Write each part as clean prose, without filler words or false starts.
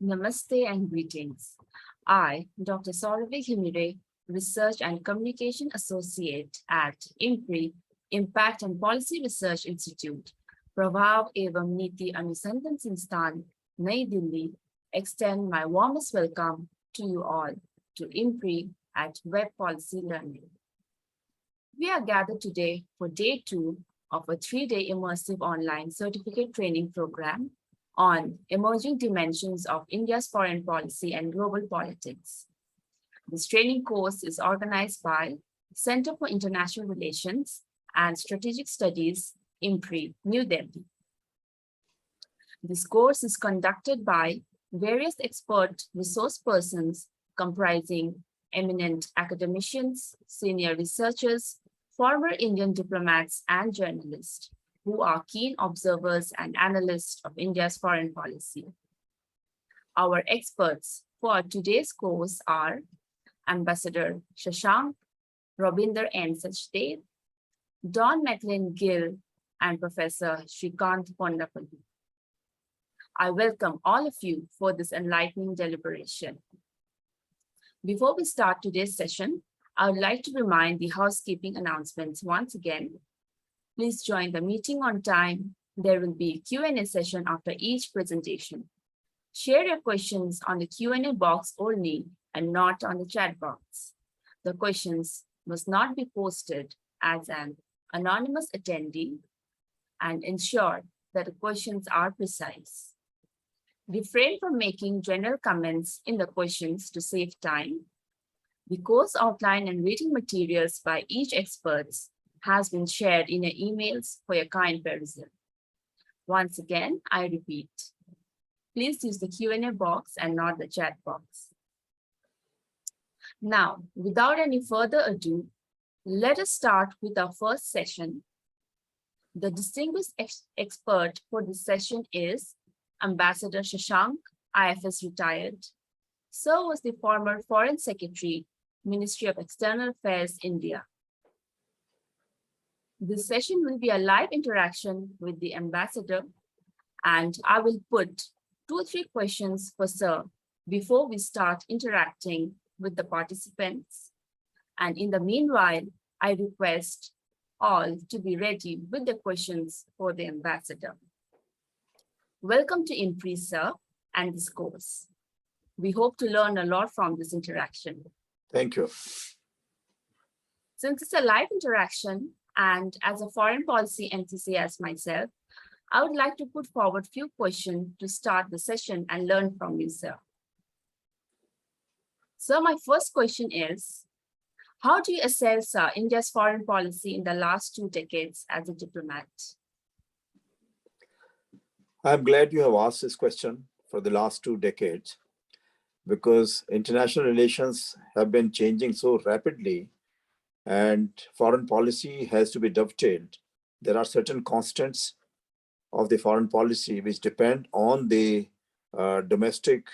Namaste and greetings. I, Dr. Sauravi Himire, Research and Communication Associate at IMPRI, Impact and Policy Research Institute, Prabhav Evam Niti Anusandhan Sansthan, Nai Delhi, extend my warmest welcome to you all to IMPRI at Web Policy Learning. We are gathered today for day 2 of a 3-day immersive online certificate training program on emerging dimensions of India's foreign policy and global politics. This training course is organized by Center for International Relations and Strategic Studies, IMPRI, New Delhi. This course is conducted by various expert resource persons comprising eminent academicians, senior researchers, former Indian diplomats, and journalists who are keen observers and analysts of India's foreign policy. Our experts for today's course are Ambassador Shashank, Robinder N. Sachdev, Don McLean Gill, and Professor Srikanth Kondapalli. I welcome all of you for this enlightening deliberation. Before we start today's session, I would like to remind the housekeeping announcements once again. Please join the meeting on time. There will be a Q&A session after each presentation. Share your questions on the Q&A box only and not on the chat box. The questions must not be posted as an anonymous attendee and ensure that the questions are precise. Refrain from making general comments in the questions to save time. The course outline and reading materials by each expert has been shared in your emails for your kind perusal. Once again, I repeat, please use the Q&A box and not the chat box. Now, without any further ado, let us start with our first session. The distinguished expert for this session is Ambassador Shashank, IFS retired. Sir was the former Foreign Secretary, Ministry of External Affairs, India. This session will be a live interaction with the ambassador, and I will put 2 or 3 questions for Sir before we start interacting with the participants. And in the meanwhile, I request all to be ready with the questions for the ambassador. Welcome to IMPRI, Sir, and this course. We hope to learn a lot from this interaction. Thank you. Since it's a live interaction, and as a foreign policy enthusiast myself, I would like to put forward a few questions to start the session and learn from you, sir. So my first question is, how do you assess India's foreign policy in the last 2 decades as a diplomat? I'm glad you have asked this question for the last 2 decades, because international relations have been changing so rapidly and foreign policy has to be dovetailed. There are certain constants of the foreign policy which depend on the domestic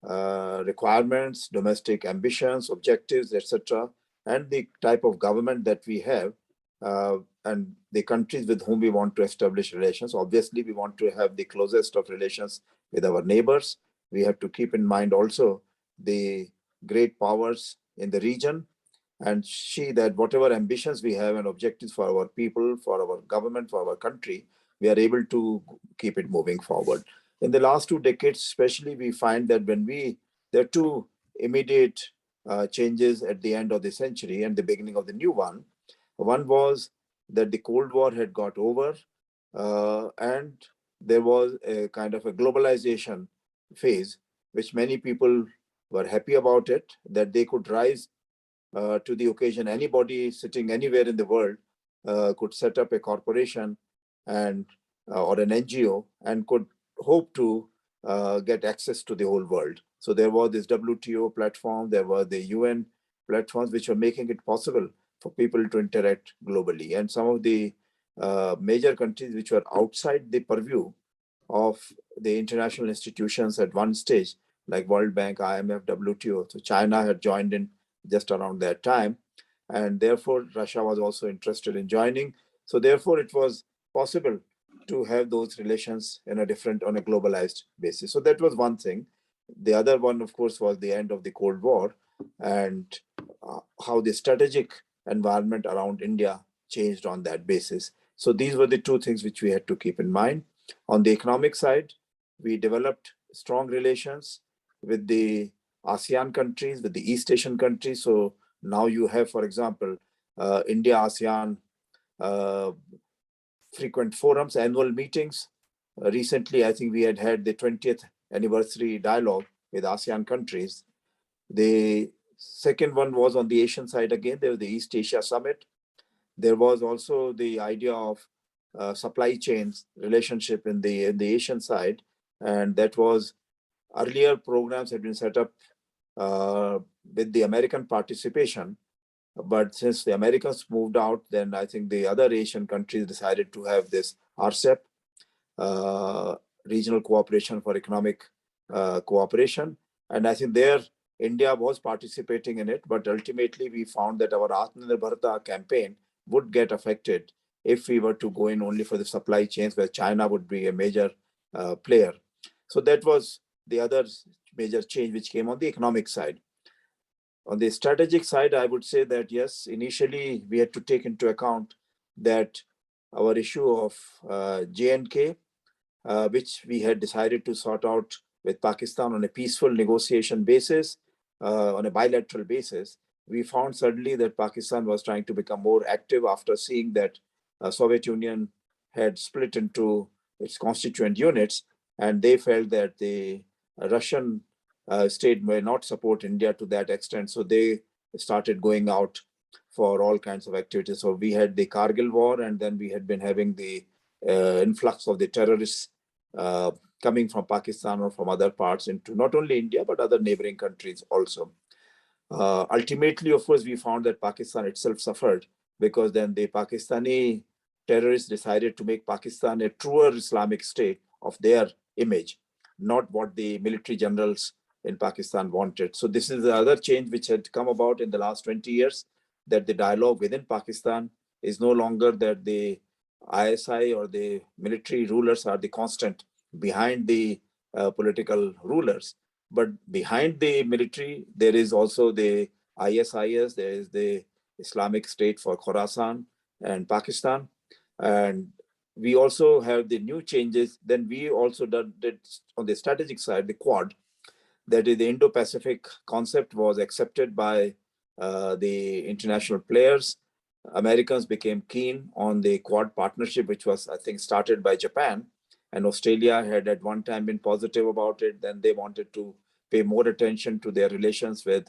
requirements, domestic ambitions, objectives, etc., and the type of government that we have and the countries with whom we want to establish relations. Obviously, we want to have the closest of relations with our neighbors. We have to keep in mind also the great powers in the region and see that whatever ambitions we have and objectives for our people, for our government, for our country, we are able to keep it moving forward. In the last 2 decades, especially, we find that there are 2 immediate changes at the end of the century and the beginning of the new one. One was that the Cold War had got over and there was a kind of a globalization phase, which many people were happy about it, that they could rise to the occasion. Anybody sitting anywhere in the world could set up a corporation and or an NGO and could hope to get access to the whole world. So there was this WTO platform, there were the UN platforms which were making it possible for people to interact globally. And some of the major countries which were outside the purview of the international institutions at one stage, like World Bank, IMF, WTO. So China had joined in just around that time. And therefore, Russia was also interested in joining. So therefore, it was possible to have those relations in a different, on a globalized basis. So that was one thing. The other one, of course, was the end of the Cold War and how the strategic environment around India changed on that basis. So these were the two things which we had to keep in mind. On the economic side, we developed strong relations with the ASEAN countries, with the East Asian countries. So now you have, for example, India ASEAN uh, frequent forums, annual meetings. Recently, I think we had the 20th anniversary dialogue with ASEAN countries. The second one was on the Asian side again. There was the East Asia Summit. There was also the idea of supply chains relationship in the Asian side, and that was earlier programs had been set up with the American participation. But since the Americans moved out, then I think the other Asian countries decided to have this RCEP, Regional Cooperation for Economic Cooperation. And I think there India was participating in it, but ultimately we found that our Atmanirbharta campaign would get affected if we were to go in only for the supply chains where China would be a major player. So that was the other major change which came on the economic side. On the strategic side, I would say that yes, initially we had to take into account that our issue of J&K, which we had decided to sort out with Pakistan on a peaceful negotiation basis, on a bilateral basis, we found suddenly that Pakistan was trying to become more active after seeing that Soviet Union had split into its constituent units, and they felt that the Russian state may not support India to that extent. So they started going out for all kinds of activities. So we had the Kargil war, and then we had been having the influx of the terrorists coming from Pakistan or from other parts into not only India, but other neighboring countries also. Ultimately, of course, we found that Pakistan itself suffered because then the Pakistani terrorists decided to make Pakistan a truer Islamic state of their image, not what the military generals in Pakistan wanted. So this is the other change which had come about in the last 20 years, that the dialogue within Pakistan is no longer that the ISI or the military rulers are the constant behind the political rulers. But behind the military, there is also the ISIS, there is the Islamic State for Khorasan and Pakistan. And we also have the new changes. Then we also did on the strategic side, the Quad, that is the Indo-Pacific concept was accepted by the international players. Americans became keen on the Quad partnership, which was, I think, started by Japan. And Australia had at one time been positive about it. Then they wanted to pay more attention to their relations with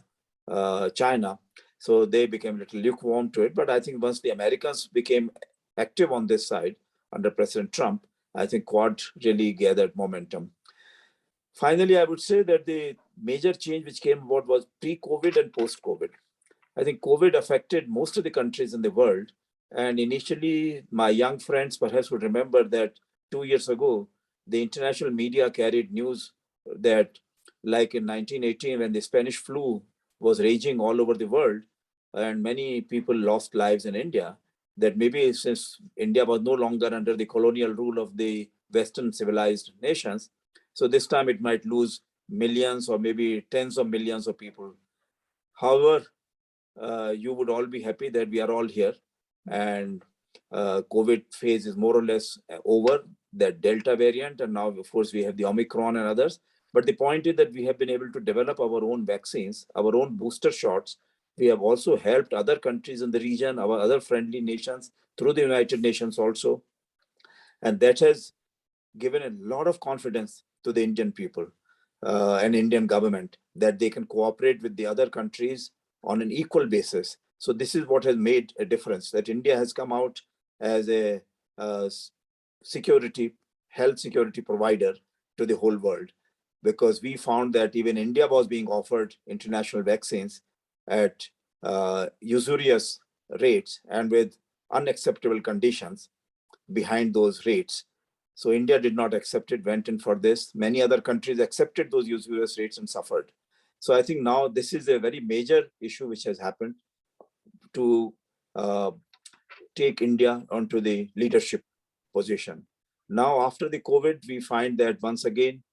China. So they became a little lukewarm to it. But I think once the Americans became active on this side under President Trump, I think Quad really gathered momentum. Finally, I would say that the major change which came about was pre-COVID and post-COVID. I think COVID affected most of the countries in the world. And initially, my young friends perhaps would remember that 2 years ago, the international media carried news that, like in 1918, when the Spanish flu was raging all over the world, and many people lost lives in India, that maybe since India was no longer under the colonial rule of the Western civilized nations, so this time it might lose millions or maybe tens of millions of people. However, you would all be happy that we are all here, and COVID phase is more or less over, that Delta variant, and now of course we have the Omicron and others. But the point is that we have been able to develop our own vaccines, our own booster shots. We have also helped other countries in the region, our other friendly nations, through the United Nations also. And that has given a lot of confidence to the Indian people and Indian government that they can cooperate with the other countries on an equal basis. So this is what has made a difference, that India has come out as a health security provider to the whole world, because we found that even India was being offered international vaccines at usurious rates and with unacceptable conditions behind those rates. So India did not accept it, went in for this. Many other countries accepted those usurious rates and suffered. So I think now this is a very major issue which has happened to take India onto the leadership position. Now, after the COVID, we find that once again,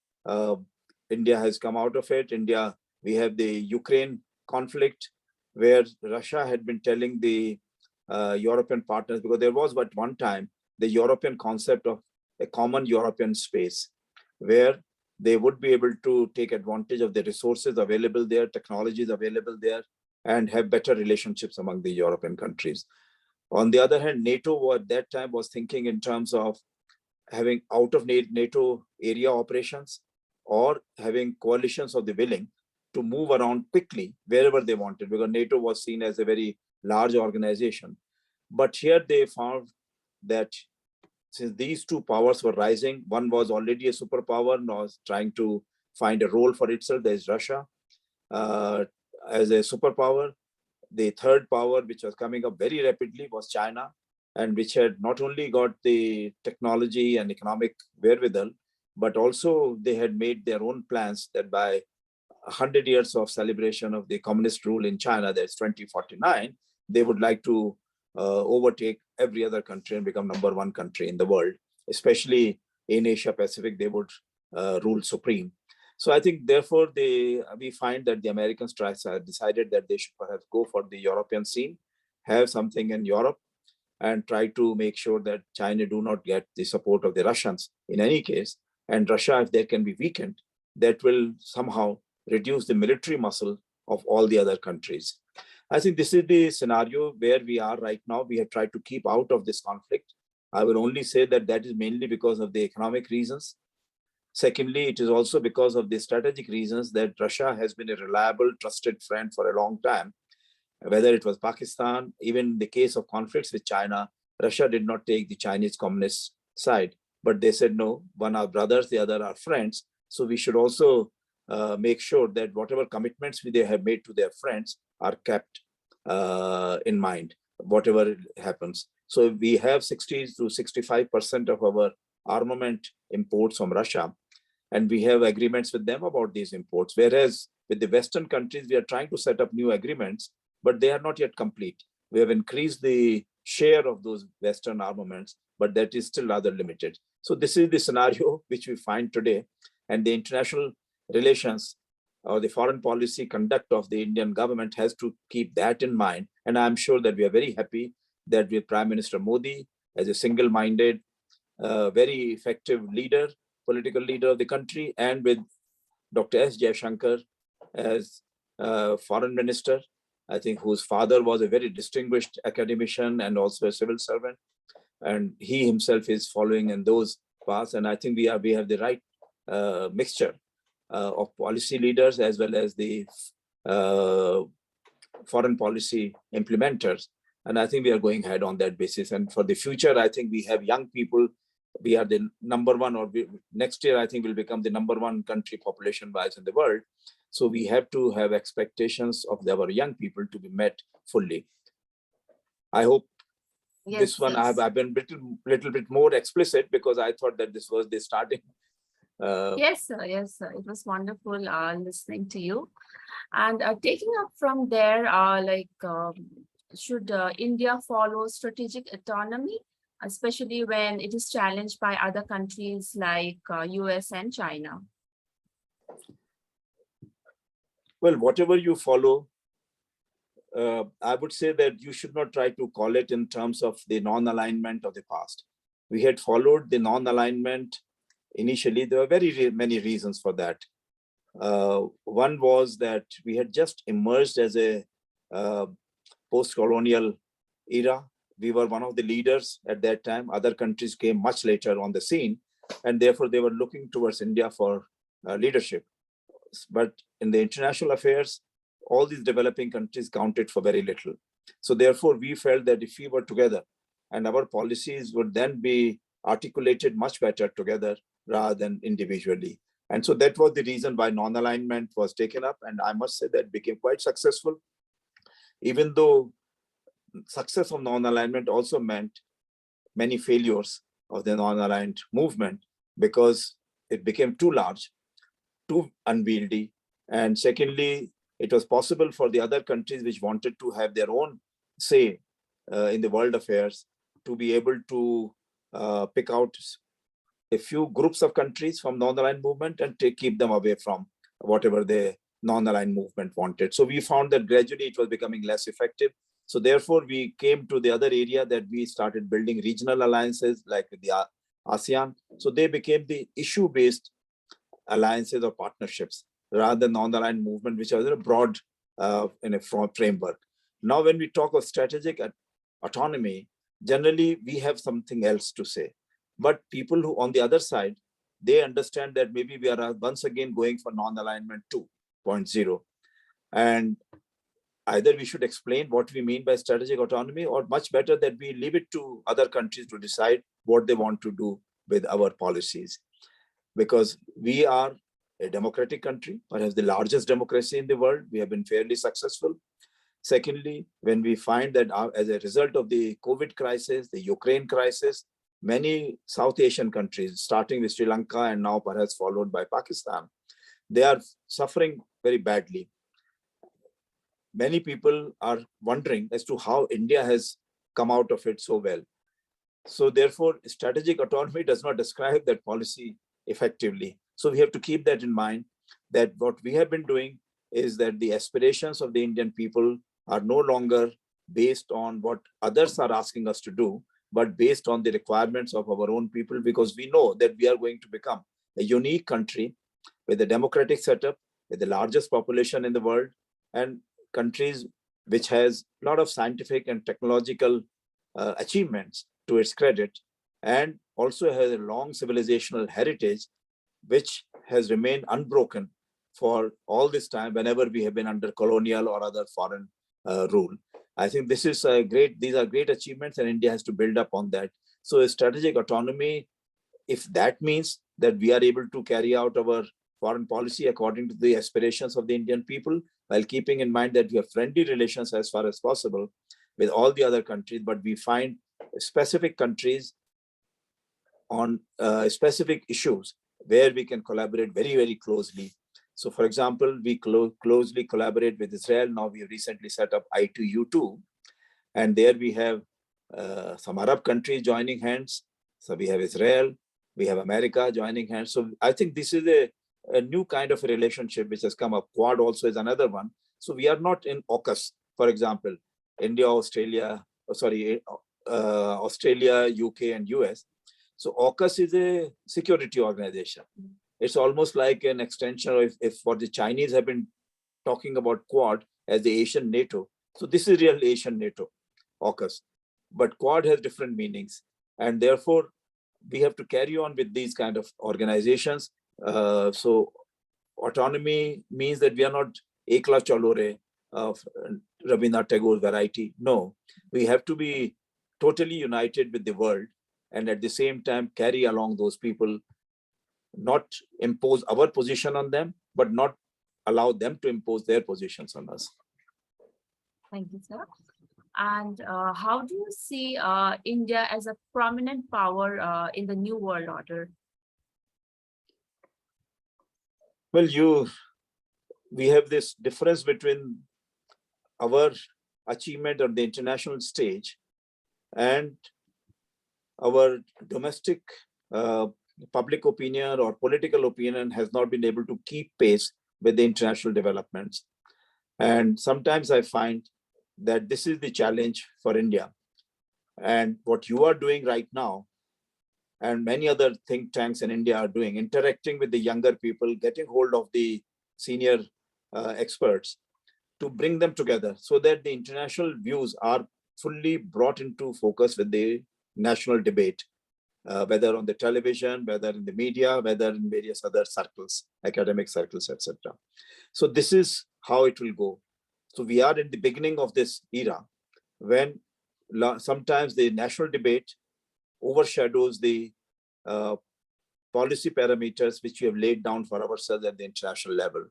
India has come out of it. We have the Ukraine conflict, where Russia had been telling the European partners, because there was but one time the European concept of a common European space, where they would be able to take advantage of the resources available there, technologies available there, and have better relationships among the European countries. On the other hand, NATO at that time was thinking in terms of having out of NATO area operations, or having coalitions of the willing to move around quickly wherever they wanted, because NATO was seen as a very large organization. But here they found that since these two powers were rising, one was already a superpower and was trying to find a role for itself. There's Russia as a superpower. The third power, which was coming up very rapidly, was China, and which had not only got the technology and economic wherewithal, but also they had made their own plans that by 100 years of celebration of the communist rule in China, that's 2049, they would like to overtake every other country and become #1 country in the world, especially in Asia Pacific. They would rule supreme. So I think, therefore, we find that the Americans decided that they should perhaps go for the European scene, have something in Europe, and try to make sure that China do not get the support of the Russians in any case. And Russia, if they can be weakened, that will somehow reduce the military muscle of all the other countries. I think this is the scenario where we are right now. We have tried to keep out of this conflict. I will only say that that is mainly because of the economic reasons. Secondly, it is also because of the strategic reasons that Russia has been a reliable, trusted friend for a long time. Whether it was Pakistan, even the case of conflicts with China, Russia did not take the Chinese communist side, but they said, no, one are brothers, the other are friends. So we should also make sure that whatever commitments they have made to their friends are kept in mind, whatever happens. So we have 60 to 65% of our armament imports from Russia, and we have agreements with them about these imports. Whereas with the Western countries, we are trying to set up new agreements, but they are not yet complete. We have increased the share of those Western armaments, but that is still rather limited. So this is the scenario which we find today, and the international relations or the foreign policy conduct of the Indian government has to keep that in mind. And I'm sure that we are very happy that with Prime Minister Modi as a single-minded, very effective leader, political leader of the country, and with Dr. S. Jaishankar as foreign minister, I think, whose father was a very distinguished academician and also a civil servant. And he himself is following in those paths. And I think we have the right mixture of policy leaders as well as the foreign policy implementers. And I think we are going ahead on that basis. And for the future, I think we have young people. We are the #1, or next year, I think we'll become the #1 country population-wise in the world. So we have to have expectations of our young people to be met fully. I hope this one, yes. I've been little bit more explicit, because I thought that this was the starting. Yes, sir. Yes, sir. It was wonderful listening to you. And taking up from there, should India follow strategic autonomy, especially when it is challenged by other countries like US and China? Well, whatever you follow, I would say that you should not try to call it in terms of the non-alignment of the past. We had followed the non-alignment initially. There were very many reasons for that. One was that we had just emerged as a post-colonial era. We were one of the leaders at that time. Other countries came much later on the scene, and therefore they were looking towards India for leadership. But in the international affairs, all these developing countries counted for very little. So therefore, we felt that if we were together, and our policies would then be articulated much better together rather than individually. And so that was the reason why non-alignment was taken up. And I must say that became quite successful, even though success of non-alignment also meant many failures of the non-aligned movement, because it became too large, too unwieldy. And secondly, it was possible for the other countries which wanted to have their own say in the world affairs to be able to pick out a few groups of countries from non-aligned movement and keep them away from whatever the non-aligned movement wanted. So we found that gradually it was becoming less effective. So therefore, we came to the other area that we started building regional alliances like the ASEAN. So they became the issue-based alliances or partnerships rather than non-aligned movement, which was a broad in a framework. Now, when we talk of strategic autonomy, generally we have something else to say. But people who on the other side, they understand that maybe we are once again going for non-alignment 2.0. And either we should explain what we mean by strategic autonomy, or much better that we leave it to other countries to decide what they want to do with our policies. Because we are a democratic country, perhaps the largest democracy in the world. We have been fairly successful. Secondly, when we find that as a result of the COVID crisis, the Ukraine crisis, many South Asian countries, starting with Sri Lanka and now perhaps followed by Pakistan, they are suffering very badly. Many people are wondering as to how India has come out of it so well. So therefore, strategic autonomy does not describe that policy effectively. So we have to keep that in mind, that what we have been doing is that the aspirations of the Indian people are no longer based on what others are asking us to do, but based on the requirements of our own people, because we know that we are going to become a unique country with a democratic setup, with the largest population in the world, and countries which has a lot of scientific and technological achievements to its credit, and also has a long civilizational heritage, which has remained unbroken for all this time whenever we have been under colonial or other foreign rule. I think this is these are great achievements, and India has to build up on that. So a strategic autonomy, if that means that we are able to carry out our foreign policy according to the aspirations of the Indian people, while keeping in mind that we have friendly relations as far as possible with all the other countries, but we find specific countries on specific issues where we can collaborate very, very closely. So for example, we closely collaborate with Israel. Now we have recently set up I2U2, and there we have some Arab countries joining hands. So we have Israel, we have America joining hands. So I think this is a new kind of a relationship which has come up. Quad also is another one. So we are not in AUKUS, for example, India, Australia, Australia, UK, and US. So AUKUS is a security organization. It's almost like an extension of if what the Chinese have been talking about Quad as the Asian NATO. So this is real Asian NATO, AUKUS. But Quad has different meanings. And therefore, we have to carry on with these kind of organizations. So autonomy means that we are not ekla chalore of Rabindranath Tagore variety. No, we have to be totally united with the world, and at the same time carry along those people, not impose our position on them, but not allow them to impose their positions on us. Thank you, sir. And how do you see India as a prominent power in the new world order? Well, we have this difference between our achievement on the international stage and our domestic public opinion or political opinion has not been able to keep pace with the international developments. And sometimes I find that this is the challenge for India. And what you are doing right now, and many other think tanks in India are doing, interacting with the younger people, getting hold of the senior experts to bring them together so that the international views are fully brought into focus with the national debate, whether on the television, whether in the media, whether in various other circles, academic circles, etc. So this is how it will go. So we are in the beginning of this era when sometimes the national debate overshadows the policy parameters which we have laid down for ourselves at the international level.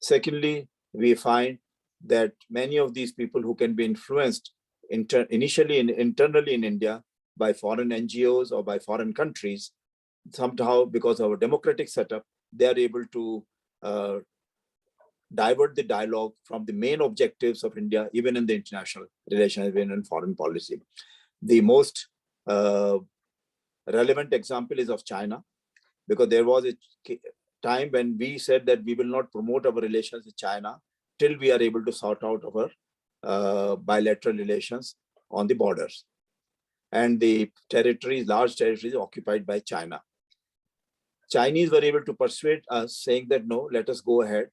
Secondly, we find that many of these people who can be influenced initially internally in India by foreign NGOs or by foreign countries, somehow because of our democratic setup, they are able to divert the dialogue from the main objectives of India, even in the international relations, even in foreign policy. The most relevant example is of China, because there was a time when we said that we will not promote our relations with China till we are able to sort out our bilateral relations on the borders and the territories, large territories occupied by China. Chinese were able to persuade us, saying that no, let us go ahead.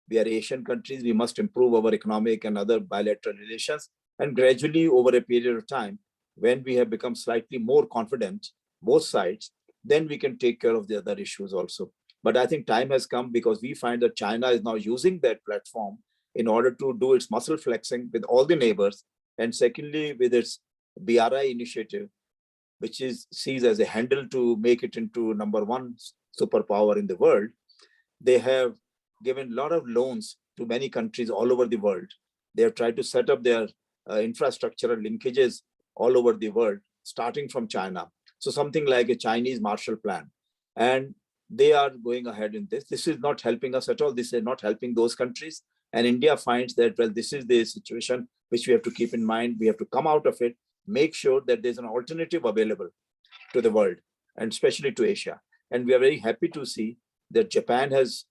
We are Asian countries, we must improve our economic and other bilateral relations. And gradually over a period of time, when we have become slightly more confident, both sides, then we can take care of the other issues also. But I think time has come, because we find that China is now using that platform in order to do its muscle flexing with all the neighbors. And secondly, with its BRI initiative, which is sees as a handle to make it into #1 superpower in the world. They have given a lot of loans to many countries all over the world. They have tried to set up their infrastructural linkages all over the world, starting from China. So something like a Chinese Marshall Plan. And they are going ahead in this. This is not helping us at all. This is not helping those countries. And India finds that, well, this is the situation which we have to keep in mind. We have to come out of it, make sure that there's an alternative available to the world, and especially to Asia. And we are very happy to see that Japan has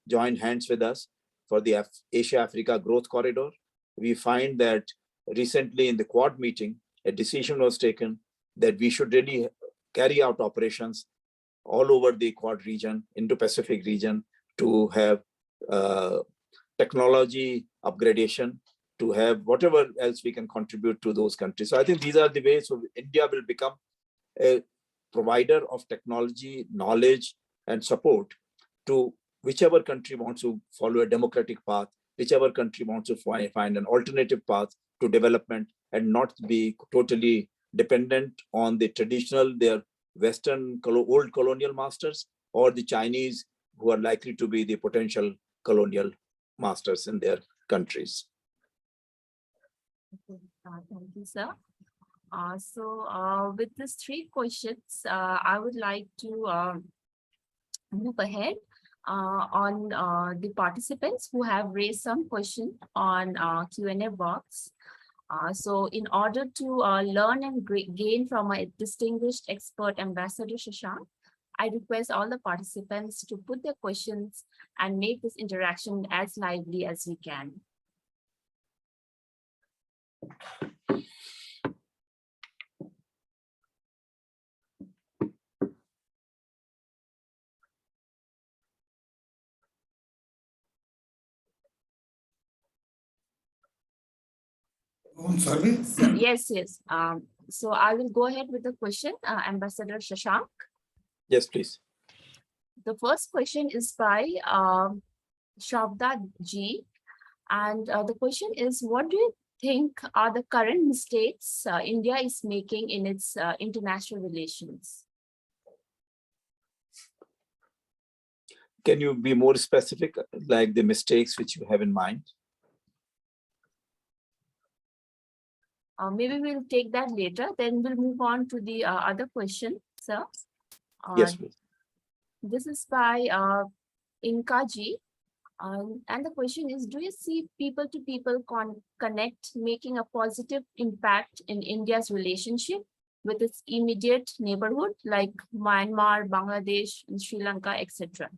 joined hands with us for the Asia-Africa Growth Corridor. We find that recently in the Quad meeting, a decision was taken that we should really carry out operations all over the Quad region, Indo-Pacific region, to have technology upgradation, to have whatever else we can contribute to those countries. So I think these are the ways so India will become a provider of technology, knowledge, and support to whichever country wants to follow a democratic path, whichever country wants to find an alternative path to development and not be totally dependent on the traditional, their Western old colonial masters, or the Chinese who are likely to be the potential colonial masters in their countries. Okay. Thank you, sir. With these 3 questions, I would like to move ahead on the participants who have raised some question on Q&A box. So in order to learn and gain from a distinguished expert, Ambassador Shashank, I request all the participants to put their questions and make this interaction as lively as we can. Sorry? So, yes. So I will go ahead with the question, Ambassador Shashank. Yes, please. The first question is by Shavda G. And the question is, what do you think are the current mistakes India is making in its international relations? Can you be more specific, like the mistakes which you have in mind? Maybe we'll take that later. Then we'll move on to the other question, sir. Yes, please. This is by Inka G. And the question is, do you see people-to-people connect making a positive impact in India's relationship with its immediate neighborhood like Myanmar, Bangladesh, and Sri Lanka, etc.?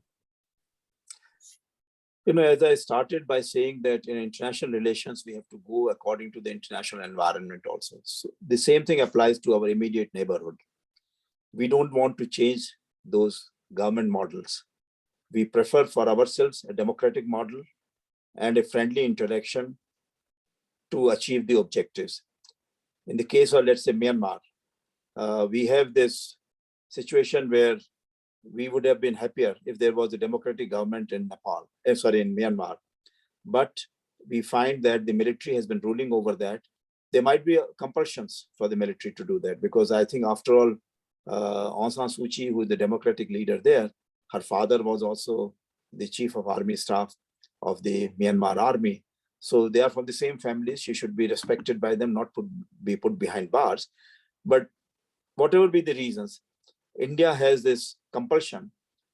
You know, as I started by saying that in international relations, we have to go according to the international environment also. So the same thing applies to our immediate neighborhood. We don't want to change those government models. We prefer for ourselves a democratic model and a friendly interaction to achieve the objectives. In the case of, let's say, Myanmar, we have this situation where we would have been happier if there was a democratic government in in Myanmar. But we find that the military has been ruling over that. There might be compulsions for the military to do that, because I think after all, Aung San Suu Kyi, who is the democratic leader there, her father was also the chief of army staff of the Myanmar army. So they are from the same families. She should be respected by them, not be put behind bars. But whatever be the reasons, India has this compulsion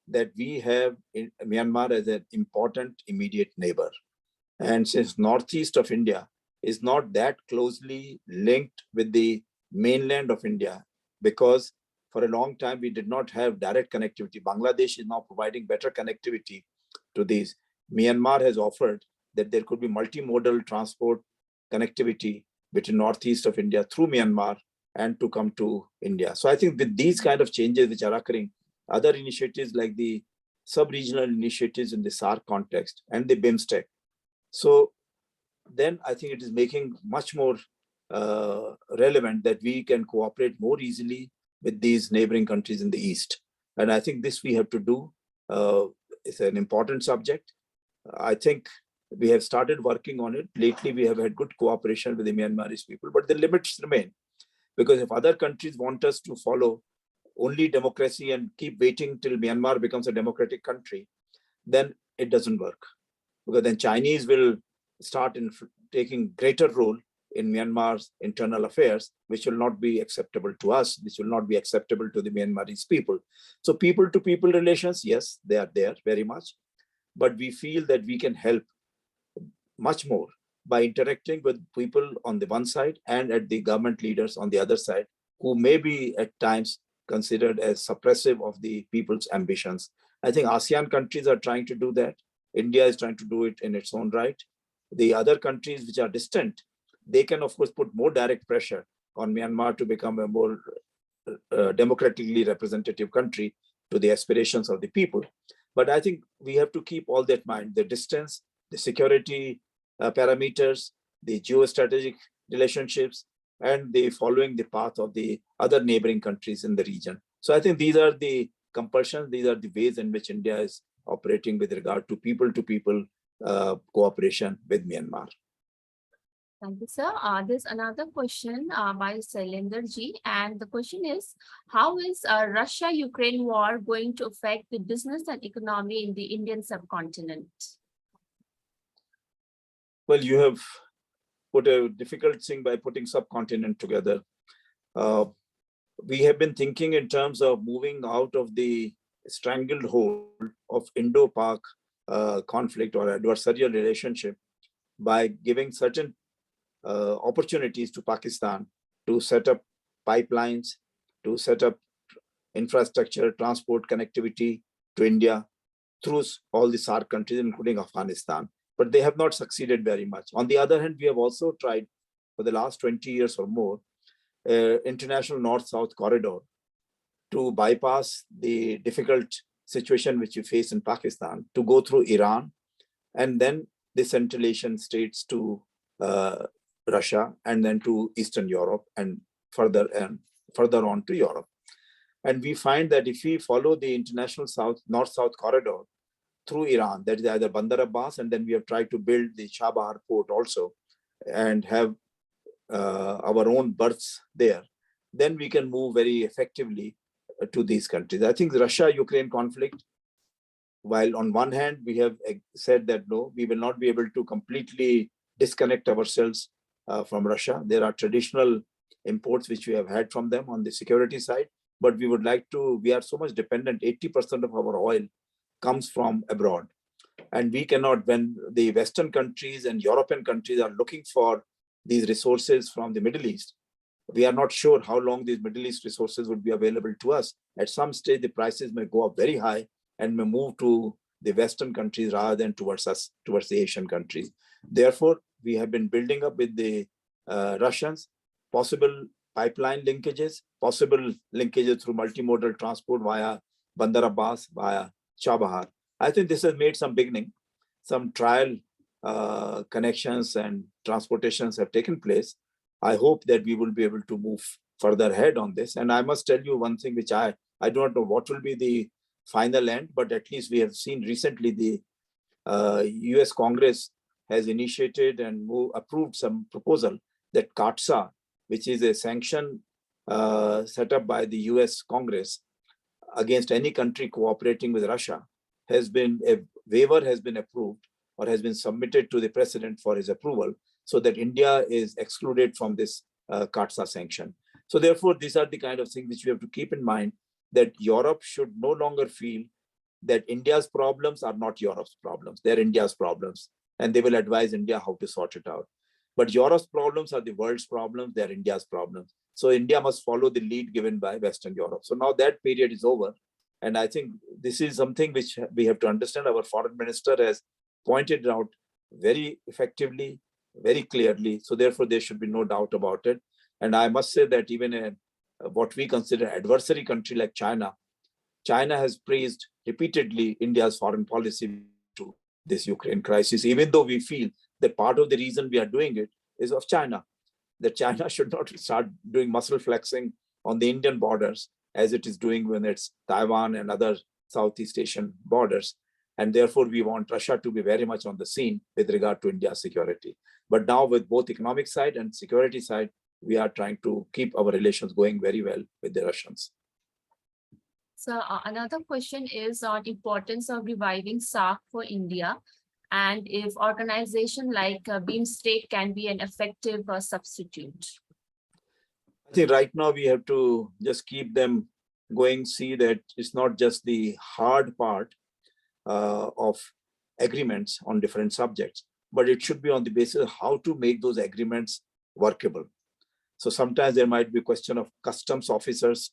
that we have in Myanmar as an important immediate neighbor. And since northeast of India is not that closely linked with the mainland of India, because for a long time, we did not have direct connectivity. Bangladesh is now providing better connectivity to these. Myanmar has offered that there could be multimodal transport connectivity between northeast of India through Myanmar and to come to India. So I think with these kind of changes which are occurring, other initiatives like the sub-regional initiatives in the SAARC context and the BIMSTEC. So then I think it is making much more relevant that we can cooperate more easily with these neighboring countries in the East. And I think this we have to do. It's an important subject. I think we have started working on it. Lately, we have had good cooperation with the Myanmarese people, but the limits remain. Because if other countries want us to follow only democracy and keep waiting till Myanmar becomes a democratic country, then it doesn't work. Because then Chinese will start in taking greater role in Myanmar's internal affairs, which will not be acceptable to us, which will not be acceptable to the Myanmarese people. So people-to-people relations, yes, they are there very much. But we feel that we can help much more by interacting with people on the one side and at the government leaders on the other side, who may be at times considered as suppressive of the people's ambitions. I think ASEAN countries are trying to do that. India is trying to do it in its own right. The other countries which are distant, they can of course put more direct pressure on Myanmar to become a more democratically representative country to the aspirations of the people. But I think we have to keep all that in mind, the distance, the security parameters, the geostrategic relationships, and the following the path of the other neighboring countries in the region. So I think these are the compulsions, these are the ways in which India is operating with regard to people-to-people cooperation with Myanmar. Thank you, sir. There's another question by Sailendra ji, and the question is, how is Russia-Ukraine war going to affect the business and economy in the Indian subcontinent? Well, you have put a difficult thing by putting subcontinent together. We have been thinking in terms of moving out of the strangled hold of Indo-Pak conflict or adversarial relationship by giving certain opportunities to Pakistan to set up pipelines, to set up infrastructure, transport connectivity to India through all the SAARC countries, including Afghanistan. But they have not succeeded very much. On the other hand, we have also tried for the last 20 years or more, international north-south corridor to bypass the difficult situation which you face in Pakistan, to go through Iran, and then the Central Asian states to Russia, and then to Eastern Europe, and further on to Europe. And we find that if we follow the international north-south corridor through Iran, that is either Bandar Abbas, and then we have tried to build the Chabahar port also, and have our own berths there, then we can move very effectively to these countries. I think the Russia-Ukraine conflict, while on one hand we have said that no, we will not be able to completely disconnect ourselves from Russia. There are traditional imports which we have had from them on the security side, but we would like to, we are so much dependent, 80% of our oil comes from abroad. And we cannot, when the Western countries and European countries are looking for these resources from the Middle East, we are not sure how long these Middle East resources would be available to us. At some stage, the prices may go up very high and may move to the Western countries rather than towards us, towards the Asian countries. Therefore, we have been building up with the Russians possible pipeline linkages, possible linkages through multimodal transport via Bandar Abbas, via Chabahar. I think this has made some beginning. Some trial connections and transportations have taken place. I hope that we will be able to move further ahead on this. And I must tell you one thing which I do not know what will be the final end, but at least we have seen recently the US Congress has initiated and approved some proposal that CAATSA, which is a sanction set up by the US Congress against any country cooperating with Russia, has been, a waiver has been approved or has been submitted to the president for his approval, so that India is excluded from this CAATSA sanction. So therefore, these are the kind of things which we have to keep in mind, that Europe should no longer feel that India's problems are not Europe's problems, they're India's problems, and they will advise India how to sort it out. But Europe's problems are the world's problems, they're India's problems. So India must follow the lead given by Western Europe. So now that period is over. And I think this is something which we have to understand. Our foreign minister has pointed out very effectively, very clearly. So therefore, there should be no doubt about it. And I must say that even a, what we consider adversary country like China, China has praised repeatedly India's foreign policy to this Ukraine crisis, even though we feel that part of the reason we are doing it is of China, that China should not start doing muscle flexing on the Indian borders as it is doing when it's Taiwan and other Southeast Asian borders. And therefore, we want Russia to be very much on the scene with regard to India's security. But now with both economic side and security side, we are trying to keep our relations going very well with the Russians. So another question is on importance of reviving SAARC for India, and if organization like BIMSTEC can be an effective substitute. I think right now we have to just keep them going, see that it's not just the hard part of agreements on different subjects, but it should be on the basis of how to make those agreements workable. So sometimes there might be a question of customs officers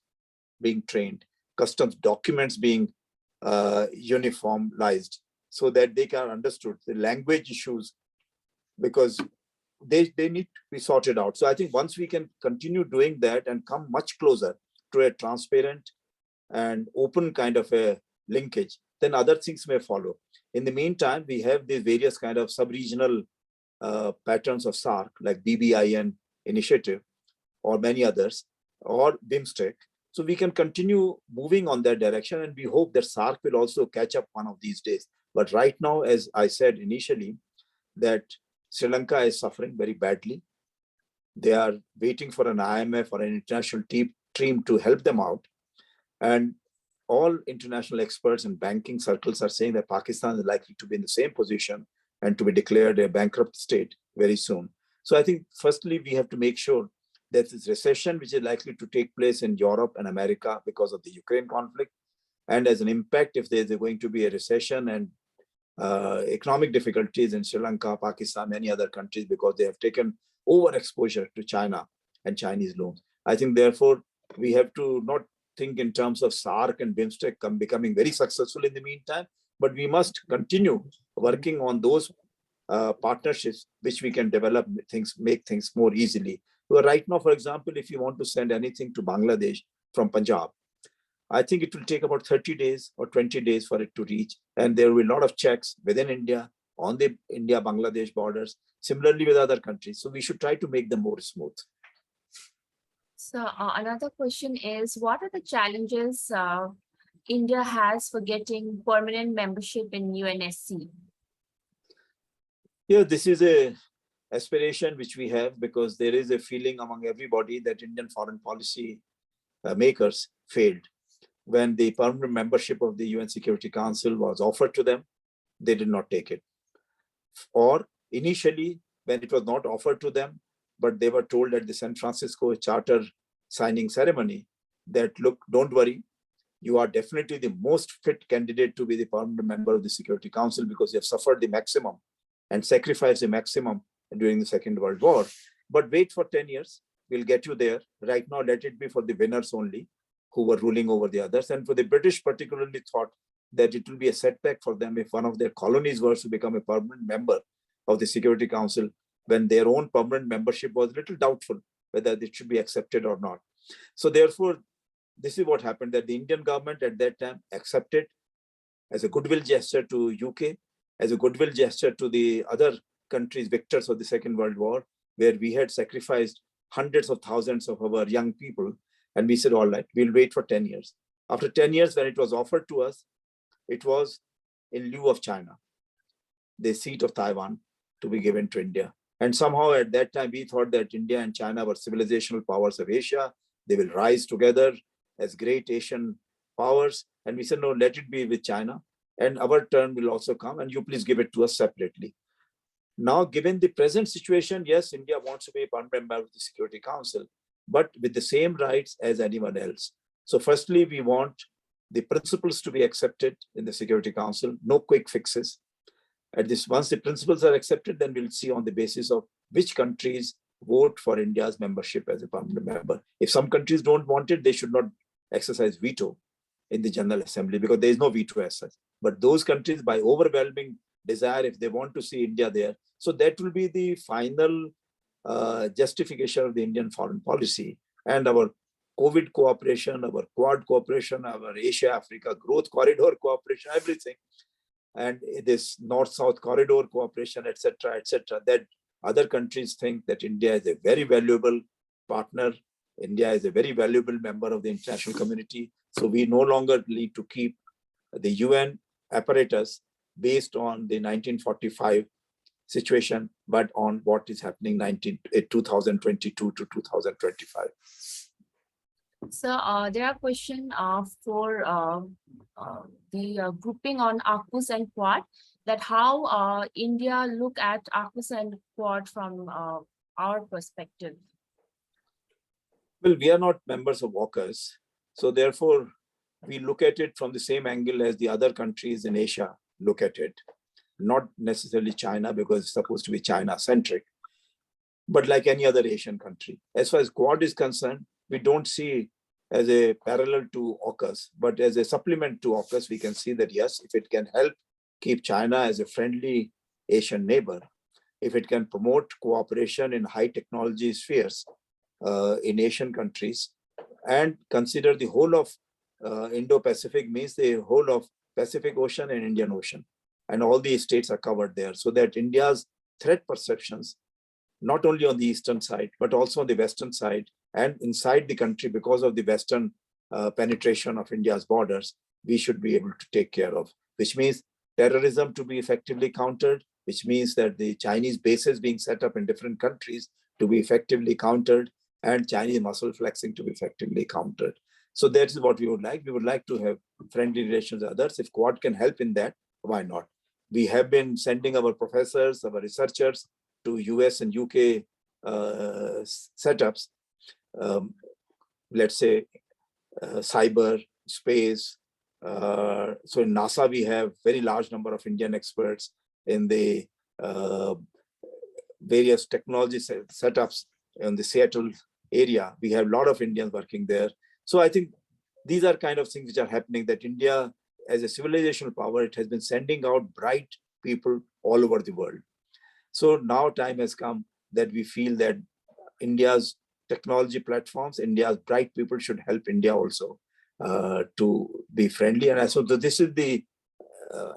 being trained, customs documents being uniformized so that they can understood, the language issues, because they need to be sorted out. So I think once we can continue doing that and come much closer to a transparent and open kind of a linkage, then other things may follow. In the meantime, we have these various kind of sub-regional patterns of SAARC, like BBIN initiative, or many others, or BIMSTEC. So we can continue moving on that direction, and we hope that SAARC will also catch up one of these days. But right now, as I said initially, that Sri Lanka is suffering very badly. They are waiting for an IMF or an international team to help them out. And all international experts and banking circles are saying that Pakistan is likely to be in the same position and to be declared a bankrupt state very soon. So I think firstly, we have to make sure that this recession, which is likely to take place in Europe and America because of the Ukraine conflict, and as an impact, if there's going to be a recession and economic difficulties in Sri Lanka, Pakistan, many other countries, because they have taken overexposure to China and Chinese loans. I think, therefore, we have to not think in terms of SAARC and BIMSTEC becoming very successful in the meantime, but we must continue working on those partnerships which we can develop things, make things more easily. So right now, for example, if you want to send anything to Bangladesh from Punjab, I think it will take about 30 days or 20 days for it to reach. And there will be a lot of checks within India, on the India-Bangladesh borders, similarly with other countries. So we should try to make them more smooth. So another question is, what are the challenges India has for getting permanent membership in UNSC? Yeah, this is a aspiration which we have, because there is a feeling among everybody that Indian foreign policy makers failed. When the permanent membership of the UN Security Council was offered to them, they did not take it. Or initially, when it was not offered to them, but they were told at the San Francisco Charter signing ceremony that, look, don't worry, you are definitely the most fit candidate to be the permanent member of the Security Council because you have suffered the maximum and sacrificed the maximum during the Second World War. But wait for 10 years, we'll get you there. Right now, let it be for the winners only, who were ruling over the others. And for the British particularly thought that it will be a setback for them if one of their colonies was to become a permanent member of the Security Council, when their own permanent membership was a little doubtful whether it should be accepted or not. So therefore, this is what happened, that the Indian government at that time accepted as a goodwill gesture to UK, as a goodwill gesture to the other countries, victors of the Second World War, where we had sacrificed hundreds of thousands of our young people. And we said, all right, we'll wait for 10 years. After 10 years, when it was offered to us, it was in lieu of China, the seat of Taiwan to be given to India. And somehow at that time, we thought that India and China were civilizational powers of Asia. They will rise together as great Asian powers. And we said, no, let it be with China. And our turn will also come, and you please give it to us separately. Now, given the present situation, yes, India wants to be a permanent member of the Security Council, but with the same rights as anyone else. So firstly, we want the principles to be accepted in the Security Council, no quick fixes. At this, once the principles are accepted, then we'll see on the basis of which countries vote for India's membership as a permanent member. If some countries don't want it, they should not exercise veto in the General Assembly because there is no veto as such. But those countries, by overwhelming desire, if they want to see India there, so that will be the final justification of the Indian foreign policy and our COVID cooperation, our Quad cooperation, our Asia-Africa growth corridor cooperation, everything, and this North-South corridor cooperation, etc., that other countries think that India is a very valuable partner. India is a very valuable member of the international community. So we no longer need to keep the UN apparatus based on the 1945 situation, but on what is happening 2022 to 2025. So there are questions for the grouping on AUKUS and Quad, that how India look at AUKUS and Quad from our perspective. Well, we are not members of AUKUS, so therefore we look at it from the same angle as the other countries in Asia look at it. Not necessarily China, because it's supposed to be China-centric, but like any other Asian country. As far as Quad is concerned, we don't see as a parallel to AUKUS, but as a supplement to AUKUS, we can see that yes, if it can help keep China as a friendly Asian neighbor, if it can promote cooperation in high technology spheres in Asian countries, and consider the whole of Indo-Pacific, means the whole of Pacific Ocean and Indian Ocean, and all the states are covered there, so that India's threat perceptions, not only on the eastern side, but also on the western side and inside the country, because of the western penetration of India's borders, we should be able to take care of, which means terrorism to be effectively countered, which means that the Chinese bases being set up in different countries to be effectively countered, and Chinese muscle flexing to be effectively countered. So that is what we would like. We would like to have friendly relations with others. If Quad can help in that, why not? We have been sending our professors, our researchers to US and UK setups, let's say cyber, space. So in NASA, we have very large number of Indian experts. In the various technology setups in the Seattle area, we have a lot of Indians working there. So I think these are kind of things which are happening, that India as a civilizational power, it has been sending out bright people all over the world. So now time has come that we feel that India's technology platforms, India's bright people should help India also to be friendly. And so this is the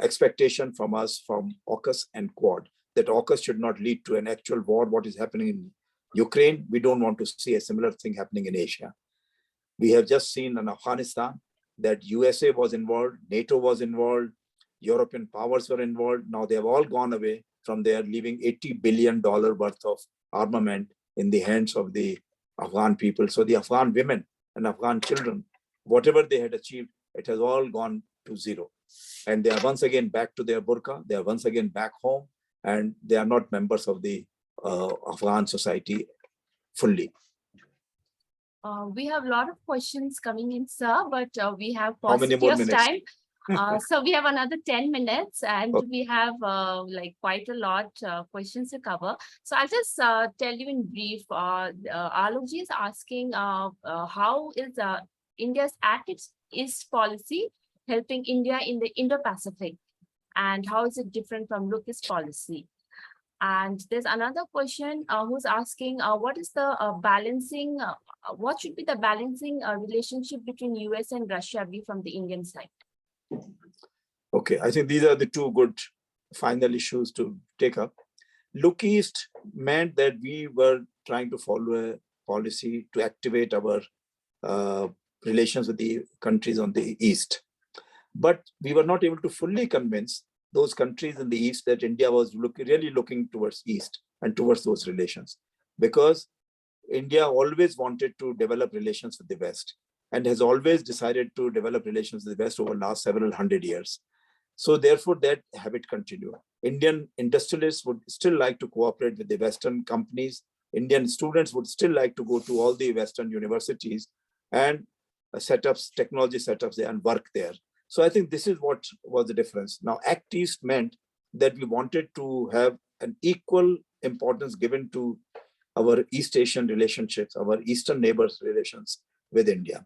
expectation from us from AUKUS and Quad, that AUKUS should not lead to an actual war. What is happening in Ukraine, we don't want to see a similar thing happening in Asia. We have just seen in Afghanistan that USA was involved, NATO was involved, European powers were involved. Now they have all gone away from there, leaving $80 billion worth of armament in the hands of the Afghan people. So the Afghan women and Afghan children, whatever they had achieved, it has all gone to zero. And they are once again back to their burqa, they are once again back home, and they are not members of the Afghan society fully. We have a lot of questions coming in, sir, but we have How many paucity more of minutes? time. So we have another 10 minutes, and Okay. we have like quite a lot questions to cover. So I'll just tell you in brief. Alokji is asking how is India's Act East policy helping India in the Indo-Pacific, and how is it different from locus policy? And there's another question who's asking what is the balancing, what should be the balancing relationship between US and Russia be from the Indian side? Okay, I think these are the two good final issues to take up. Look East meant that we were trying to follow a policy to activate our relations with the countries on the East. But we were not able to fully convince those countries in the East that India was really looking towards East and towards those relations, because India always wanted to develop relations with the West and has always decided to develop relations with the West over the last several hundred years. So therefore that habit continued. Indian industrialists would still like to cooperate with the Western companies. Indian students would still like to go to all the Western universities and setups, technology setups there and work there. So I think this is what was the difference. Now, Act East meant that we wanted to have an equal importance given to our East Asian relationships, our Eastern neighbors' relations with India.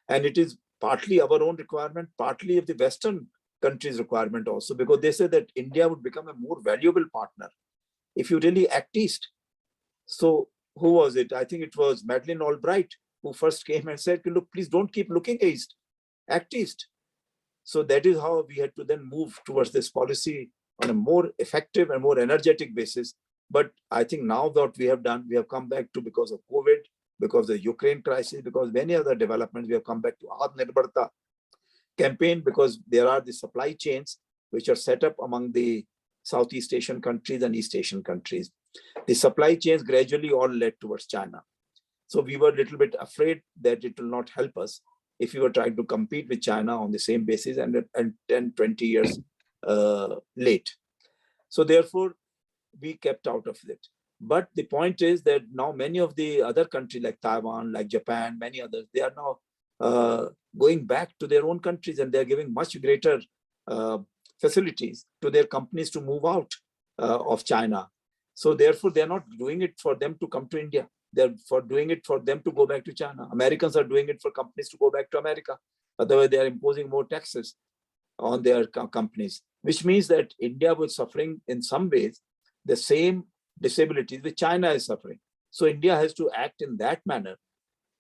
And it is partly our own requirement, partly of the Western countries' requirement also, because they say that India would become a more valuable partner if you really act East. So who was it? I think it was Madeleine Albright who first came and said, look, please don't keep looking East, act East. So that is how we had to then move towards this policy on a more effective and more energetic basis. But I think now that we have done, we have come back to, because of COVID, because of the Ukraine crisis, because many other developments, we have come back to Atmanirbharta campaign, because there are the supply chains which are set up among the Southeast Asian countries and East Asian countries. The supply chains gradually all led towards China. So we were a little bit afraid that it will not help us if we were trying to compete with China on the same basis and 10, 20 years late. So therefore, we kept out of it. But the point is that now many of the other countries like Taiwan, like Japan, many others, they are now going back to their own countries, and they're giving much greater facilities to their companies to move out of China. So therefore, they're not doing it for them to come to India. They're doing it for them to go back to China. Americans are doing it for companies to go back to America. Otherwise, they are imposing more taxes on their companies, which means that India was suffering in some ways the same disabilities which China is suffering. So India has to act in that manner,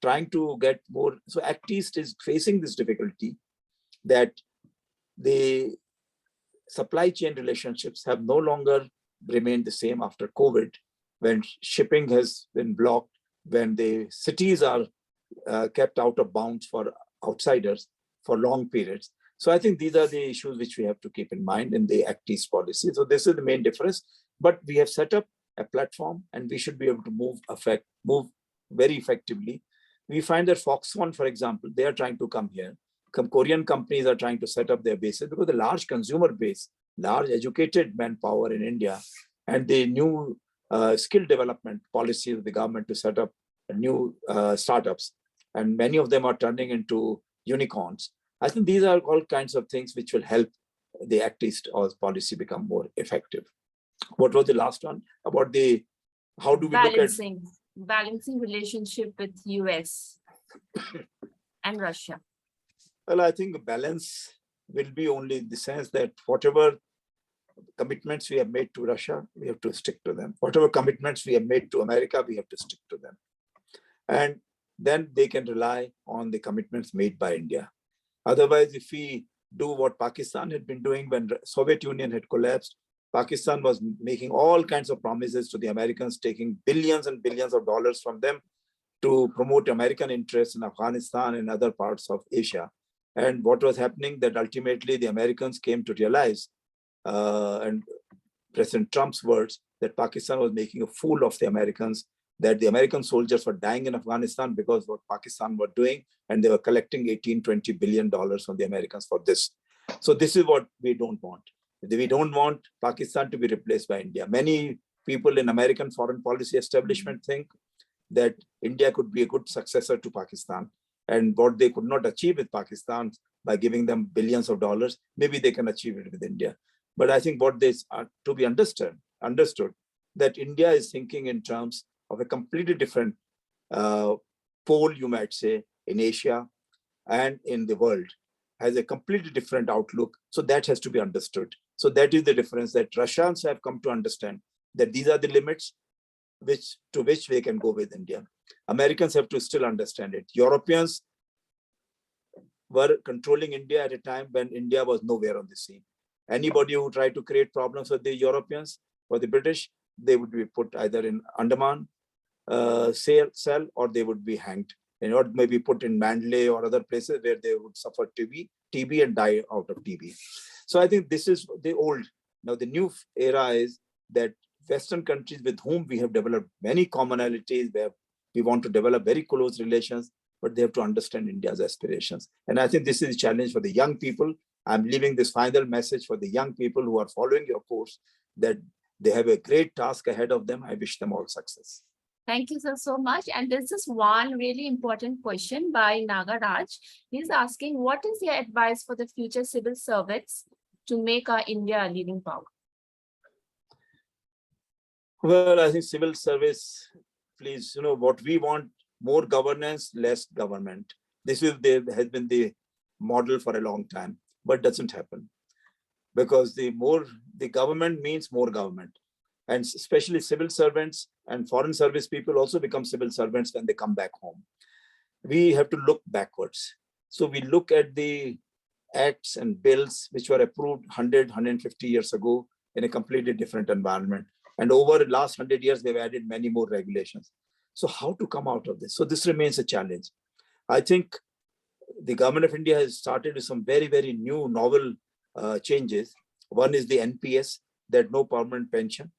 trying to get more. So Act East is facing this difficulty that the supply chain relationships have no longer remained the same after COVID, when shipping has been blocked, when the cities are kept out of bounds for outsiders for long periods. So I think these are the issues which we have to keep in mind in the Act East policy. So this is the main difference. But we have set up a platform, and we should be able to move very effectively. We find that Foxconn, for example, they are trying to come here. Korean companies are trying to set up their bases because the large consumer base, large educated manpower in India, and the new skill development policy of the government to set up new startups. And many of them are turning into unicorns. I think these are all kinds of things which will help the Act East policy become more effective. What was the last one? About the, how do we balancing relationship with US and Russia? Well, I think the balance will be only in the sense that whatever commitments we have made to Russia, we have to stick to them. Whatever commitments we have made to America, we have to stick to them. And then they can rely on the commitments made by India. Otherwise, if we do what Pakistan had been doing when the Soviet Union had collapsed, Pakistan was making all kinds of promises to the Americans, taking billions and billions of dollars from them to promote American interests in Afghanistan and other parts of Asia. And what was happening, that ultimately the Americans came to realize, and President Trump's words, that Pakistan was making a fool of the Americans, that the American soldiers were dying in Afghanistan because of what Pakistan were doing, and they were collecting $18-20 billion from the Americans for this. So this is what we don't want. We don't want Pakistan to be replaced by India. Many people in American foreign policy establishment think that India could be a good successor to Pakistan. And what they could not achieve with Pakistan by giving them billions of dollars, maybe they can achieve it with India. But I think what they are to be understood that India is thinking in terms of a completely different pole, you might say, in Asia and in the world, has a completely different outlook. So that has to be understood. So that is the difference, that Russians have come to understand that these are the limits to which they can go with India. Americans have to still understand it. Europeans were controlling India at a time when India was nowhere on the scene. Anybody who tried to create problems with the Europeans or the British, they would be put either in Andaman cell, or they would be hanged, or maybe put in Mandalay or other places where they would suffer TB and die out of TB. So I think this is the old. Now the new era is that Western countries with whom we have developed many commonalities, where we want to develop very close relations, but they have to understand India's aspirations. And I think this is a challenge for the young people. I'm leaving this final message for the young people who are following your course, that they have a great task ahead of them. I wish them all success. Thank you, sir, so much. And this is one really important question by Nagaraj. He's asking, what is your advice for the future civil servants to make our India a leading power? Well, I think civil service please, what we want, more governance, less government. This has been the model for a long time, but doesn't happen. Because the government means more government. And especially civil servants and foreign service people also become civil servants when they come back home. We have to look backwards. So we look at the acts and bills which were approved 100, 150 years ago in a completely different environment. And over the last 100 years, they've added many more regulations. So how to come out of this? So this remains a challenge. I think the government of India has started with some very, very new, novel changes. One is the NPS, that no permanent pension,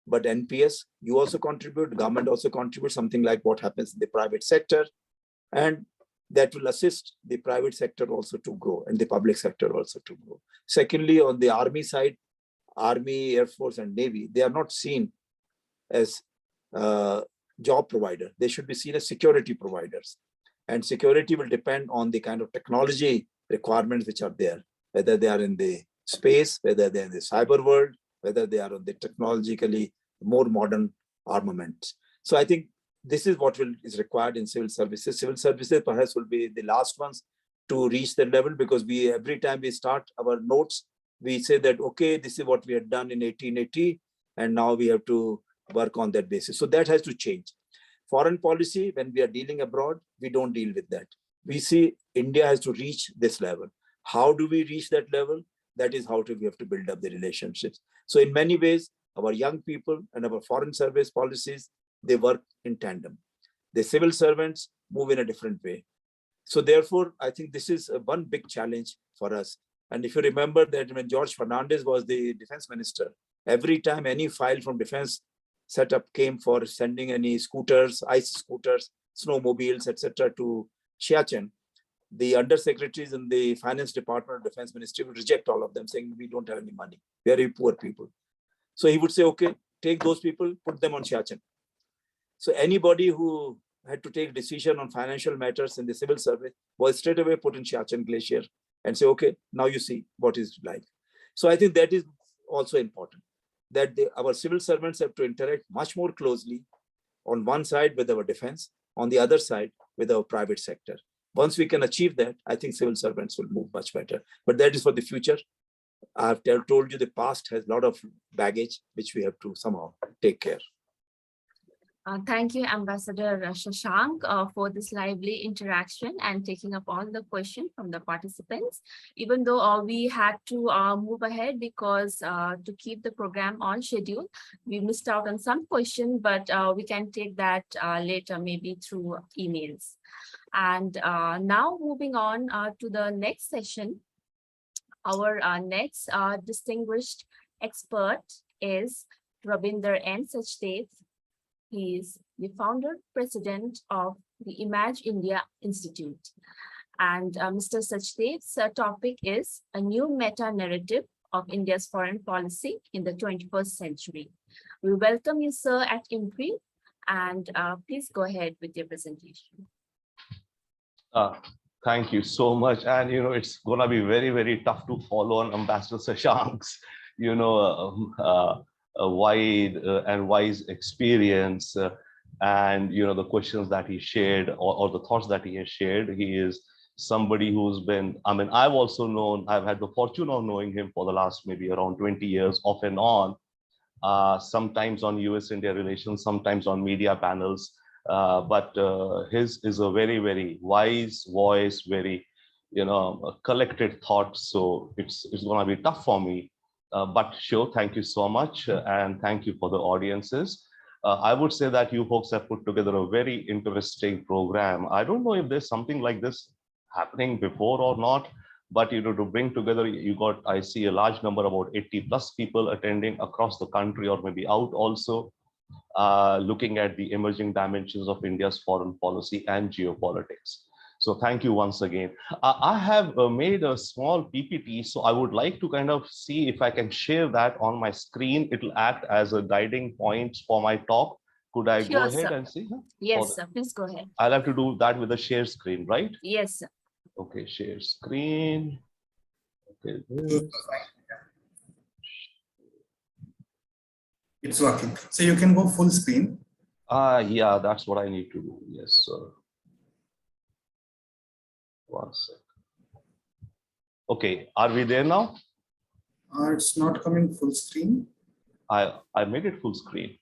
but NPS, you also contribute, government also contributes, something like what happens in the private sector. And that will assist the private sector also to grow and the public sector also to grow. Secondly, on the army side, Army, Air Force, and Navy, they are not seen as job provider. They should be seen as security providers. And security will depend on the kind of technology requirements which are there, whether they are in the space, whether they're in the cyber world, whether they are on the technologically more modern armaments. So I think this is what is required in civil services. Civil services perhaps will be the last ones to reach that level, because every time we start our notes, we say that, okay, this is what we had done in 1880, and now we have to work on that basis. So that has to change. Foreign policy, when we are dealing abroad, we don't deal with that. We see India has to reach this level. How do we reach that level? That is how we have to build up the relationships. So in many ways, our young people and our foreign service policies, they work in tandem. The civil servants move in a different way. So therefore, I think this is one big challenge for us. And if you remember that when George Fernandez was the defense minister, every time any file from defense setup came for sending any scooters, ice scooters, snowmobiles, etc. to Siachen, the undersecretaries in the finance department of defense ministry would reject all of them, saying we don't have any money, very poor people. So he would say, okay, take those people, put them on Siachen. So anybody who had to take decision on financial matters in the civil service was straight away put in Siachen Glacier and say, okay, now you see what is like. So I think that is also important, that our civil servants have to interact much more closely on one side with our defense, on the other side with our private sector. Once we can achieve that, I think civil servants will move much better. But that is for the future. I've told you the past has a lot of baggage, which we have to somehow take care. Thank you, Ambassador Shashank, for this lively interaction and taking up all the questions from the participants. Even though we had to move ahead because to keep the program on schedule, we missed out on some questions, but we can take that later, maybe through emails. And now moving on to the next session, our next distinguished expert is Rabinder N. Sachdev. He is the founder, president of the Image India Institute. And Mr. Sachdev's topic is a new meta-narrative of India's foreign policy in the 21st century. We welcome you, sir, at IMPRI, and please go ahead with your presentation. Thank you so much. And, it's going to be very, very tough to follow on Ambassador Shashank's, a wide and wise experience and the questions that he shared or the thoughts that he has shared. He is somebody who's been, I've had the fortune of knowing him for the last maybe around 20 years off and on, sometimes on US-India relations, sometimes on media panels, but his is a very, very wise voice, very collected thoughts. So it's going to be tough for me. But sure, thank you so much, and thank you for the audiences. I would say that you folks have put together a very interesting program. I don't know if there's something like this happening before or not, but to bring together, I see a large number, about 80 plus people attending across the country or maybe out also, looking at the emerging dimensions of India's foreign policy and geopolitics. So thank you once again. I have made a small PPT, so I would like to kind of see if I can share that on my screen. It will act as a guiding point for my talk. Could I go ahead and see? Yes, sir. Please go ahead. I'll have to do that with a share screen, right? Yes, sir. Okay, share screen. Okay. It's working. So you can go full screen. Yeah, that's what I need to do. Yes, sir. One sec. Okay, are we there now? It's not coming full screen. I made it full screen.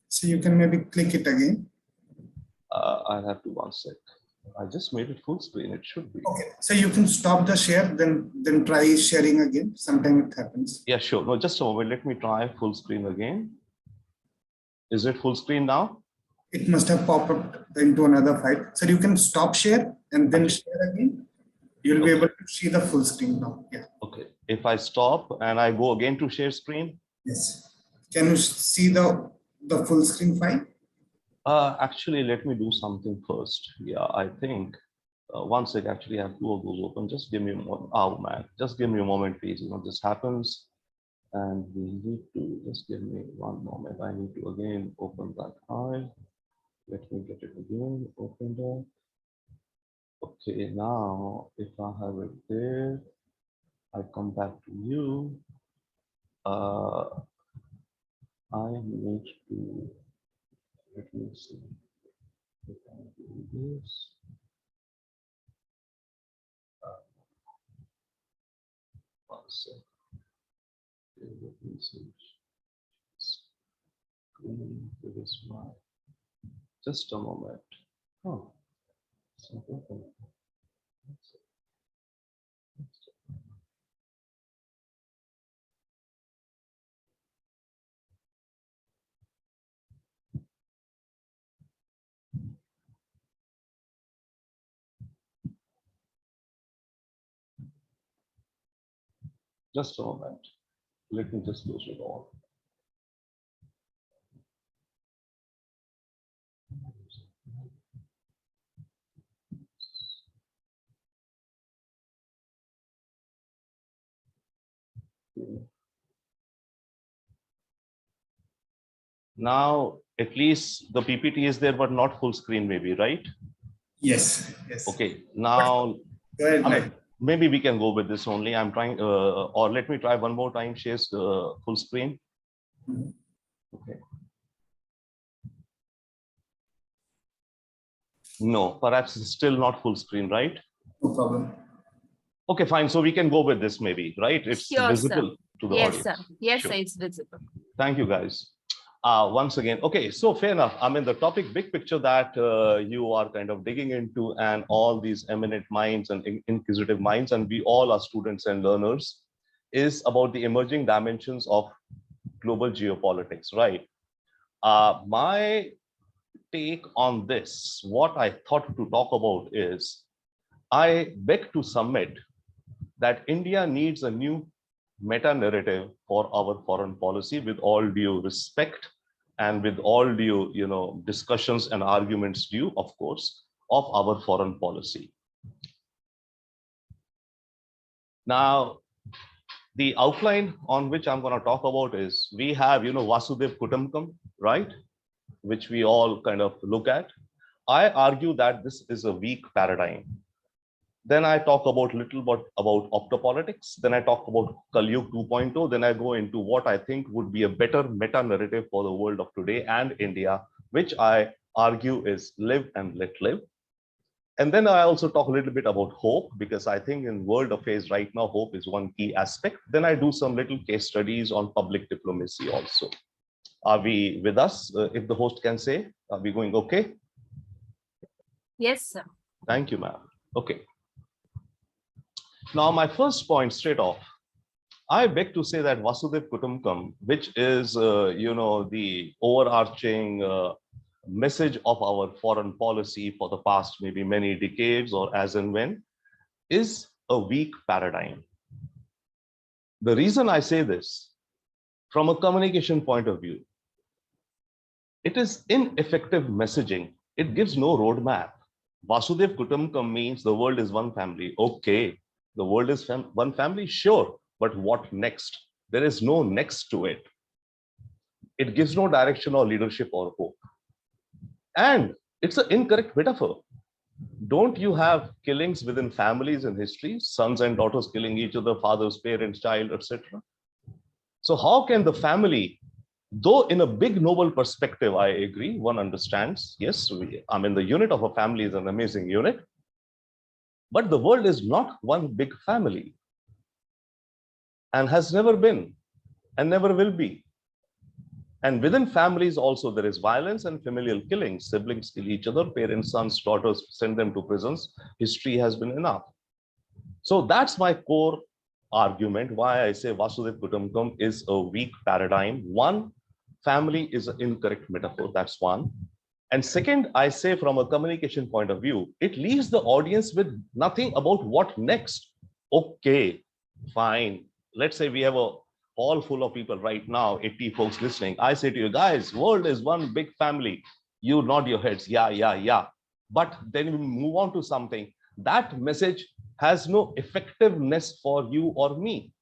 So you can maybe click it again. I'll have to one sec. I just made it full screen. It should be. Okay, so you can stop the share, then try sharing again. Sometimes it happens. Yeah, sure. No, just a moment. Let me try full screen again. Is it full screen now? It must have popped up into another file. So you can stop share and then share again. You'll be able to see the full screen now. Yeah. Okay. If I stop and I go again to share screen. Yes. Can you see the full screen file? Actually, let me do something first. Yeah, I think one sec. Actually, I have two of those open. Just give me one. Oh man, just give me a moment, please. You know, this happens, and we need to just give me one moment. I need to again open that file. Let me get it again. Open it. Okay, now if I have it there, I come back to you. I need to. Let me see. If I do this. One sec. Let me see. There is my. Just a moment. Oh, it's not open. Just a moment. Let me just close it all. Now, at least the PPT is there, but not full screen, maybe, right? Yes. Yes. Okay. Now, Go ahead. I mean, maybe we can go with this only. I'm trying, or let me try one more time. Share full screen. Okay. No, perhaps it's still not full screen, right? No problem. Okay, fine. So we can go with this, maybe, right? It's Sure, visible sir. to the Yes, audience. sir. Yes, Sure. sir, it's visible. Thank you, guys. Once again, okay, so fair enough. I mean, the topic, big picture that you are kind of digging into, and all these eminent minds and inquisitive minds, and we all are students and learners, is about the emerging dimensions of global geopolitics, right? My take on this, what I thought to talk about is, I beg to submit that India needs a new meta-narrative for our foreign policy, with all due respect and with all due, discussions and arguments due, of course, of our foreign policy. Now, the outline on which I'm going to talk about is, we have, Vasudev Kutumbakam, right? Which we all kind of look at. I argue that this is a weak paradigm. Then I talk about little bit about opto-politics. Then I talk about Kalyug 2.0. Then I go into what I think would be a better meta-narrative for the world of today and India, which I argue is live and let live. And then I also talk a little bit about hope, because I think in world affairs right now, hope is one key aspect. Then I do some little case studies on public diplomacy also. Are we with us? If the host can say, are we going okay? Yes, sir. Thank you, ma'am. Okay. Now, my first point straight off, I beg to say that Vasudev Kutumbakam, which is, the overarching message of our foreign policy for the past maybe many decades or as and when, is a weak paradigm. The reason I say this, from a communication point of view, it is ineffective messaging. It gives no roadmap. Vasudev Kutumbakam means the world is one family. Okay, the world is one family, sure, but what next? There is no next to it. It gives no direction or leadership or hope. And it's an incorrect metaphor. Don't you have killings within families in history, sons and daughters killing each other, fathers, parents, child, etc.? So how can the family Though in a big noble perspective, I agree, one understands, yes, the unit of a family is an amazing unit, but the world is not one big family and has never been and never will be. And within families also there is violence and familial killing. Siblings kill each other, parents, sons, daughters, send them to prisons. History has been enough. So that's my core argument why I say Vasudhaiva Kutumbakam is a weak paradigm. One, family is an incorrect metaphor, that's one. And second, I say from a communication point of view, it leaves the audience with nothing about what next. Okay, fine. Let's say we have a hall full of people right now, 80 folks listening. I say to you guys, world is one big family. You nod your heads, yeah. But then we move on to something. That message has no effectiveness for you or me.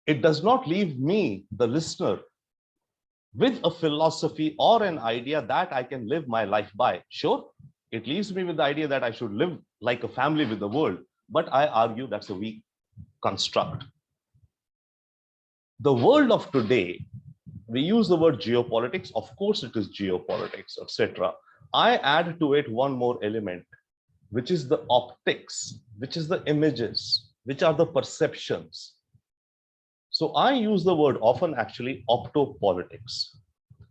It does not leave me, the listener, with a philosophy or an idea that I can live my life by. Sure, it leaves me with the idea that I should live like a family with the world, but I argue that's a weak construct. The world of today, we use the word geopolitics. Of course, it is geopolitics, etc. I add to it one more element, which is the optics, which is the images, which are the perceptions. So I use the word often actually opto-politics.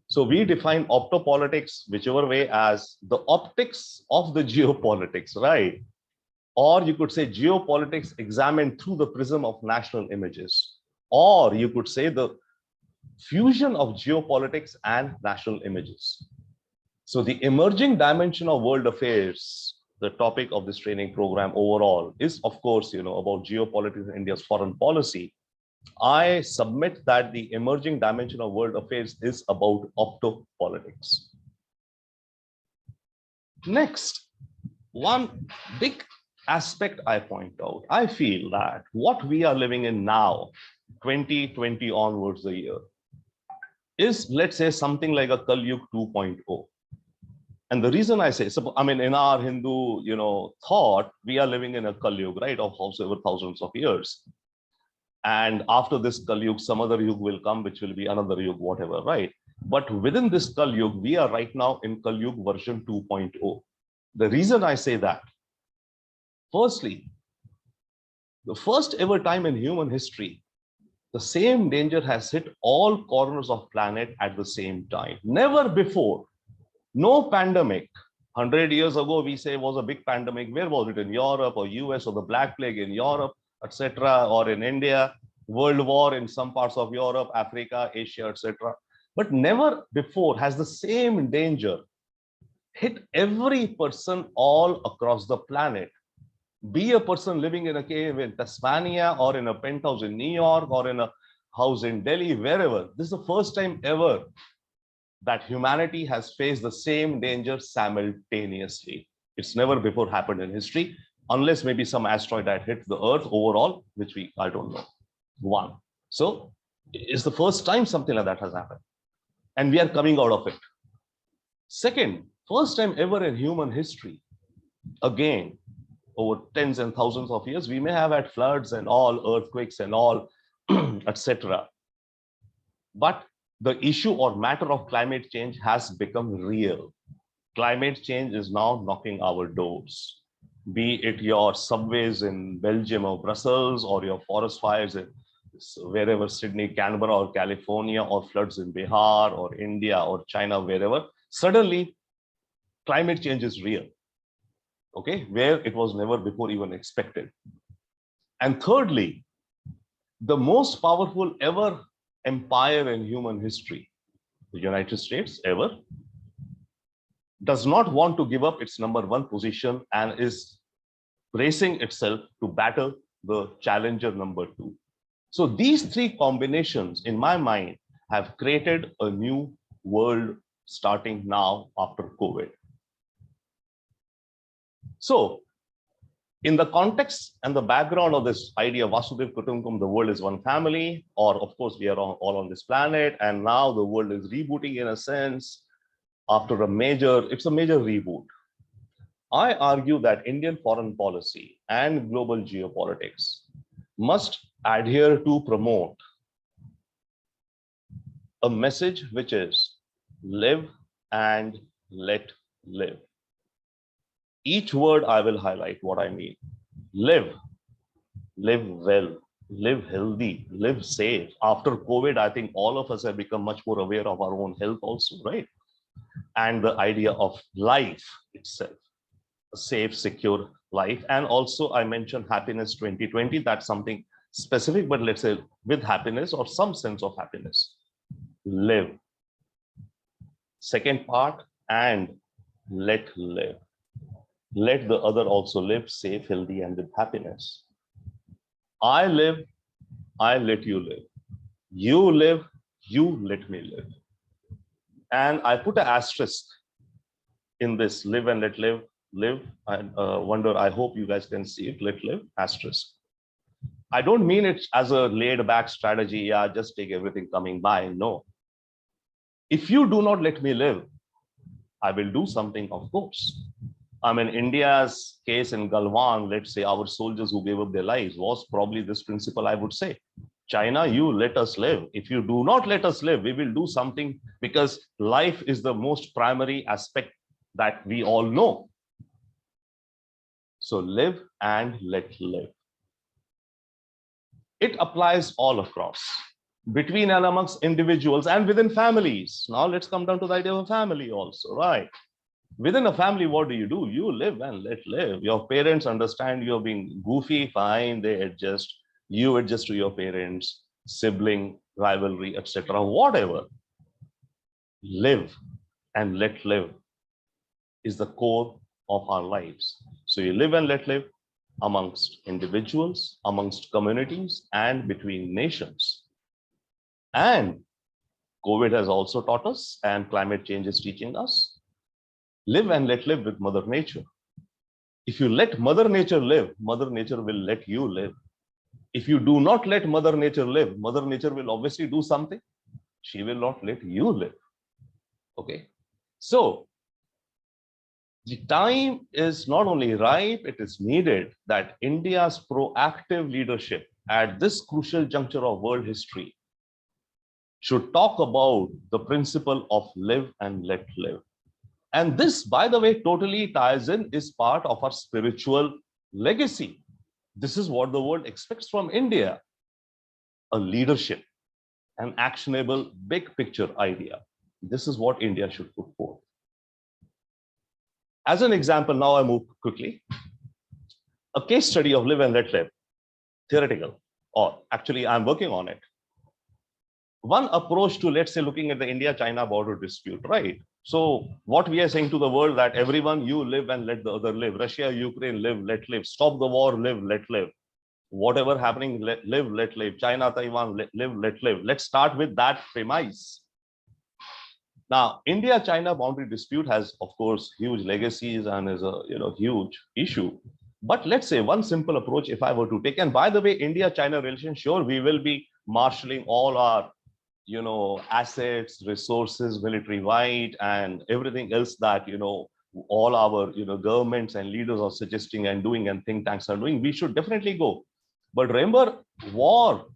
So we define opto-politics whichever way as the optics of the geopolitics, right? Or you could say geopolitics examined through the prism of national images. Or you could say the fusion of geopolitics and national images. So the emerging dimension of world affairs, the topic of this training program overall is, of course, about geopolitics in India's foreign policy. I submit that the emerging dimension of world affairs is about opto-politics. Next, one big aspect I point out, I feel that what we are living in now, 2020 onwards the year, is, let's say, something like a Kalyug 2.0. And the reason I say, in our Hindu, thought, we are living in a Kalyug, right, of over thousands of years. And after this Kalyug, some other Yug will come, which will be another Yug, whatever, right? But within this Kalyug, we are right now in Kalyug version 2.0. The reason I say that, firstly, the first ever time in human history, the same danger has hit all corners of planet at the same time. Never before. No pandemic. 100 years ago, we say was a big pandemic. Where was it? In Europe or US, or the Black Plague in Europe, etc., or in India, World War in some parts of Europe, Africa, Asia, etc. But never before has the same danger hit every person all across the planet. Be a person living in a cave in Tasmania, or in a penthouse in New York, or in a house in Delhi, wherever. This is the first time ever that humanity has faced the same danger simultaneously. It's never before happened in history, unless maybe some asteroid had hit the Earth overall, which I don't know. One. So it's the first time something like that has happened. And we are coming out of it. Second, first time ever in human history, again, over tens and thousands of years, we may have had floods and all, earthquakes and all, etc. But the issue or matter of climate change has become real. Climate change is now knocking our doors. Be it your subways in Belgium or Brussels, or your forest fires in wherever, Sydney, Canberra, or California, or floods in Bihar, or India, or China, wherever. Suddenly, climate change is real. Okay, where it was never before even expected. And thirdly, the most powerful ever empire in human history, the United States ever, does not want to give up its #1 position and is bracing itself to battle the challenger #2. So these three combinations, in my mind, have created a new world starting now after COVID. So in the context and the background of this idea of Vasudhaiva Kutumbakam, the world is one family, or of course we are all on this planet, and now the world is rebooting in a sense after it's a major reboot. I argue that Indian foreign policy and global geopolitics must adhere to promote a message which is live and let live. Each word I will highlight what I mean. Live well, live healthy, live safe. After COVID, I think all of us have become much more aware of our own health also, right? And the idea of life itself, a safe, secure life. And also I mentioned happiness 2020, that's something specific, but let's say with happiness or some sense of happiness. Live. Second part, and let live. Let the other also live safe, healthy, and with happiness. I live, I let you live. You live, you let me live. And I put an asterisk in this live and let live, and wonder, I hope you guys can see it, let live, asterisk. I don't mean it as a laid back strategy, yeah, just take everything coming by, no. If you do not let me live, I will do something, of course. I mean, India's case in Galwan, let's say our soldiers who gave up their lives was probably this principle, I would say. China, you let us live. If you do not let us live, we will do something, because life is the most primary aspect that we all know. So live and let live. It applies all across, between and amongst individuals and within families. Now let's come down to the idea of a family also, right? Within a family, what do? You live and let live. Your parents understand you're being goofy, fine, they adjust. You adjust to your parents, sibling, rivalry, etc., whatever. Live and let live is the core of our lives. So you live and let live amongst individuals, amongst communities, and between nations. And COVID has also taught us, and climate change is teaching us, live and let live with Mother Nature. If you let Mother Nature live, Mother Nature will let you live. If you do not let Mother Nature live, Mother Nature will obviously do something. She will not let you live. Okay. So the time is not only ripe, it is needed that India's proactive leadership at this crucial juncture of world history should talk about the principle of live and let live. And this, by the way, totally ties in, is part of our spiritual legacy. This is what the world expects from India, a leadership, an actionable, big picture idea. This is what India should put forth. As an example, now I move quickly. A case study of live and let live, theoretical, or actually I'm working on it. One approach to, let's say, looking at the India-China border dispute, right? So what we are saying to the world, that everyone, you live and let the other live. Russia, Ukraine, live, let live. Stop the war, live, let live. Whatever happening, live, let live. China, Taiwan, live, let live. Let's start with that premise. Now, India-China boundary dispute has, of course, huge legacies and is a huge issue. But let's say one simple approach, if I were to take, and by the way, India-China relation, sure, we will be marshalling all our assets, resources, military might, and everything else that, all our, governments and leaders are suggesting and doing, and think tanks are doing. We should definitely go. But remember, war.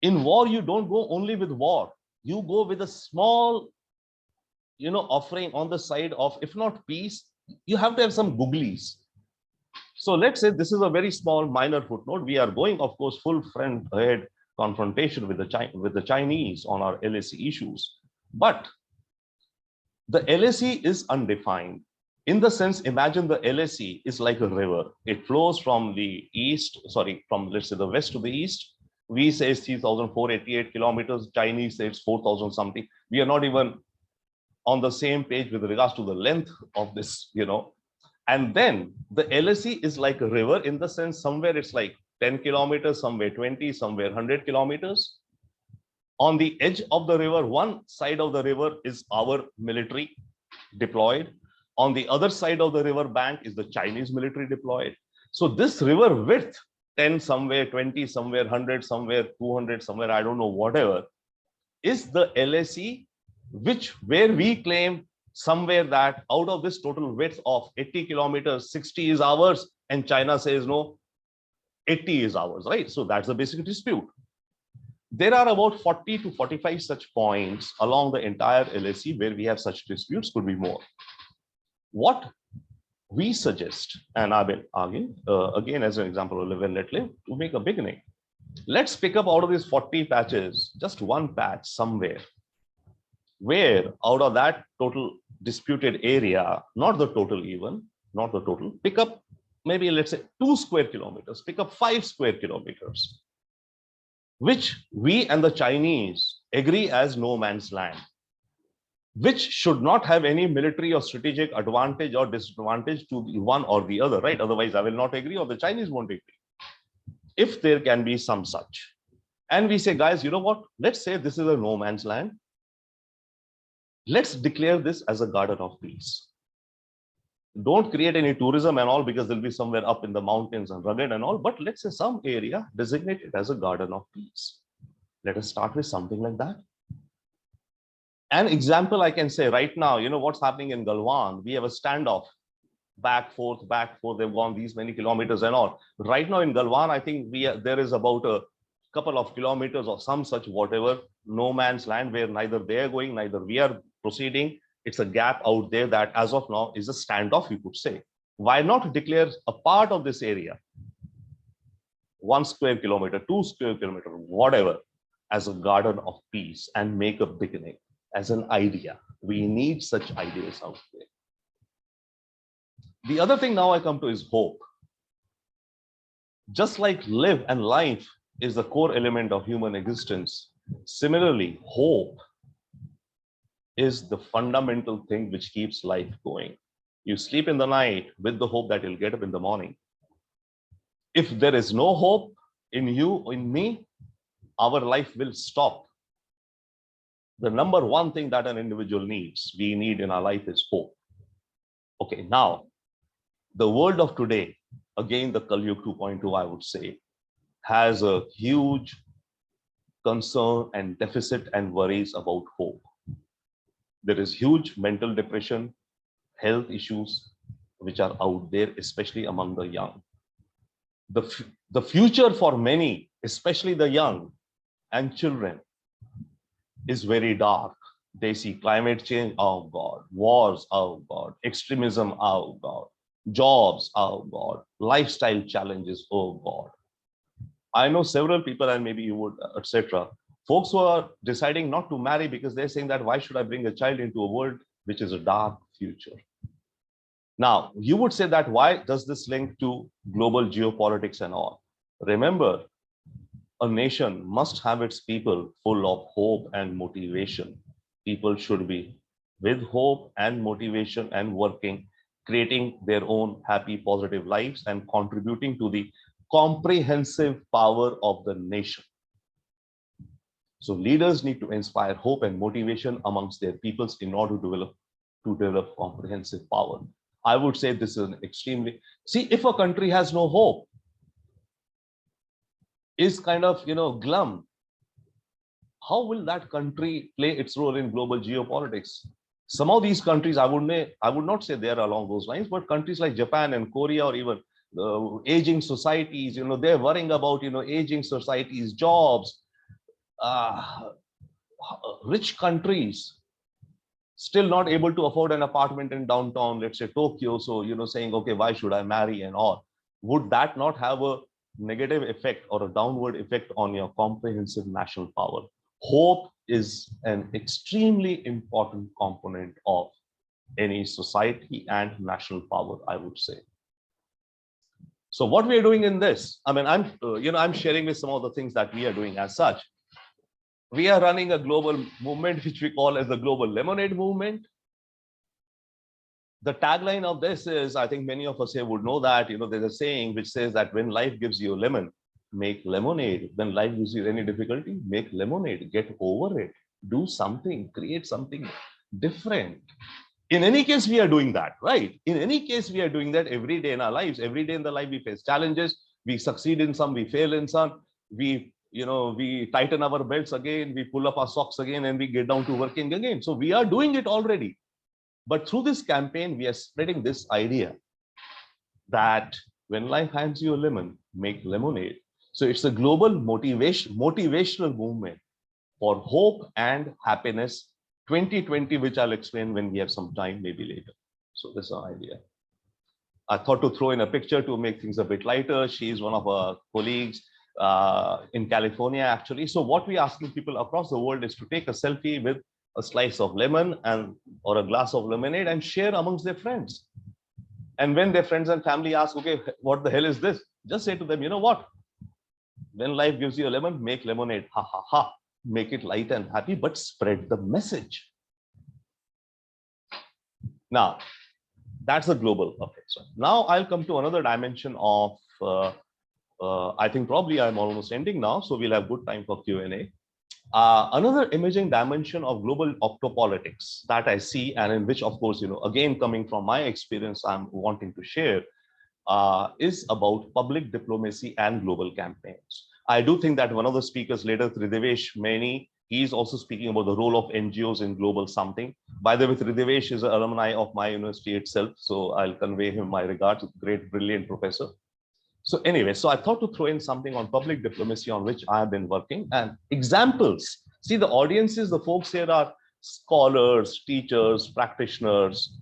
In war, you don't go only with war. You go with a small, offering on the side of, if not peace, you have to have some googlies. So let's say this is a very small minor footnote. We are going, of course, full front ahead confrontation with the Chinese on our LAC issues. But the LAC is undefined. In the sense, imagine the LAC is like a river. It flows from the let's say the west to the east. We say it's 3,488 kilometers. Chinese say it's 4,000 something. We are not even on the same page with regards to the length of this, And then the LAC is like a river in the sense, somewhere it's like 10 kilometers, somewhere 20, somewhere 100 kilometers. On the edge of the river, one side of the river is our military deployed. On the other side of the river bank is the Chinese military deployed. So this river width, 10 somewhere, 20 somewhere, 100 somewhere, 200 somewhere, I don't know, whatever, is the LAC, where we claim somewhere that out of this total width of 80 kilometers, 60 is ours, and China says no, 80 is ours, right? So that's the basic dispute. There are about 40 to 45 such points along the entire LAC where we have such disputes, could be more. What we suggest, and I will argue, again as an example of live and let live, to make a beginning. Let's pick up out of these 40 patches, just one patch somewhere, where out of that total disputed area, not the total even, not the total, pick up maybe let's say 2 square kilometers, pick up 5 square kilometers, which we and the Chinese agree as no man's land, which should not have any military or strategic advantage or disadvantage to the one or the other, right? Otherwise, I will not agree or the Chinese won't agree. If there can be some such. And we say, guys, you know what? Let's say this is a no man's land. Let's declare this as a garden of peace. Don't create any tourism and all because they'll be somewhere up in the mountains and rugged and all, but let's say some area designated as a garden of peace. Let us start with something like that. An example I can say right now, you know what's happening in Galwan, we have a standoff, back, forth, they've gone these many kilometers and all. Right now in Galwan, I think there is about a couple of kilometers or some such whatever, no man's land where neither they are going, neither we are proceeding. It's a gap out there that as of now is a standoff, you could say. Why not declare a part of this area, 1 square kilometer, 2 square kilometer, whatever, as a garden of peace and make a beginning as an idea. We need such ideas out there. The other thing now I come to is hope. Just like live and life is the core element of human existence, similarly, hope is the fundamental thing which keeps life going. You sleep in the night with the hope that you'll get up in the morning. If there is no hope in you, in me, our life will stop. The number one thing that an individual needs, we need in our life is hope. Okay, now, the world of today, again, the Kalyug 2.2, I would say, has a huge concern and deficit and worries about hope. There is huge mental depression, health issues, which are out there, especially among the young. The future for many, especially the young and children, is very dark. They see climate change, oh God, wars, oh God, extremism, oh God, jobs, oh God, lifestyle challenges, oh God. I know several people, and maybe you would, etc. Folks who are deciding not to marry because they're saying that why should I bring a child into a world which is a dark future? Now, you would say that why does this link to global geopolitics and all? Remember, a nation must have its people full of hope and motivation. People should be with hope and motivation and working, creating their own happy, positive lives and contributing to the comprehensive power of the nation. So leaders need to inspire hope and motivation amongst their peoples in order to develop comprehensive power. I would say this is an extremely, see, if a country has no hope, is kind of, glum, how will that country play its role in global geopolitics? Some of these countries, I would not say they are along those lines, but countries like Japan and Korea, or even aging societies, they're worrying about, aging societies, jobs, rich countries still not able to afford an apartment in downtown, let's say Tokyo. So, saying, okay, why should I marry and all? Would that not have a negative effect or a downward effect on your comprehensive national power? Hope is an extremely important component of any society and national power, I would say. So what we are doing in this, I'm sharing with some of the things that we are doing as such. We are running a global movement, which we call as the Global Lemonade Movement. The tagline of this is, I think many of us here would know that, there's a saying which says that when life gives you a lemon, make lemonade. When life gives you any difficulty, make lemonade, get over it, do something, create something different. In any case, we are doing that, right? In any case, we are doing that every day in our lives. Every day in the life, we face challenges. We succeed in some, we fail in some. We tighten our belts again, we pull up our socks again, and we get down to working again. So we are doing it already. But through this campaign, we are spreading this idea that when life hands you a lemon, make lemonade. So it's a global motivational movement for hope and happiness 2020, which I'll explain when we have some time, maybe later. So this is our idea. I thought to throw in a picture to make things a bit lighter. She is one of our colleagues in California, actually. So what we're asking people across the world is to take a selfie with a slice of lemon or a glass of lemonade and share amongst their friends. And when their friends and family ask, okay, what the hell is this? Just say to them, you know what? When life gives you a lemon, make lemonade. Ha ha ha. Make it light and happy, but spread the message. Now, that's the global. Okay, so now I'll come to another dimension of, I think probably I'm almost ending now, so we'll have good time for Q&A. Another emerging dimension of global opto-politics that I see, and in which, of course, again, coming from my experience, I'm wanting to share, is about public diplomacy and global campaigns. I do think that one of the speakers later, Tridevesh Meni, he's also speaking about the role of NGOs in global something. By the way, Tridevesh is an alumni of my university itself, so I'll convey him my regards, great, brilliant professor. So anyway, so I thought to throw in something on public diplomacy on which I have been working and examples. See, the audiences, the folks here are scholars, teachers, practitioners.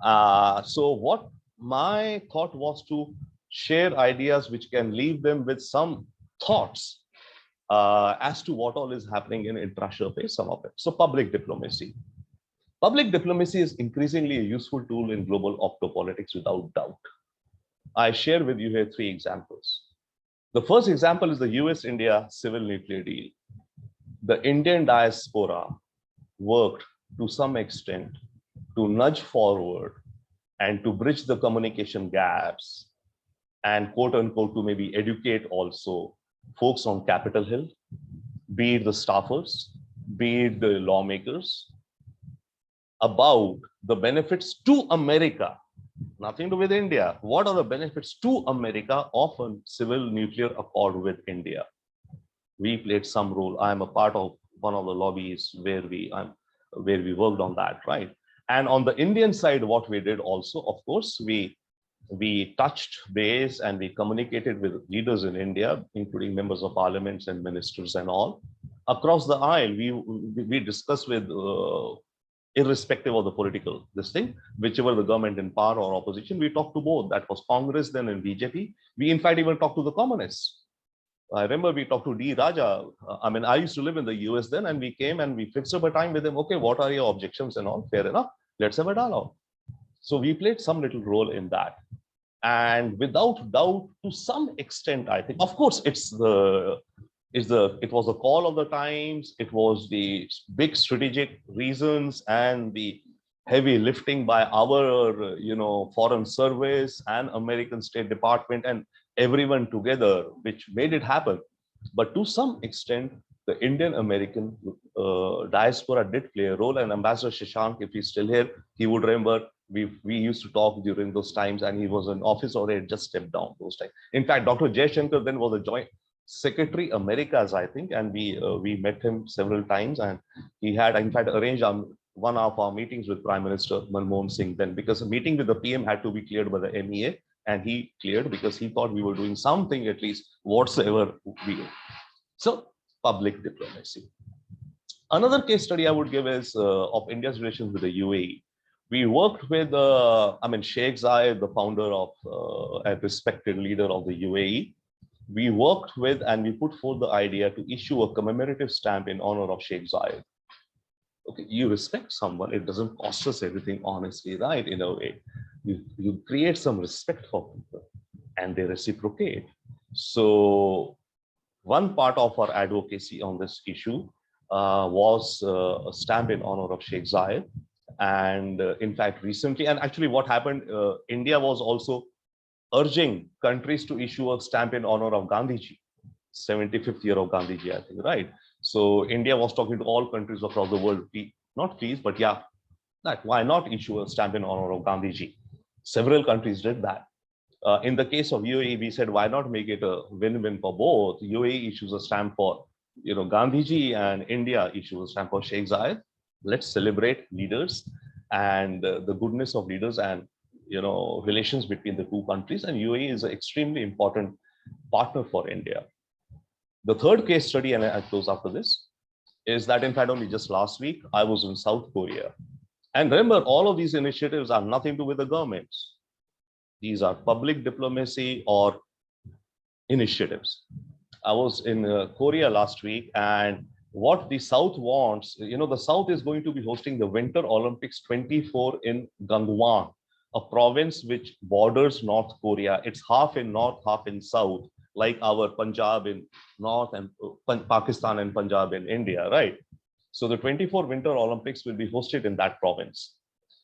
So what my thought was to share ideas which can leave them with some thoughts as to what all is happening in intra-Asia space, some of it. So public diplomacy. Public diplomacy is increasingly a useful tool in global opto-politics without doubt. I share with you here 3 examples. The first example is the US-India civil nuclear deal. The Indian diaspora worked to some extent to nudge forward and to bridge the communication gaps and quote unquote to maybe educate also folks on Capitol Hill, be it the staffers, be it the lawmakers, about the benefits to America. Nothing to do with India. What are the benefits to America of a civil nuclear accord with India? We played some role. I am a part of one of the lobbies where we worked on that, right? And on the Indian side, what we did also, of course, we touched base and we communicated with leaders in India, including members of parliaments and ministers and all. Across the aisle, we discussed with irrespective of the political whichever the government in power or opposition, we talked to both. That was Congress then and BJP. We in fact even talked to the communists. I remember we talked to D. Raja. I used to live in the US then, and we came and we fixed up a time with them. Okay, what are your objections and all? Fair enough. Let's have a dialogue. So we played some little role in that. And without doubt, to some extent, I think, of course, it was the call of the times. It was the big strategic reasons and the heavy lifting by our, foreign service and American State Department and everyone together, which made it happen. But to some extent, the Indian American diaspora did play a role. And Ambassador Shashank, if he's still here, he would remember we used to talk during those times, and he was in office or he had just stepped down those times. In fact, Dr. Jaishankar then was a joint Secretary Americas, I think, and we met him several times, and he had in fact arranged one of our meetings with Prime Minister Manmohan Singh then, because a meeting with the PM had to be cleared by the MEA, and he cleared because he thought we were doing something at least whatsoever we do. So public diplomacy. Another case study I would give is of India's relations with the UAE. We worked with, Sheikh Zayed, the founder of a respected leader of the UAE. We worked with and we put forth the idea to issue a commemorative stamp in honor of Sheikh Zayed. Okay, you respect someone, it doesn't cost us everything, honestly, right? In a way, you create some respect for people and they reciprocate. So one part of our advocacy on this issue was a stamp in honor of Sheikh Zayed. And in fact, recently, and actually what happened, India was also urging countries to issue a stamp in honor of Gandhiji, 75th year of Gandhiji, I think, right? So India was talking to all countries across the world, not please, but yeah, why not issue a stamp in honor of Gandhiji? Several countries did that. In the case of UAE, we said, why not make it a win-win for both? UAE issues a stamp for Gandhiji, and India issues a stamp for Sheikh Zayed. Let's celebrate leaders and the goodness of leaders and relations between the two countries. And UAE is an extremely important partner for India. The third case study, and I close after this, is that in fact only just last week I was in South Korea. And remember, all of these initiatives are nothing to do with the governments. These are public diplomacy or initiatives. I was in Korea last week, and what the South wants, the South is going to be hosting the Winter Olympics 24 in Gangwon, a province which borders North Korea. It's half in North, half in South, like our Punjab in North and Pakistan and Punjab in India, right? So the 24 Winter Olympics will be hosted in that province.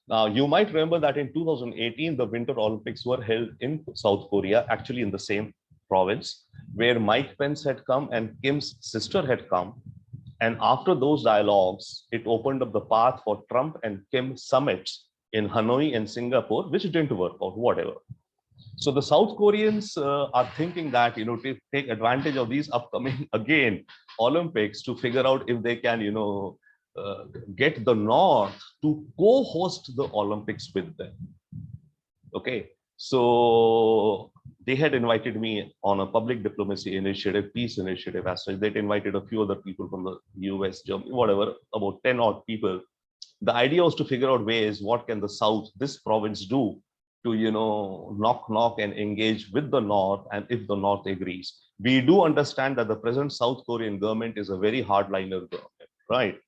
Now, you might remember that in 2018, the Winter Olympics were held in South Korea, actually in the same province, where Mike Pence had come and Kim's sister had come. And after those dialogues, it opened up the path for Trump and Kim summits in Hanoi and Singapore, which didn't work out, whatever. So the South Koreans are thinking that, to take advantage of these upcoming, again, Olympics to figure out if they can, get the North to co-host the Olympics with them. Okay, so they had invited me on a public diplomacy initiative, peace initiative as such. They'd invited a few other people from the US, Germany, whatever, about 10 odd people. The idea was to figure out ways, what can the South, this province do to, knock and engage with the North, and if the North agrees. We do understand that the present South Korean government is a very hardliner government, right?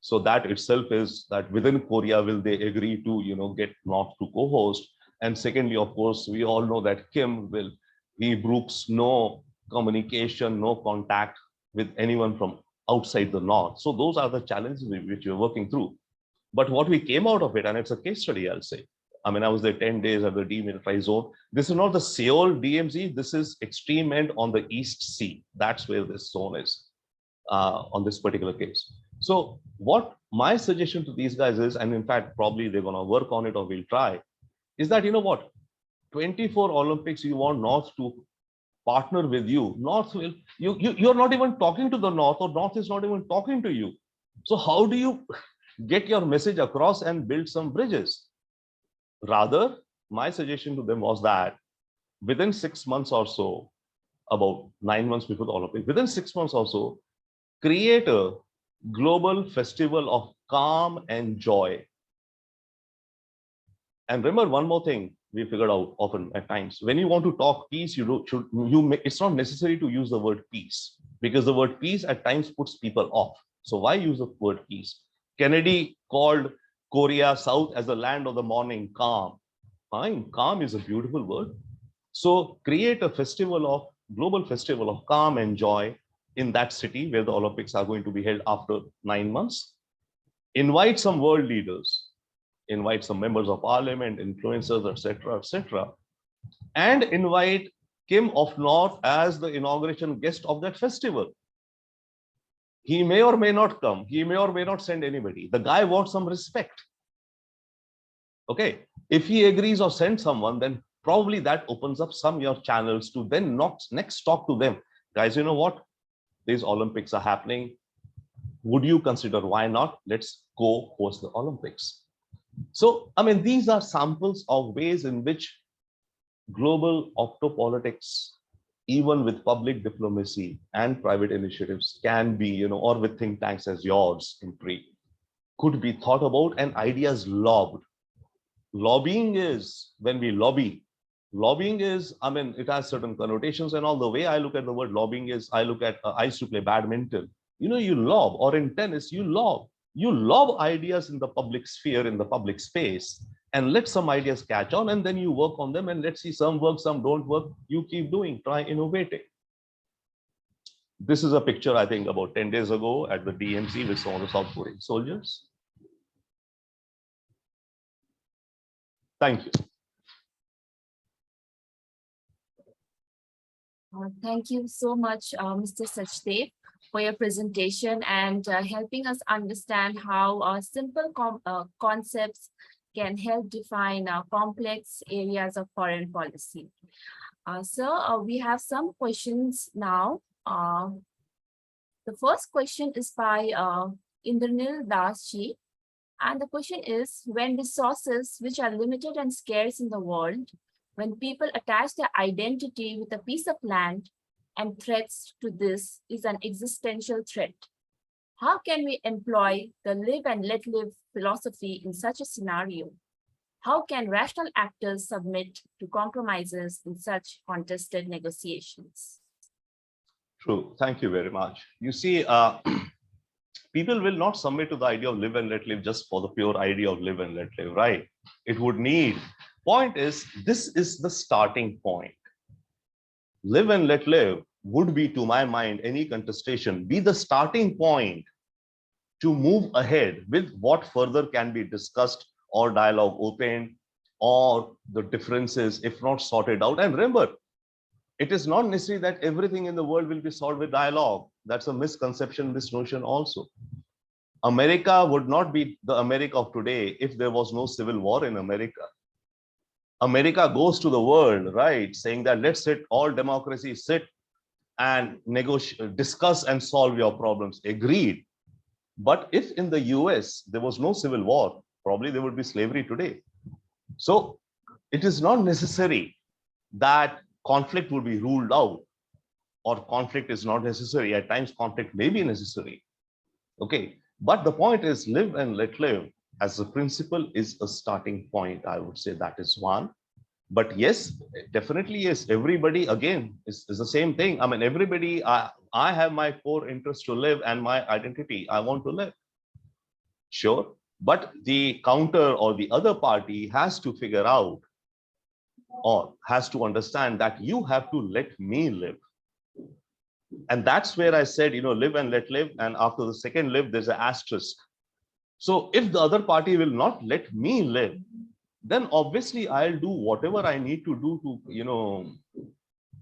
So that itself is that within Korea, will they agree to, get North to co-host? And secondly, of course, we all know that Kim he brooks no communication, no contact with anyone from outside the North. So those are the challenges which we're working through. But what we came out of it, and it's a case study, I'll say. I mean, I was there 10 days at the demilitarized zone. This is not the Seoul DMZ. This is extreme end on the East Sea. That's where this zone is on this particular case. So what my suggestion to these guys is, and in fact, probably they're going to work on it or we'll try, is that, 24 Olympics, you want North to partner with you. North will, you're not even talking to the North, or North is not even talking to you. So how do you get your message across and build some bridges? Rather, my suggestion to them was that within 6 months or so, about 9 months before the Olympics, within 6 months or so, create a global festival of calm and joy. And remember one more thing we figured out often at times, when you want to talk peace, it's not necessary to use the word peace, because the word peace at times puts people off. So why use the word peace? Kennedy called Korea South as the land of the morning calm. Fine, calm is a beautiful word. So create a global festival of calm and joy in that city where the Olympics are going to be held after 9 months. Invite some world leaders, invite some members of parliament, influencers, etc., and invite Kim of North as the inauguration guest of that festival. He may or may not come. He may or may not send anybody. The guy wants some respect. Okay. If he agrees or sends someone, then probably that opens up some of your channels to then next talk to them. Guys, you know what? These Olympics are happening. Would you consider, why not? Let's go host the Olympics. So, I mean, these are samples of ways in which global opto-politics, even with public diplomacy and private initiatives, can be, or with think tanks as yours, IMPRI, could be thought about and ideas lobbed. Lobbying is when we lobby. Lobbying is, I mean, it has certain connotations and all. The way I look at the word lobbying is, I used to play badminton. You lob, or in tennis, you lob. You lob ideas in the public sphere, in the public space, and let some ideas catch on, and then you work on them, and let's see, some work, some don't work. You keep doing, try innovating. This is a picture, I think, about 10 days ago at the DMZ with some of the South Korean soldiers. Thank you. Thank you so much, Mr. Sachdev, for your presentation and helping us understand how simple concepts can help define complex areas of foreign policy. So we have some questions now. The first question is by Indranil Dasji. And the question is, when resources which are limited and scarce in the world, when people attach their identity with a piece of land, and threats to this is an existential threat. How can we employ the live and let live philosophy in such a scenario? How can rational actors submit to compromises in such contested negotiations? True. Thank you very much. You see, people will not submit to the idea of live and let live just for the pure idea of live and let live, right? It would need, point is, this is the starting point. Live and let live would be, to my mind, any contestation, be the starting point to move ahead with what further can be discussed or dialogue opened, or the differences, if not sorted out. And remember, it is not necessary that everything in the world will be solved with dialogue. That's a misconception, misnotion also. America would not be the America of today if there was no civil war in America. America goes to the world, right, saying that let's sit, all democracies sit and negotiate, discuss and solve your problems. Agreed. But if in the US there was no civil war, probably there would be slavery today. So it is not necessary that conflict would be ruled out, or conflict is not necessary. At times conflict may be necessary. Okay, but the point is live and let live as a principle is a starting point. I would say that is one. But yes, definitely yes, everybody again is the same thing. I mean, everybody, I have my core interest to live and my identity, I want to live. Sure, but the counter or the other party has to figure out or has to understand that you have to let me live. And that's where I said, live and let live. And after the second live, there's an asterisk. So if the other party will not let me live, then obviously I'll do whatever I need to do to,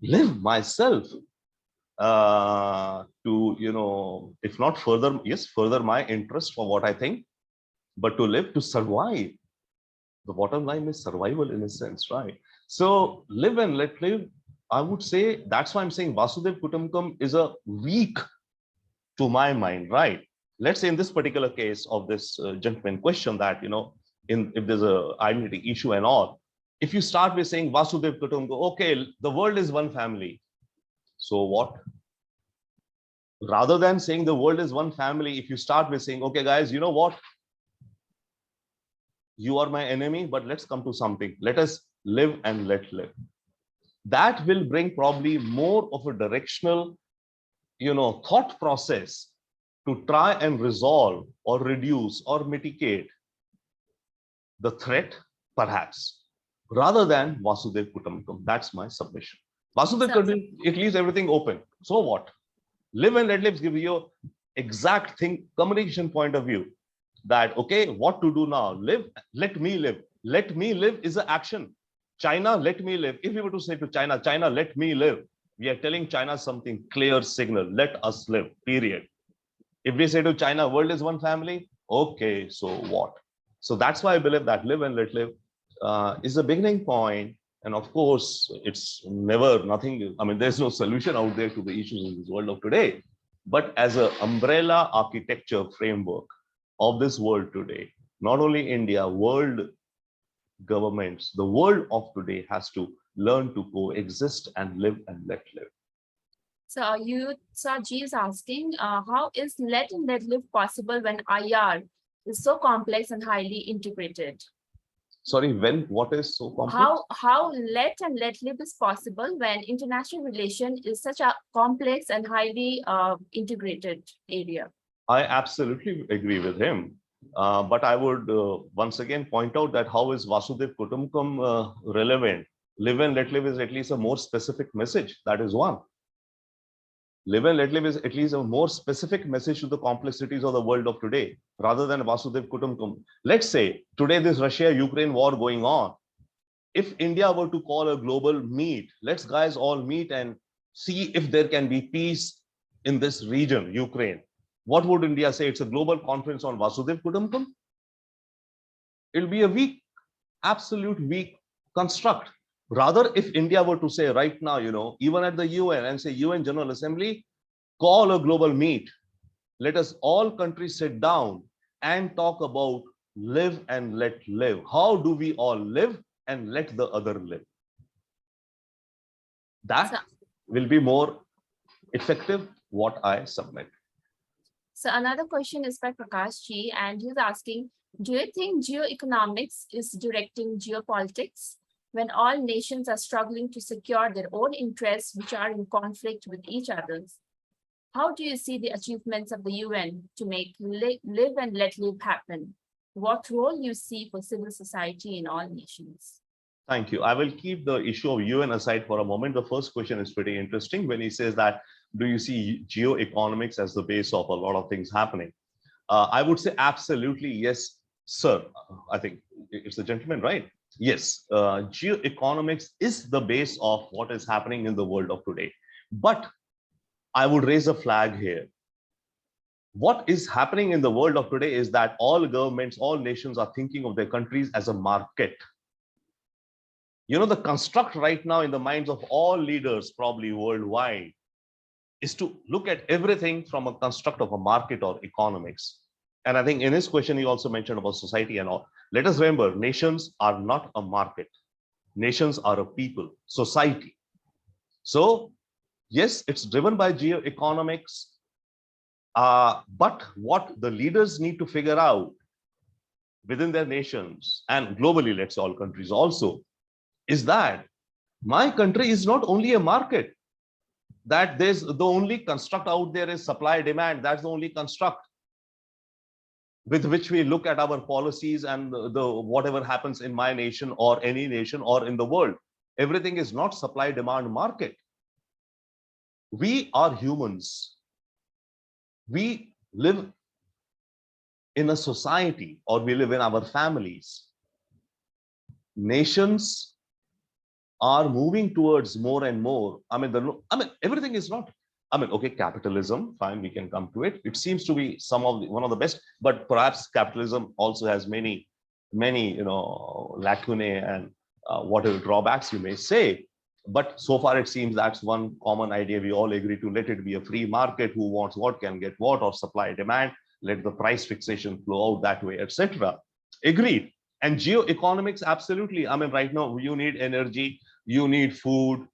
live myself. To, if not further, yes, further my interest for what I think, but to live, to survive. The bottom line is survival in a sense, right? So live and let live, I would say, that's why I'm saying Vasudev Kutumbakam is a weak to my mind, right? Let's say in this particular case of this gentleman question that, if there's a identity issue and all, if you start with saying Vasudev Kutumbakam, okay, the world is one family. So what? Rather than saying the world is one family, if you start with saying, okay, guys, you know what? You are my enemy, but let's come to something. Let us live and let live. That will bring probably more of a directional, thought process to try and resolve or reduce or mitigate the threat, perhaps, rather than Vasudev Kutumbakam. That's my submission. Vasudev Kutumbakam, it leaves everything open. So what? Live and let live give you exact thing, communication point of view. That, okay, what to do now? Live, let me live. Let me live is an action. China, let me live. If we were to say to China, China, let me live, we are telling China something clear signal, let us live, period. If we say to China, world is one family, okay, so what? So that's why I believe that live and let live is a beginning point. And of course, it's never nothing. I mean, there's no solution out there to the issues in this world of today. But as an umbrella architecture framework of this world today, not only India, world governments, the world of today has to learn to coexist and live and let live. So G is asking, how is let and let live possible when IR is so complex and highly integrated? Sorry, when, what is so complex? How let and let live is possible when international relation is such a complex and highly integrated area? I absolutely agree with him. But I would once again point out that how is Vasudev Kutumbakam relevant? Live and let live is at least a more specific message. That is one. Live and let live is at least a more specific message to the complexities of the world of today, rather than Vasudev Kutumbakam. Let's say today this Russia-Ukraine war going on. If India were to call a global meet, let's guys all meet and see if there can be peace in this region, Ukraine. What would India say? It's a global conference on Vasudev Kutumbakam. It'll be a weak, absolute weak construct. Rather, if India were to say right now, even at the UN and say UN General Assembly, call a global meet. Let us all countries sit down and talk about live and let live. How do we all live and let the other live? That will be more effective what I submit. So another question is by Prakash Ji, and he's asking, do you think geoeconomics is directing geopolitics when all nations are struggling to secure their own interests, which are in conflict with each other's? How do you see the achievements of the UN to make live and let live happen? What role you see for civil society in all nations? Thank you. I will keep the issue of UN aside for a moment. The first question is pretty interesting when he says that, do you see geoeconomics as the base of a lot of things happening? I would say absolutely yes, sir. I think it's the gentleman, right? Yes, geoeconomics is the base of what is happening in the world of today. But I would raise a flag here. What is happening in the world of today is that all governments, all nations are thinking of their countries as a market. You know, the construct right now in the minds of all leaders, probably worldwide, is to look at everything from a construct of a market or economics. And I think in his question, he also mentioned about society and all. Let us remember, nations are not a market. Nations are a people, society. So, yes, it's driven by geoeconomics. But what the leaders need to figure out within their nations and globally, let's say all countries also, is that my country is not only a market, that there's the only construct out there is supply demand. That's the only construct with which we look at our policies and the whatever happens in my nation or any nation or in the world. Everything is not supply demand market. We are humans. We live in a society or we live in our families. Nations are moving towards more and more. I mean, everything is not. I mean, okay, capitalism, fine, we can come to it. It seems to be one of the best, but perhaps capitalism also has many, lacunae and whatever drawbacks you may say. But so far, it seems that's one common idea. We all agree to let it be a free market. Who wants what can get what, or supply demand. Let the price fixation flow out that way, etc. Agreed. And geoeconomics, absolutely. I mean, right now, you need energy, you need food.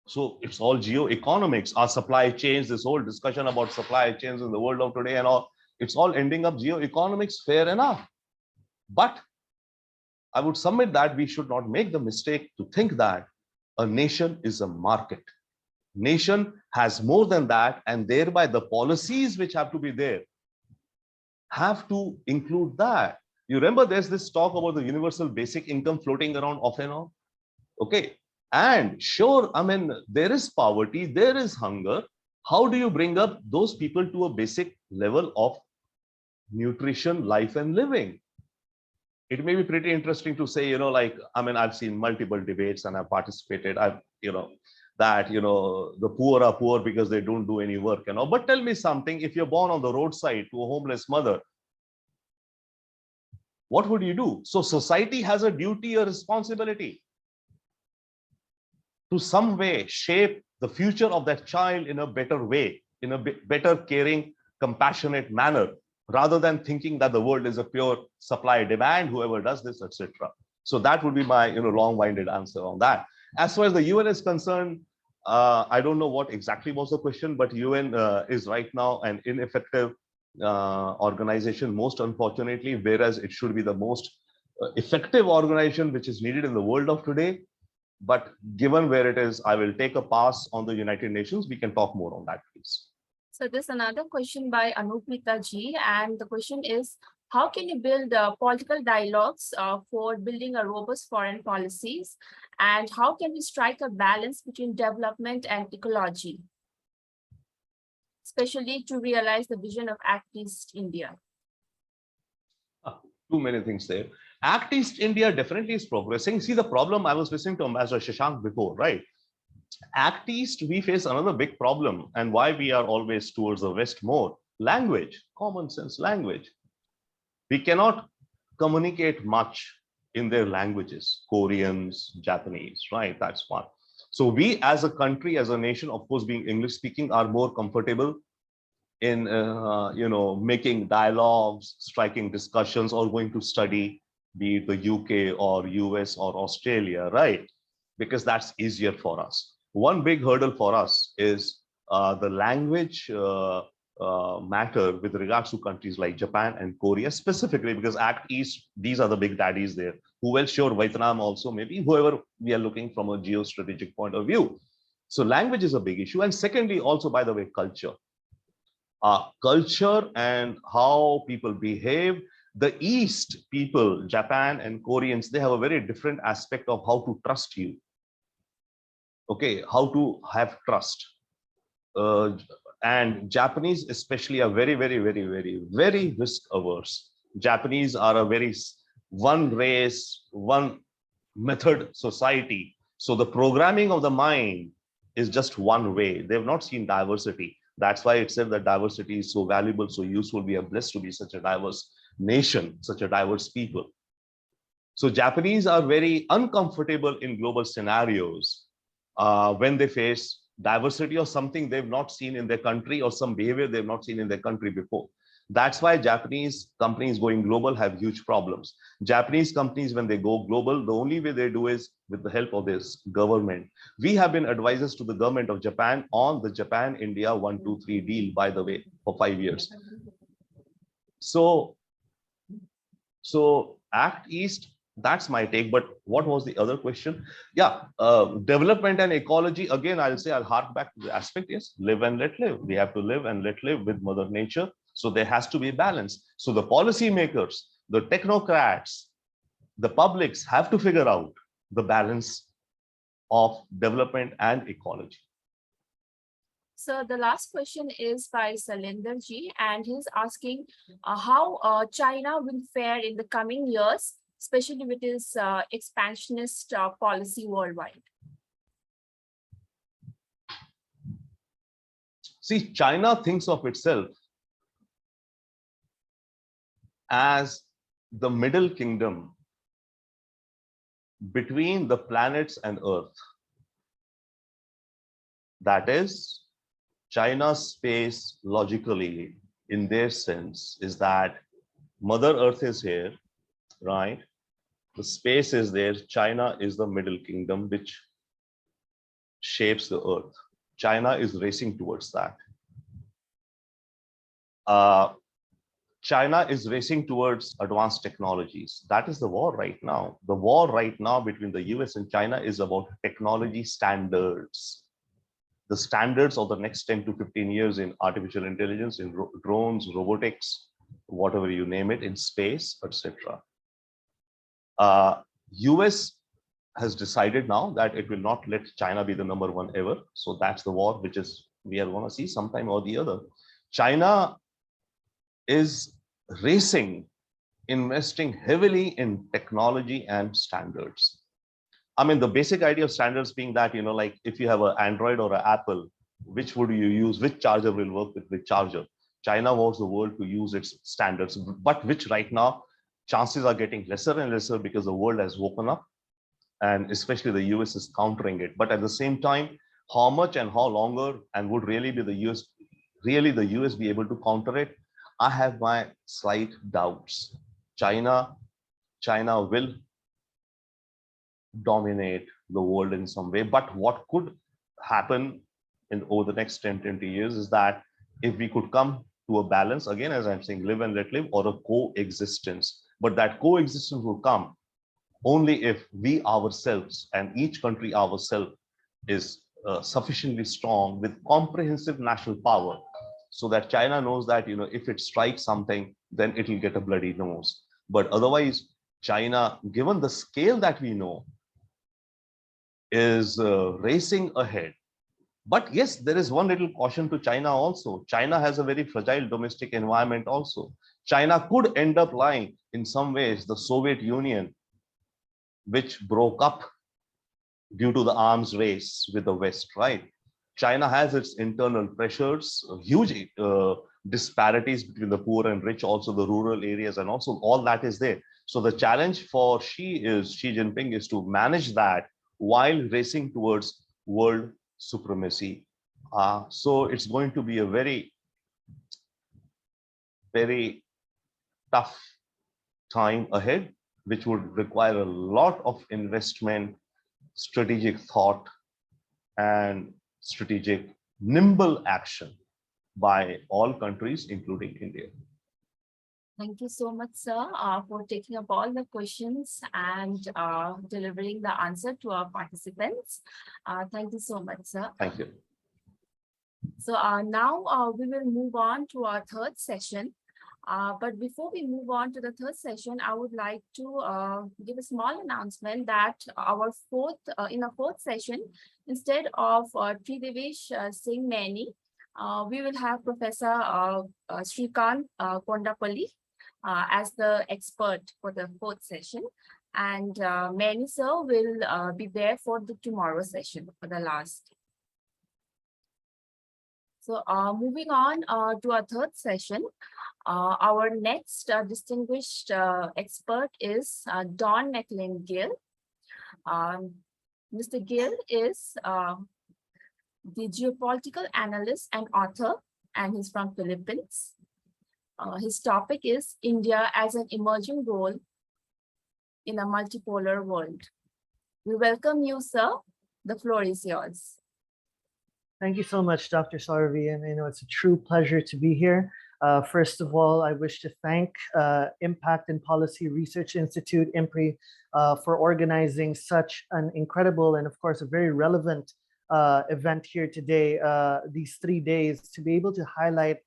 So it's all geoeconomics. Our supply chains, this whole discussion about supply chains in the world of today and all, it's all ending up geoeconomics, fair enough. But I would submit that we should not make the mistake to think that a nation is a market. Nation has more than that, and thereby the policies which have to be there have to include that. You remember there's this talk about the universal basic income floating around off and on. Okay. And sure, I mean, there is poverty, there is hunger. How do you bring up those people to a basic level of nutrition, life, and living? It may be pretty interesting to say, I've seen multiple debates and I've participated. The poor are poor because they don't do any work, But tell me something, if you're born on the roadside to a homeless mother, what would you do? So society has a duty, a responsibility to some way shape the future of that child in a better way, in a better caring, compassionate manner, rather than thinking that the world is a pure supply demand, whoever does this, etc. So that would be my long-winded answer on that. As far as the UN is concerned, I don't know what exactly was the question, but UN is right now an ineffective organization, most unfortunately, whereas it should be the most effective organization which is needed in the world of today. But given where it is, I will take a pass on the United Nations. We can talk more on that, please. So there's another question by Anuprita Ji, and the question is, how can you build political dialogues for building a robust foreign policies? And how can we strike a balance between development and ecology, especially to realize the vision of Act East India? Too many things there. Act East India definitely is progressing. See, the problem, I was listening to Ambassador Shashank before, right? Act East, we face another big problem, and why we are always towards the West more. Language, common sense language. We cannot communicate much in their languages, Koreans, Japanese, right? That's one. So we as a country, as a nation, of course, being English speaking, are more comfortable in making dialogues, striking discussions, or going to study, be it the UK or US or Australia, right? Because that's easier for us. One big hurdle for us is the language matter with regards to countries like Japan and Korea specifically, because Act East, these are the big daddies there. Who else? Sure, Vietnam also, maybe whoever we are looking from a geostrategic point of view. So language is a big issue. And secondly, also, by the way, culture. Culture and how people behave. The East people, Japan and Koreans, they have a very different aspect of how to trust you. Okay, how to have trust. And Japanese especially are very, very, very, very, very risk averse. Japanese are a very one race, one method society. So the programming of the mind is just one way. They've not seen diversity. That's why it said that diversity is so valuable, so useful. We are blessed to be such a diverse nation, such a diverse people. So Japanese are very uncomfortable in global scenarios when they face diversity or something they've not seen in their country, or some behavior they've not seen in their country before. That's why Japanese companies going global have huge problems. Japanese companies, when they go global, the only way they do is with the help of this government. We have been advisors to the government of Japan on the Japan-India 123 deal, by the way, for 5 years. So Act East, that's my take. But what was the other question? Yeah, development and ecology. Again, I'll hark back to the aspect, yes, live and let live. We have to live and let live with Mother Nature. So there has to be balance. So the policymakers, the technocrats, the publics have to figure out the balance of development and ecology. So the last question is by Salinder ji, and he's asking how China will fare in the coming years, especially with its expansionist policy worldwide. See, China thinks of itself as the middle kingdom between the planets and Earth. That is, China's space, logically, in their sense, is that Mother Earth is here, right? The space is there. China is the middle kingdom which shapes the Earth. China is racing towards that. China is racing towards advanced technologies. That is the war right now. The war right now between the US and China is about technology standards. The standards of the next 10 to 15 years in artificial intelligence, in drones, robotics, whatever you name it, in space, etc. US has decided now that it will not let China be the #1 ever. So that's the war which is we are going to see sometime or the other. China is racing, investing heavily in technology and standards. I mean, the basic idea of standards being that, like if you have an Android or an Apple, which would you use? Which charger will work with which charger? China wants the world to use its standards, but which right now chances are getting lesser and lesser because the world has woken up, and especially the US is countering it. But at the same time, how much and how longer, and would really be the US be able to counter it? I have my slight doubts. China will dominate the world in some way. But what could happen over the next 10, 20 years is that if we could come to a balance, again, as I'm saying, live and let live, or a coexistence. But that coexistence will come only if we ourselves and each country ourselves is sufficiently strong with comprehensive national power, so that China knows that, if it strikes something, then it will get a bloody nose. But otherwise, China, given the scale that we know, is racing ahead. But yes, there is one little caution to China also. China has a very fragile domestic environment also. China could end up like, in some ways, the Soviet Union, which broke up due to the arms race with the West, right? China has its internal pressures, huge disparities between the poor and rich, also the rural areas, and also all that is there. So the challenge for Xi Jinping is to manage that while racing towards world supremacy. So it's going to be a very, very tough time ahead, which would require a lot of investment, strategic thought, and strategic nimble action by all countries, including India. Thank you so much, sir, for taking up all the questions and delivering the answer to our participants. Thank you so much, sir. Thank you. So now we will move on to our third session. But before we move on to the third session, I would like to give a small announcement that in our fourth session, instead of Tridevish Singh Maini, we will have Professor Srikanth Kondapalli as the expert for the fourth session. And Maini sir will be there for the tomorrow session for the last. So moving on to our third session, our next distinguished expert is Don McLean Gill. Mr. Gill is the geopolitical analyst and author, and he's from Philippines. His topic is India as an emerging role in a multipolar world. We welcome you, sir. The floor is yours. Thank you so much, Dr. Sarvi, and it's a true pleasure to be here. First of all, I wish to thank Impact and Policy Research Institute, IMPRI, for organizing such an incredible and, of course, a very relevant event here today, these 3 days, to be able to highlight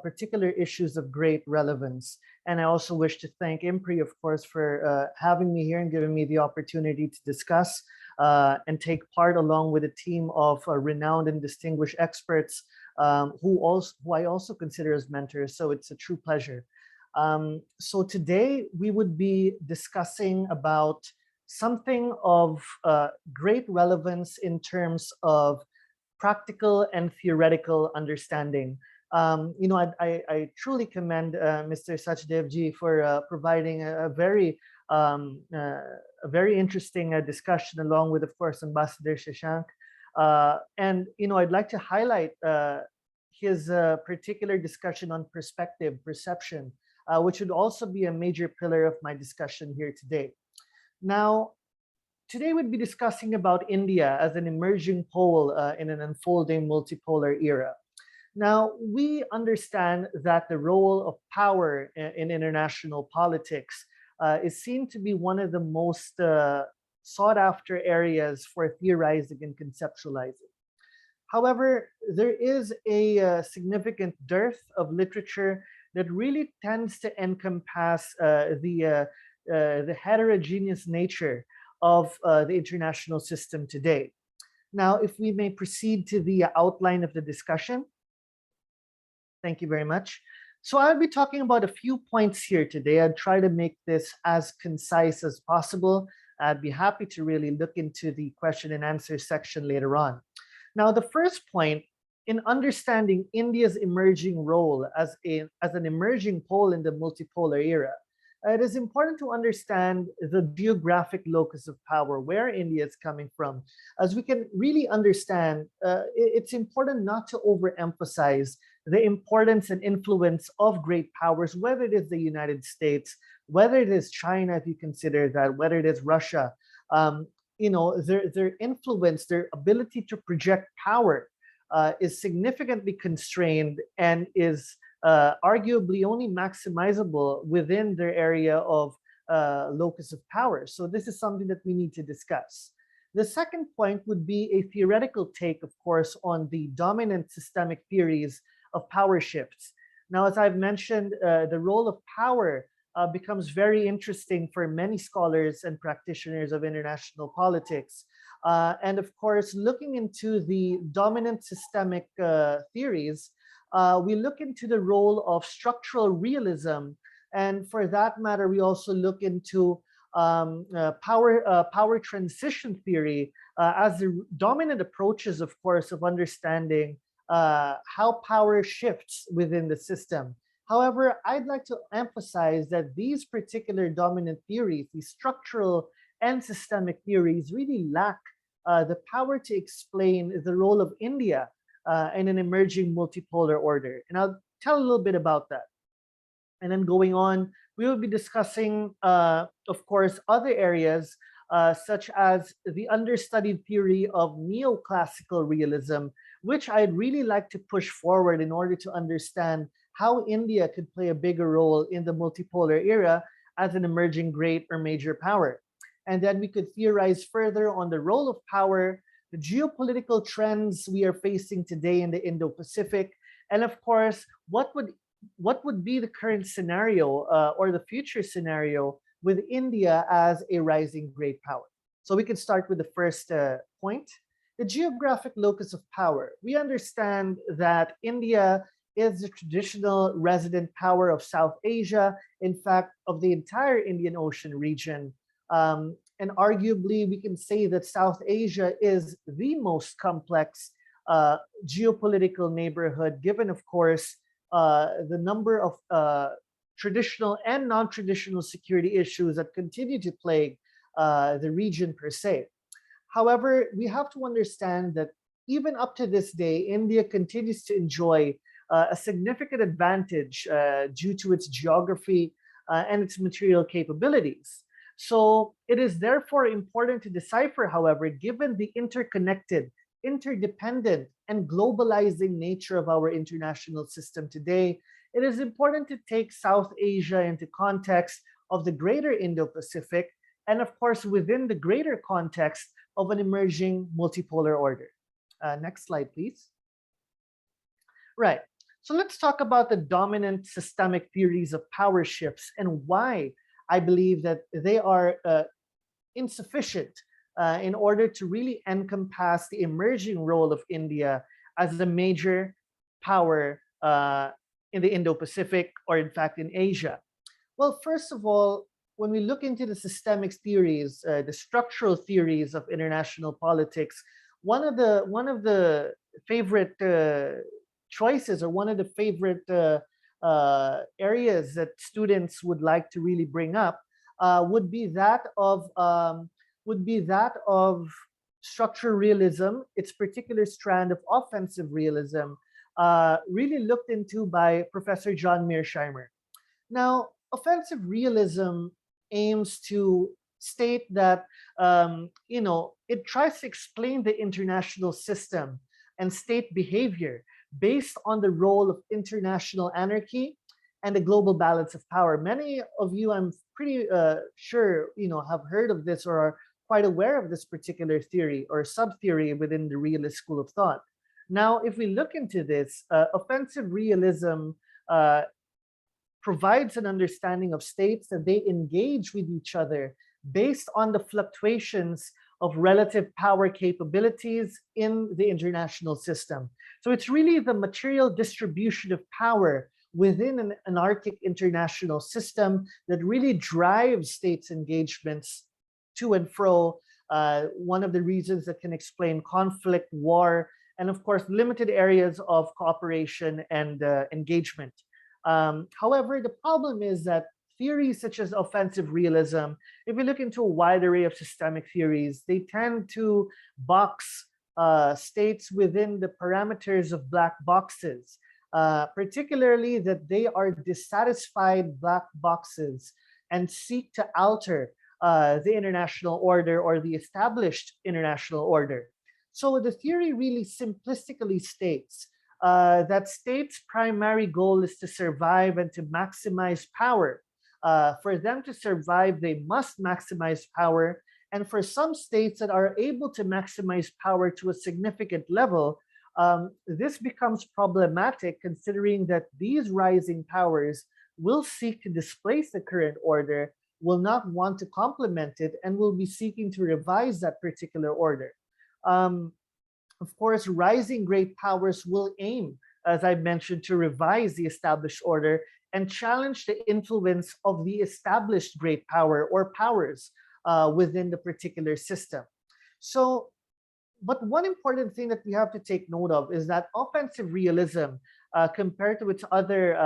particular issues of great relevance. And I also wish to thank IMPRI, of course, for having me here and giving me the opportunity to discuss and take part along with a team of renowned and distinguished experts who I also consider as mentors. So it's a true pleasure. So today we would be discussing about something of great relevance in terms of practical and theoretical understanding. I truly commend Mr. Sachdevji for providing a very interesting discussion, along with, of course, Ambassador Shashank. And I'd like to highlight his particular discussion on perception, which would also be a major pillar of my discussion here today. Now, today we'd be discussing about India as an emerging pole in an unfolding multipolar era. Now, we understand that the role of power in international politics is seen to be one of the most sought after areas for theorizing and conceptualizing. However, there is a significant dearth of literature that really tends to encompass the heterogeneous nature of the international system today. Now, if we may proceed to the outline of the discussion. Thank you very much. So I'll be talking about a few points here today. I'd try to make this as concise as possible. I'd be happy to really look into the question and answer section later on. Now, the first point in understanding India's emerging role as an emerging pole in the multipolar era, it is important to understand the geographic locus of power, where India is coming from. As we can really understand, it's important not to overemphasize the importance and influence of great powers, whether it is the United States, whether it is China, if you consider that, whether it is Russia. Their influence, their ability to project power is significantly constrained and is arguably only maximizable within their area of locus of power. So this is something that we need to discuss. The second point would be a theoretical take, of course, on the dominant systemic theories of power shifts. Now, as I've mentioned, the role of power becomes very interesting for many scholars and practitioners of international politics. And of course, looking into the dominant systemic theories, we look into the role of structural realism. And for that matter, we also look into power transition theory as the dominant approaches, of course, of understanding how power shifts within the system. However, I'd like to emphasize that these particular dominant theories, these structural and systemic theories, really lack the power to explain the role of India in an emerging multipolar order. And I'll tell a little bit about that. And then going on, we will be discussing, of course, other areas such as the understudied theory of neoclassical realism, which I'd really like to push forward in order to understand how India could play a bigger role in the multipolar era as an emerging great or major power. And then we could theorize further on the role of power, the geopolitical trends we are facing today in the Indo-Pacific, and of course, what would be the current scenario or the future scenario with India as a rising great power. So we can start with the first point, the geographic locus of power. We understand that India is the traditional resident power of South Asia, in fact, of the entire Indian Ocean region. And arguably, we can say that South Asia is the most complex geopolitical neighborhood, given, of course, the number of traditional and non-traditional security issues that continue to plague the region per se. However, we have to understand that even up to this day, India continues to enjoy a significant advantage due to its geography and its material capabilities. So it is therefore important to decipher, however, given the interconnected, interdependent, and globalizing nature of our international system today, it is important to take South Asia into context of the greater Indo-Pacific, and of course, within the greater context of an emerging multipolar order. Next slide, please. Right. So let's talk about the dominant systemic theories of power shifts and why I believe that they are insufficient in order to really encompass the emerging role of India as a major power in the Indo-Pacific, or in fact in Asia. Well, first of all, when we look into the systemic theories, the structural theories of international politics, one of the favorite choices, or one of the favorite areas that students would like to really bring up would be that of structural realism, its particular strand of offensive realism, really looked into by Professor John Mearsheimer. Now, offensive realism aims to state that it tries to explain the international system and state behavior based on the role of international anarchy and the global balance of power. Many of you, I'm pretty sure, have heard of this or are quite aware of this particular theory or sub-theory within the realist school of thought. Now, if we look into this, offensive realism provides an understanding of states that they engage with each other based on the fluctuations of relative power capabilities in the international system. So it's really the material distribution of power within an anarchic international system that really drives states' engagements to and fro. One of the reasons that can explain conflict, war, and of course, limited areas of cooperation and engagement. However, the problem is that theories such as offensive realism, if we look into a wide array of systemic theories, they tend to box states within the parameters of black boxes, particularly that they are dissatisfied black boxes and seek to alter the international order or the established international order. So the theory really simplistically states that states' primary goal is to survive and to maximize power. For them to survive, they must maximize power. And for some states that are able to maximize power to a significant level, this becomes problematic considering that these rising powers will seek to displace the current order, will not want to complement it, and will be seeking to revise that particular order. Of course, rising great powers will aim, as I mentioned, to revise the established order and challenge the influence of the established great power or powers within the particular system. So, but one important thing that we have to take note of is that offensive realism, compared to its other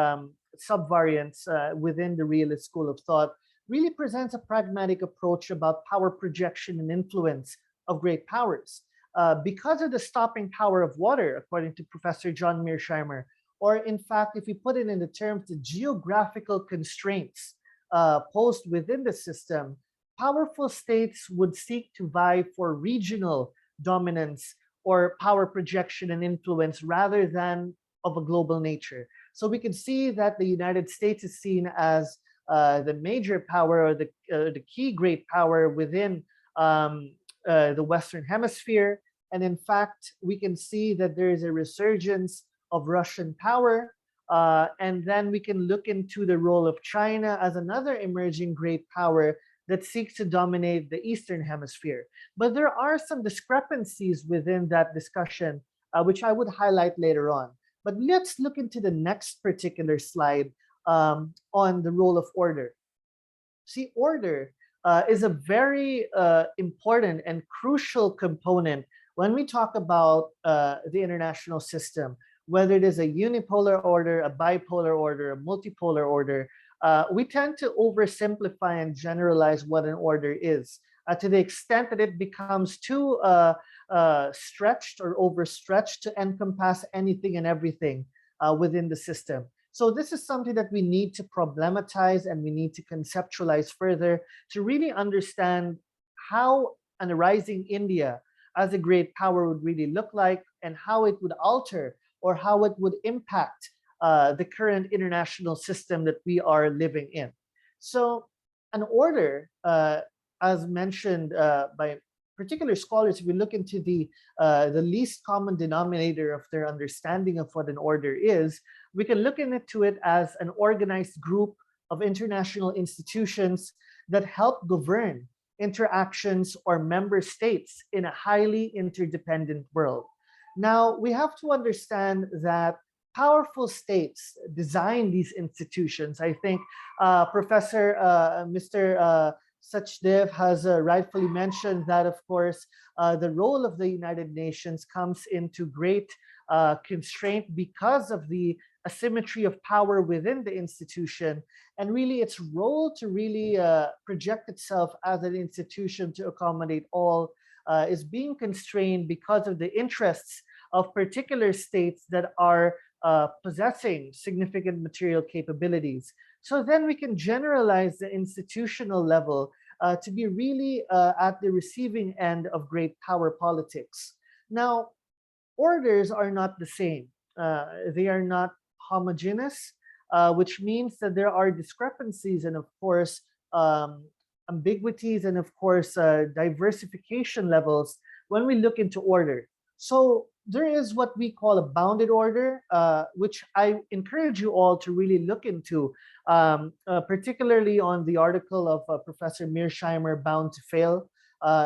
subvariants within the realist school of thought, really presents a pragmatic approach about power projection and influence of great powers. Because of the stopping power of water, according to Professor John Mearsheimer, or in fact, if we put it in the terms, the geographical constraints posed within the system, powerful states would seek to vie for regional dominance or power projection and influence rather than of a global nature. So we can see that the United States is seen as the major power, or the key great power within the Western Hemisphere. And in fact, we can see that there is a resurgence of Russian power. And then we can look into the role of China as another emerging great power that seeks to dominate the Eastern Hemisphere. But there are some discrepancies within that discussion, which I would highlight later on. But let's look into the next particular slide on the role of order. See, order is a very important and crucial component when we talk about the international system, whether it is a unipolar order, a bipolar order, a multipolar order. We tend to oversimplify and generalize what an order is to the extent that it becomes too stretched or overstretched to encompass anything and everything within the system. So this is something that we need to problematize and we need to conceptualize further to really understand how an rising India as a great power would really look like, and how it would alter or how it would impact the current international system that we are living in. So an order, as mentioned by particular scholars, if we look into the least common denominator of their understanding of what an order is, we can look into it as an organized group of international institutions that help govern interactions or member states in a highly interdependent world. Now, we have to understand that powerful states design these institutions. I think Professor Mr. Sachdev has rightfully mentioned that, of course, the role of the United Nations comes into great constraint because of the asymmetry of power within the institution, and really its role to really project itself as an institution to accommodate all is being constrained because of the interests of particular states that are possessing significant material capabilities. So then we can generalize the institutional level to be really at the receiving end of great power politics. Now, orders are not the same. They are not homogeneous, which means that there are discrepancies and, of course, ambiguities and, of course, diversification levels when we look into order. So there is what we call a bounded order, which I encourage you all to really look into, particularly on the article of Professor Mearsheimer, Bound to Fail.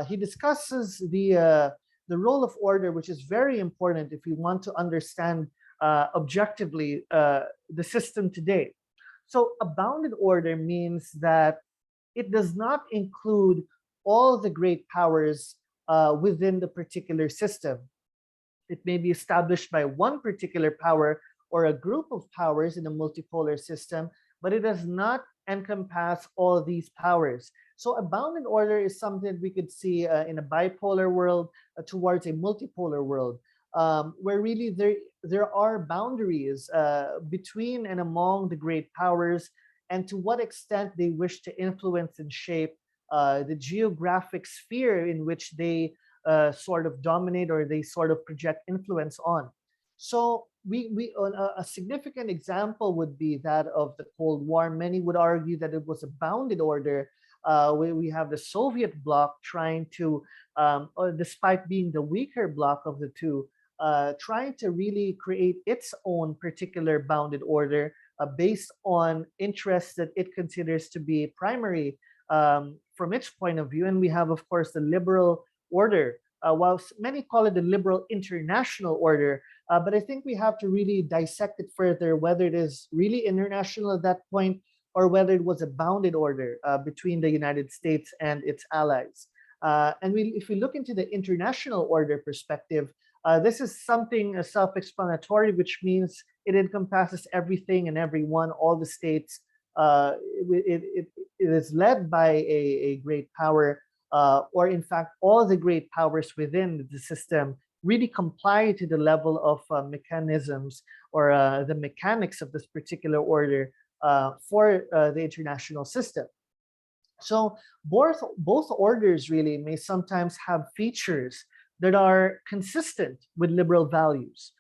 He discusses the role of order, which is very important if we want to understand objectively the system today. So a bounded order means that it does not include all the great powers within the particular system. It may be established by one particular power or a group of powers in a multipolar system, but it does not encompass all these powers. So a bounded order is something we could see in a bipolar world towards a multipolar world, where really there are boundaries between and among the great powers, and to what extent they wish to influence and shape the geographic sphere in which they sort of dominate or they sort of project influence on. So a significant example would be that of the Cold War. Many would argue that it was a bounded order. We have the Soviet bloc trying to, despite being the weaker bloc of the two, trying to really create its own particular bounded order based on interests that it considers to be primary from its point of view. And we have, of course, the liberal order, while many call it the liberal international order, but I think we have to really dissect it further, whether it is really international at that point or whether it was a bounded order between the United States and its allies. And if we look into the international order perspective, this is something self-explanatory, which means it encompasses everything and everyone, all the states. It is led by a great power, or in fact, all the great powers within the system really comply to the level of mechanisms or the mechanics of this particular order for the international system. So both orders really may sometimes have features that are consistent with liberal values,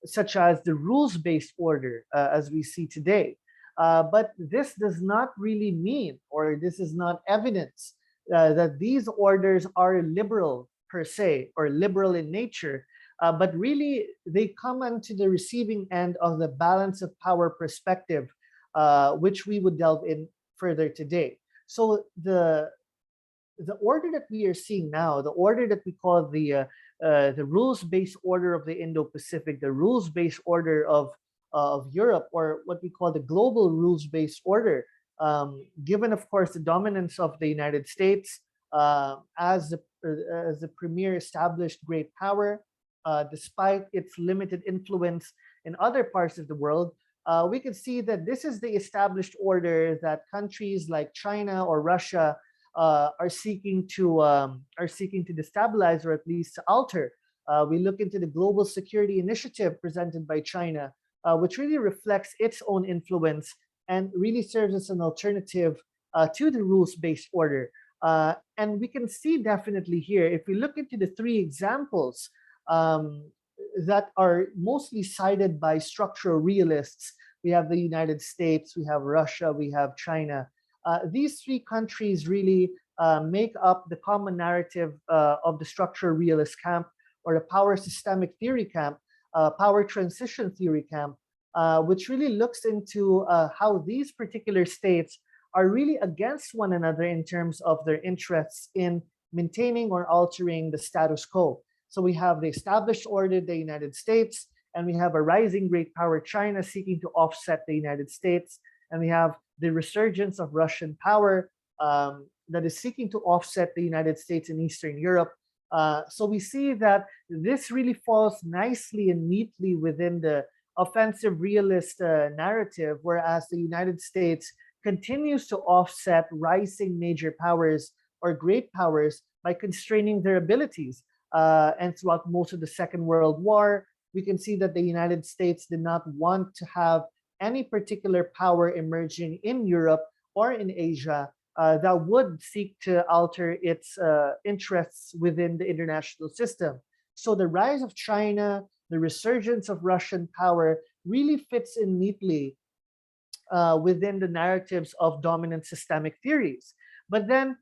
such as the rules-based order as we see today. But this does not really mean, or this is not evidence that these orders are liberal per se, or liberal in nature, but really they come onto the receiving end of the balance of power perspective, which we would delve in further today. So the order that we are seeing now, the order that we call the rules-based order of the Indo-Pacific, the rules-based order of Europe, or what we call the global rules-based order, given, of course, the dominance of the United States as the premier established great power, despite its limited influence in other parts of the world, we can see that this is the established order that countries like China or Russia are seeking to destabilize, or at least to alter. We look into the Global Security Initiative presented by China, which really reflects its own influence and really serves as an alternative to the rules-based order. And we can see definitely here, if we look into the three examples that are mostly cited by structural realists, we have the United States, we have Russia, we have China. These three countries really make up the common narrative of the structural realist camp, or the power systemic theory camp, power transition theory camp, which really looks into how these particular states are really against one another in terms of their interests in maintaining or altering the status quo. So we have the established order, the United States, and we have a rising great power, China, seeking to offset the United States. And we have the resurgence of Russian power that is seeking to offset the United States and Eastern Europe. So we see that this really falls nicely and neatly within the offensive realist narrative, whereas the United States continues to offset rising major powers or great powers by constraining their abilities. And throughout most of the Second World War, we can see that the United States did not want to have any particular power emerging in Europe or in Asia that would seek to alter its interests within the international system. So the rise of China, the resurgence of Russian power really fits in neatly within the narratives of dominant systemic theories. But then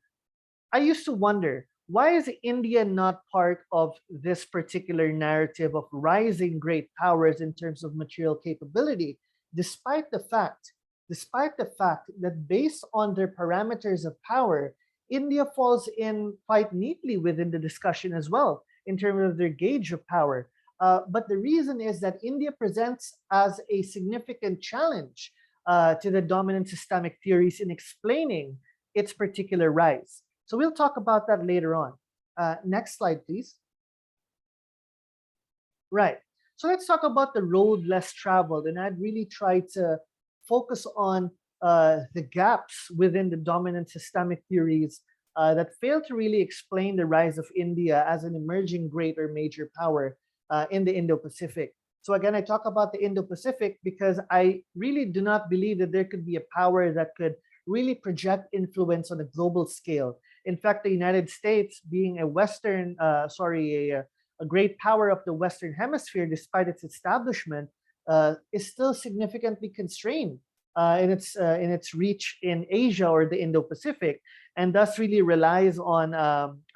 I used to wonder, why is India not part of this particular narrative of rising great powers in terms of material capability, despite the fact that based on their parameters of power, India falls in quite neatly within the discussion as well in terms of their gauge of power. But the reason is that India presents as a significant challenge to the dominant systemic theories in explaining its particular rise. So we'll talk about that later on. Next slide, please. Right. So let's talk about the road less traveled. And I'd really try to focus on the gaps within the dominant systemic theories that fail to really explain the rise of India as an emerging great or major power in the Indo-Pacific. So again, I talk about the Indo-Pacific because I really do not believe that there could be a power that could really project influence on a global scale. In fact, the United States, being a Western, a great power of the Western Hemisphere, despite its establishment, is still significantly constrained in its reach in Asia or the Indo-Pacific, and thus really relies on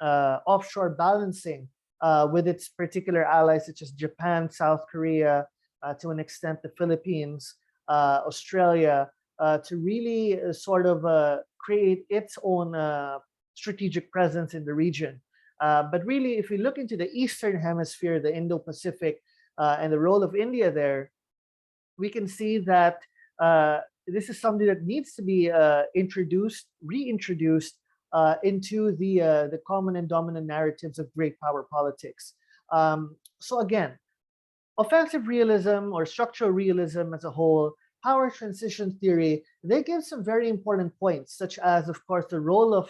offshore balancing with its particular allies such as Japan, South Korea, to an extent the Philippines, Australia, to really create its own strategic presence in the region. But really, if we look into the Eastern Hemisphere, the Indo-Pacific, and the role of India there, we can see that this is something that needs to be reintroduced into the common and dominant narratives of great power politics. So again, offensive realism or structural realism as a whole, power transition theory, they give some very important points, such as, of course, the role of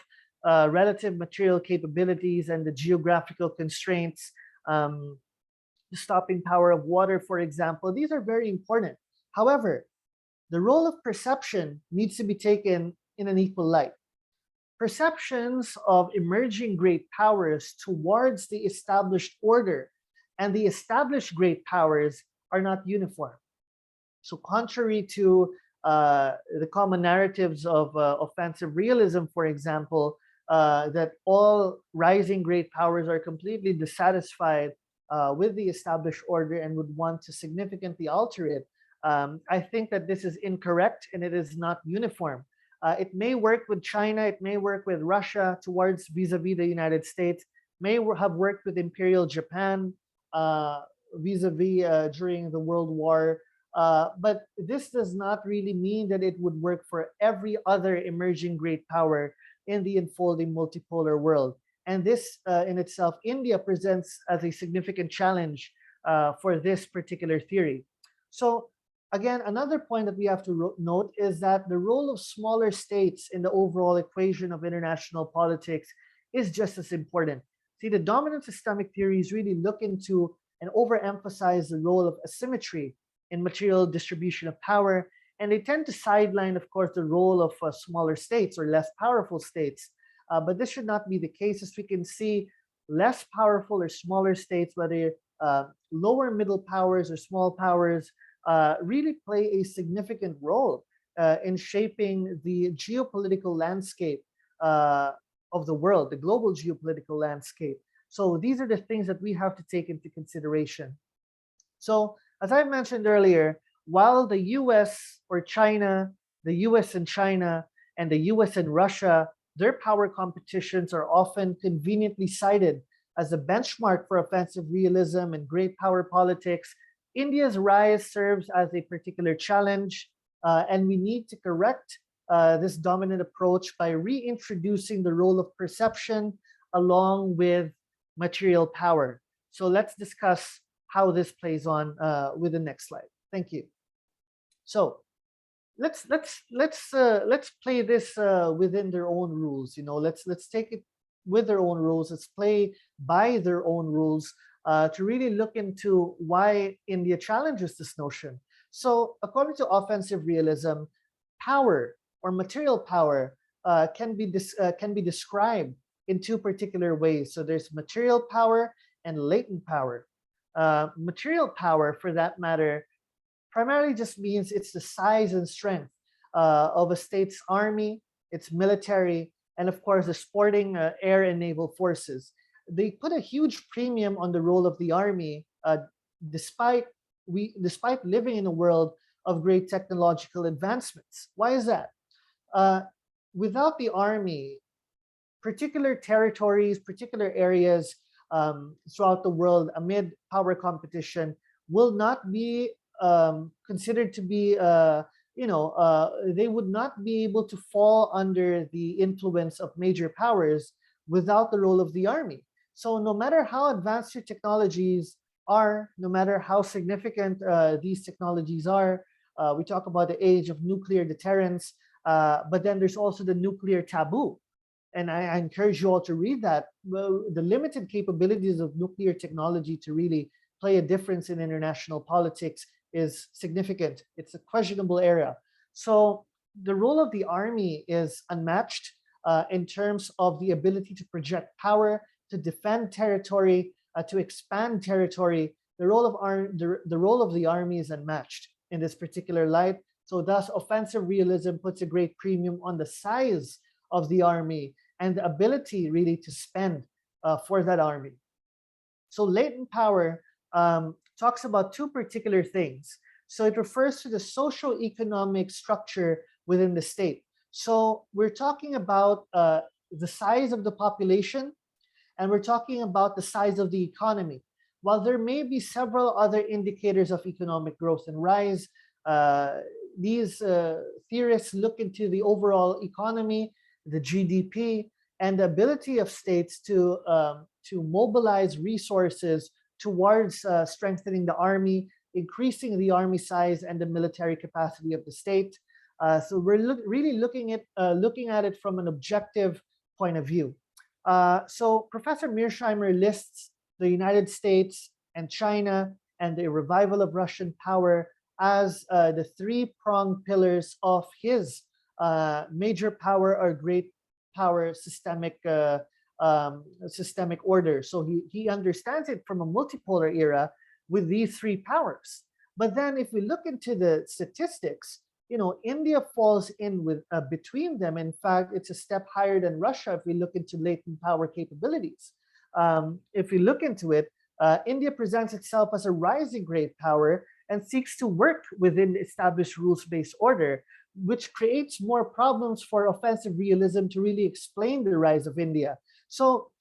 relative material capabilities and the geographical constraints, the stopping power of water, for example. These are very important. However, the role of perception needs to be taken in an equal light. perceptions of emerging great powers towards the established order and the established great powers are not uniform. So contrary to the common narratives of offensive realism, for example, that all rising great powers are completely dissatisfied with the established order and would want to significantly alter it, I think that this is incorrect and it is not uniform. It may work with China, it may work with Russia towards vis-a-vis the United States, may have worked with Imperial Japan vis-a-vis during the World War. But this does not really mean that it would work for every other emerging great power in the unfolding multipolar world. And this in itself, India presents as a significant challenge for this particular theory. So again, another point that we have to note is that the role of smaller states in the overall equation of international politics is just as important. See, the dominant systemic theories really look into and overemphasize the role of asymmetry in material distribution of power, and they tend to sideline, of course, the role of smaller states or less powerful states. But this should not be the case, as we can see less powerful or smaller states, whether lower middle powers or small powers, really play a significant role in shaping the geopolitical landscape of the world, the global geopolitical landscape. So these are the things that we have to take into consideration. So as I mentioned earlier, while the US or China, the US and China, and the US and Russia, their power competitions are often conveniently cited as a benchmark for offensive realism and great power politics, India's rise serves as a particular challenge, and we need to correct this dominant approach by reintroducing the role of perception along with material power. So let's discuss how this plays on with the next slide. Thank you. So let's play this within their own rules. You know, let's take it with their own rules. Let's play by their own rules to really look into why India challenges this notion. So according to offensive realism, power or material power can be described in two particular ways. So there's material power and latent power. Material power, for that matter, primarily just means it's the size and strength of a state's army, its military, and of course the sporting air and naval forces. They put a huge premium on the role of the army, despite living in a world of great technological advancements. Why is that? Without the army, particular territories, particular areas throughout the world amid power competition will not be considered to be, they would not be able to fall under the influence of major powers without the role of the army. So no matter how advanced your technologies are, no matter how significant these technologies are, we talk about the age of nuclear deterrence, but then there's also the nuclear taboo. And I encourage you all to read that. Well, the limited capabilities of nuclear technology to really play a difference in international politics is significant. It's a questionable area. So the role of the army is unmatched in terms of the ability to project power, to defend territory, to expand territory. The role of the army is unmatched in this particular light. So thus, offensive realism puts a great premium on the size of the army and the ability really to spend for that army. So latent power talks about two particular things. So it refers to the socio-economic structure within the state. So we're talking about the size of the population, and we're talking about the size of the economy. While there may be several other indicators of economic growth and rise, these theorists look into the overall economy, the GDP, and the ability of states to mobilize resources towards strengthening the army, increasing the army size and the military capacity of the state. So we're really looking at it from an objective point of view. So Professor Mearsheimer lists the United States and China and the revival of Russian power as the three-pronged pillars of his major power or great power systemic systemic order. So he understands it from a multipolar era with these three powers. But then if we look into the statistics, India falls in with between them. In fact, it's a step higher than Russia if we look into latent power capabilities. If we look into it, India presents itself as a rising great power and seeks to work within the established rules-based order, which creates more problems for offensive realism to really explain the rise of India. So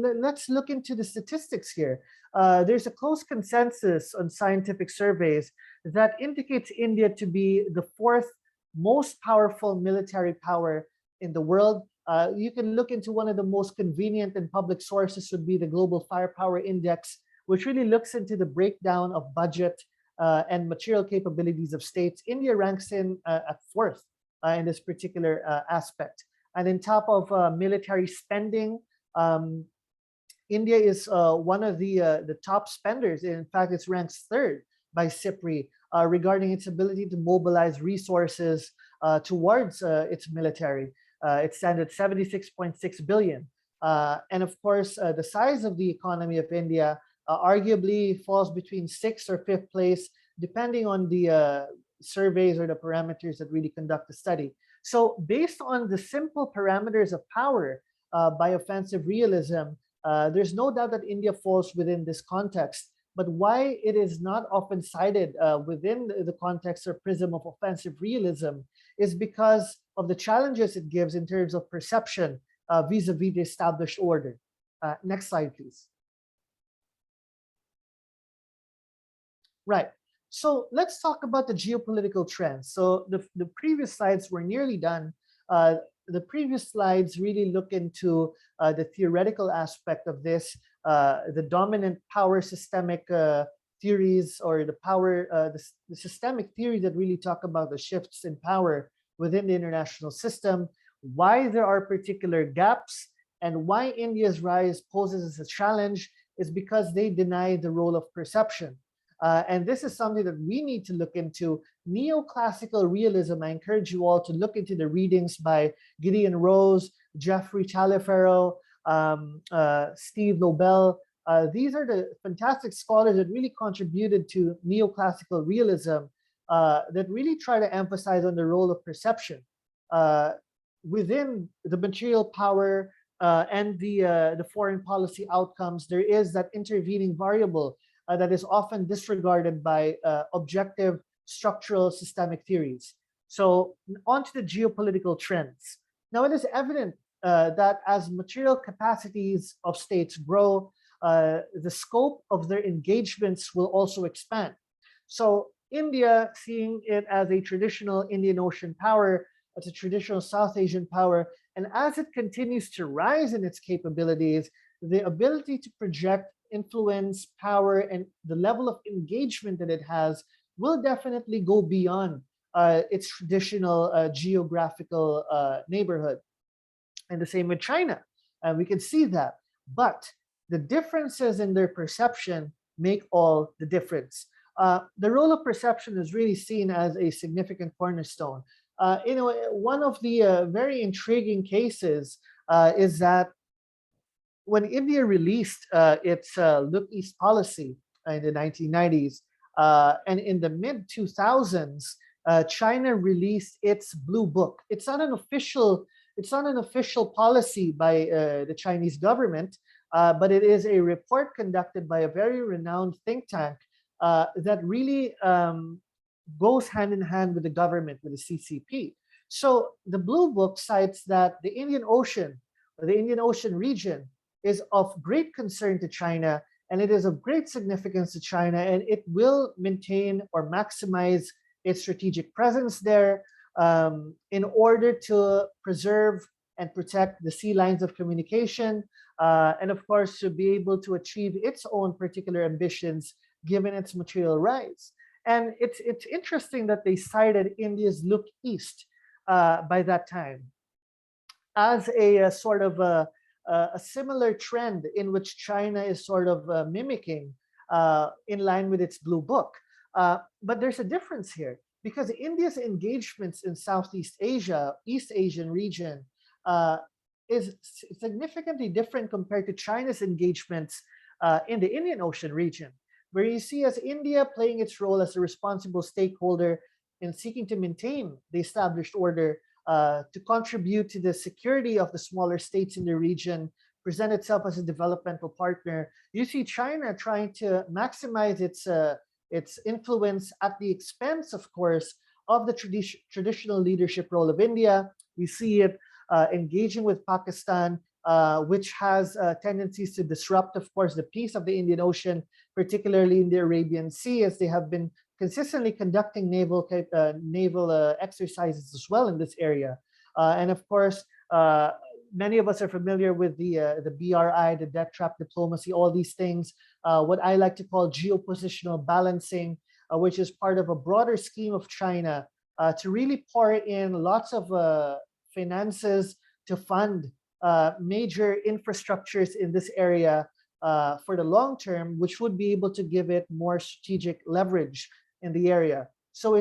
let's look into the statistics here. There's a close consensus on scientific surveys that indicates India to be the fourth most powerful military power in the world. You can look into one of the most convenient and public sources would be the Global Firepower Index, which really looks into the breakdown of budget and material capabilities of states. India ranks in at fourth in this particular aspect. And in top of military spending, India is one of the top spenders. In fact, it's ranked third by CIPRI regarding its ability to mobilize resources towards its military. It stands at 76.6 billion. And of course, the size of the economy of India arguably falls between sixth or fifth place, depending on the surveys or the parameters that really conduct the study. So based on the simple parameters of power by offensive realism, there's no doubt that India falls within this context. But why it is not often cited within the context or prism of offensive realism is because of the challenges it gives in terms of perception vis-a-vis the established order. Next slide, please. Right. So let's talk about the geopolitical trends. So the previous slides were nearly done. The previous slides really look into the theoretical aspect of this, the dominant power systemic theories, or the systemic theory that really talk about the shifts in power within the international system, why there are particular gaps, and why India's rise poses as a challenge is because they deny the role of perception. And this is something that we need to look into. Neoclassical realism, I encourage you all to look into the readings by Gideon Rose, Jeffrey Taliaferro, Steve Lobel. These are the fantastic scholars that really contributed to neoclassical realism that really try to emphasize on the role of perception within the material power and the foreign policy outcomes. There is that intervening variable that is often disregarded by objective structural systemic theories. So on to the geopolitical trends. Now it is evident that as material capacities of states grow, the scope of their engagements will also expand. So India, seeing it as a traditional Indian Ocean power, as a traditional South Asian power, and as it continues to rise in its capabilities, the ability to project influence, power, and the level of engagement that it has will definitely go beyond its traditional geographical neighborhood. And the same with China. We can see that. But the differences in their perception make all the difference. The role of perception is really seen as a significant cornerstone. One of the very intriguing cases is that when India released its Look East policy in the 1990s, and in the mid-2000s, China released its Blue Book. It's not an official policy by the Chinese government, but it is a report conducted by a very renowned think tank that really goes hand in hand with the government, with the CCP. So the Blue Book cites that the Indian Ocean, or the Indian Ocean region, is of great concern to China, and it is of great significance to China, and it will maintain or maximize its strategic presence there in order to preserve and protect the sea lines of communication, and of course to be able to achieve its own particular ambitions given its material rise. And it's interesting that they cited India's Look East by that time as a sort of a similar trend in which China is sort of mimicking in line with its Blue Book. But there's a difference here because India's engagements in Southeast Asia, East Asian region, is significantly different compared to China's engagements in the Indian Ocean region, where you see as India playing its role as a responsible stakeholder in seeking to maintain the established order, to contribute to the security of the smaller states in the region, present itself as a developmental partner. You see China trying to maximize its influence at the expense, of course, of the traditional leadership role of India. We see it engaging with Pakistan, which has tendencies to disrupt, of course, the peace of the Indian Ocean, particularly in the Arabian Sea, as they have been consistently conducting naval exercises as well in this area. And of course, many of us are familiar with the BRI, the debt trap diplomacy, all these things, what I like to call geopositional balancing, which is part of a broader scheme of China to really pour in lots of finances to fund major infrastructures in this area for the long term, which would be able to give it more strategic leverage in the area. So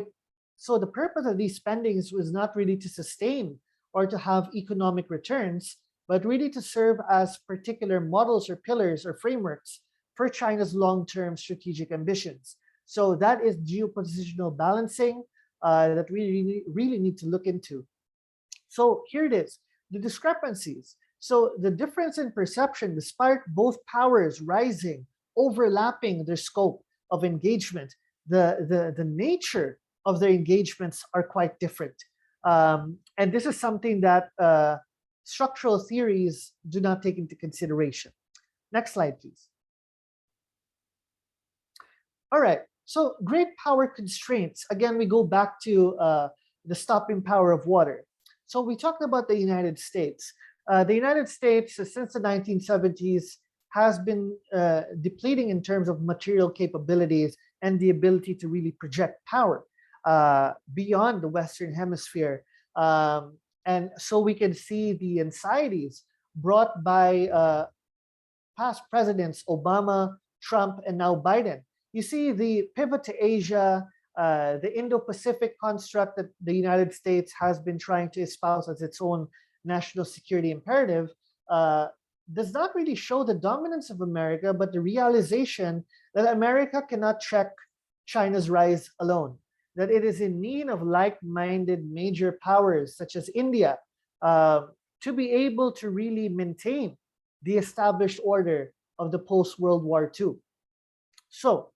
the purpose of these spendings was not really to sustain or to have economic returns, but really to serve as particular models or pillars or frameworks for China's long-term strategic ambitions. So that is geopositional balancing that we really need to look into. So here it is, the discrepancies. So the difference in perception, despite both powers rising, overlapping their scope of engagement, the nature of their engagements are quite different. And this is something that structural theories do not take into consideration. Next slide, please. All right, so great power constraints. Again, we go back to the stopping power of water. So we talked about the United States. The United States, since the 1970s, has been depleting in terms of material capabilities and the ability to really project power beyond the Western Hemisphere. And so we can see the anxieties brought by past presidents, Obama, Trump, and now Biden. You see the pivot to Asia, the Indo-Pacific construct that the United States has been trying to espouse as its own national security imperative does not really show the dominance of America, but the realization that America cannot check China's rise alone, that it is in need of like-minded major powers such as India to be able to really maintain the established order of the post-World War II. So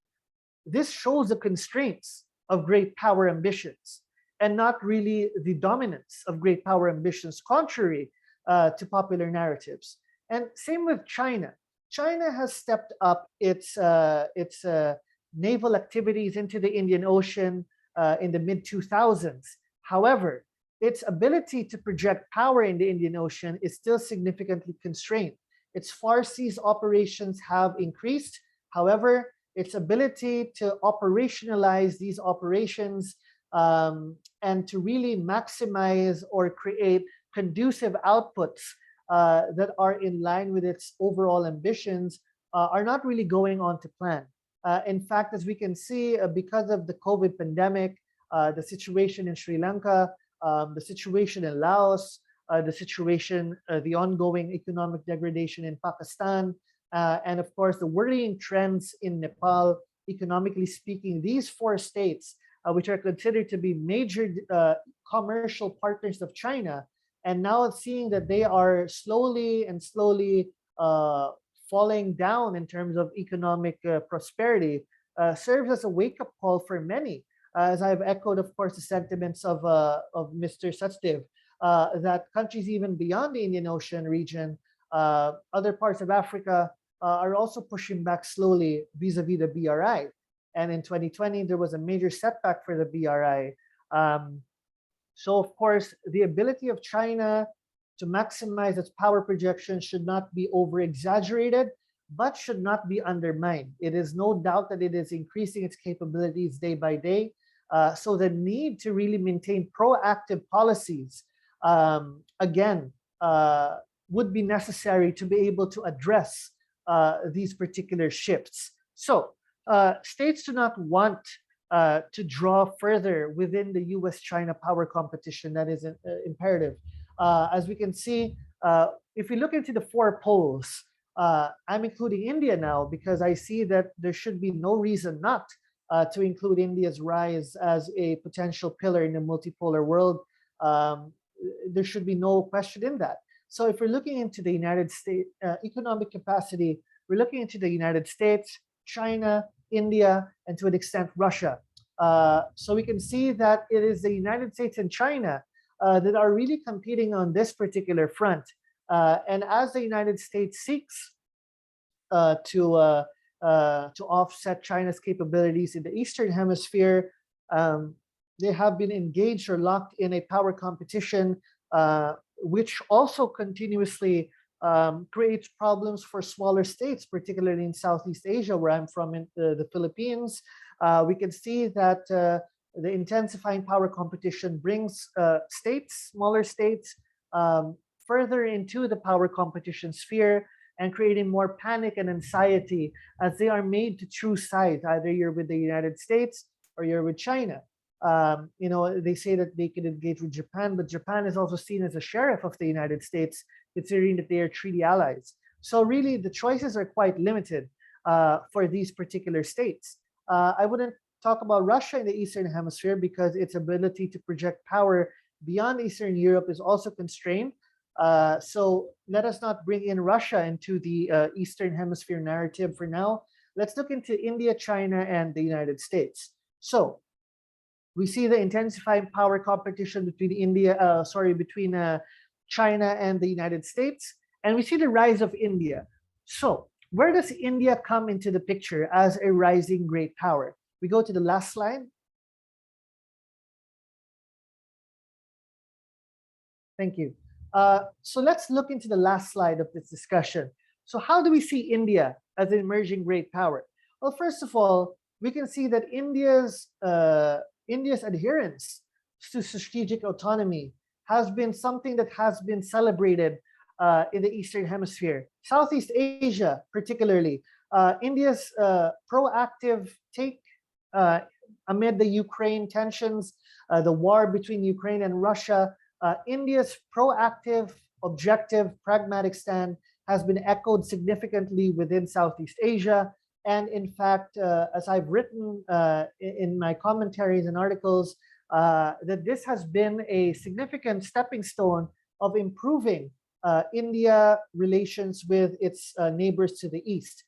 this shows the constraints of great power ambitions and not really the dominance of great power ambitions, contrary to popular narratives. And same with China. China has stepped up its naval activities into the Indian Ocean in the mid-2000s. However, its ability to project power in the Indian Ocean is still significantly constrained. Its far seas operations have increased. However, its ability to operationalize these operations and to really maximize or create conducive outputs that are in line with its overall ambitions are not really going on to plan. In fact, as we can see, because of the COVID pandemic, the situation in Sri Lanka, the situation in Laos, the ongoing economic degradation in Pakistan, and of course, the worrying trends in Nepal, economically speaking, these four states, which are considered to be major commercial partners of China, and now seeing that they are slowly falling down in terms of economic prosperity, serves as a wake-up call for many, as I've echoed, of course, the sentiments of Mr. Sachdev, that countries even beyond the Indian Ocean region, other parts of Africa, are also pushing back slowly vis-a-vis the BRI. And in 2020, there was a major setback for the BRI. So, of course, the ability of China to maximize its power projection should not be over-exaggerated, but should not be undermined. It is no doubt that it is increasing its capabilities day by day. So the need to really maintain proactive policies, again, would be necessary to be able to address these particular shifts. So states do not want to draw further within the US-China power competition that is imperative. As we can see, If we look into the 4 poles, I'm including India now because I see that there should be no reason not to include India's rise as a potential pillar in the multipolar world. There should be no question in that. So if we're looking into the United States economic capacity, we're looking into the United States, China, India, and to an extent, Russia. So we can see that it is the United States and China that are really competing on this particular front. And as the United States seeks to offset China's capabilities in the Eastern Hemisphere, they have been engaged or locked in a power competition, which also continuously creates problems for smaller states, particularly in Southeast Asia, where I'm from, in the Philippines. We can see that the intensifying power competition brings smaller states, further into the power competition sphere and creating more panic and anxiety as they are made to choose sides. Either you're with the United States or you're with China. They say that they can engage with Japan, but Japan is also seen as a sheriff of the United States, considering that they are treaty allies. So really the choices are quite limited for these particular states. I wouldn't talk about Russia in the Eastern Hemisphere because its ability to project power beyond Eastern Europe is also constrained. So let us not bring in Russia into the Eastern Hemisphere narrative for now. Let's look into India, China, and the United States. So we see the intensifying power competition between China and the United States, and we see the rise of India. So where does India come into the picture as a rising great power? We go to the last slide. Thank you. So let's look into the last slide of this discussion. So how do we see India as an emerging great power? Well, first of all, we can see that India's adherence to strategic autonomy has been something that has been celebrated in the Eastern Hemisphere. Southeast Asia, particularly, India's proactive take amid the Ukraine tensions, the war between Ukraine and Russia, India's proactive, objective, pragmatic stand has been echoed significantly within Southeast Asia. And in fact, as I've written in my commentaries and articles, that this has been a significant stepping stone of improving India relations with its neighbors to the east,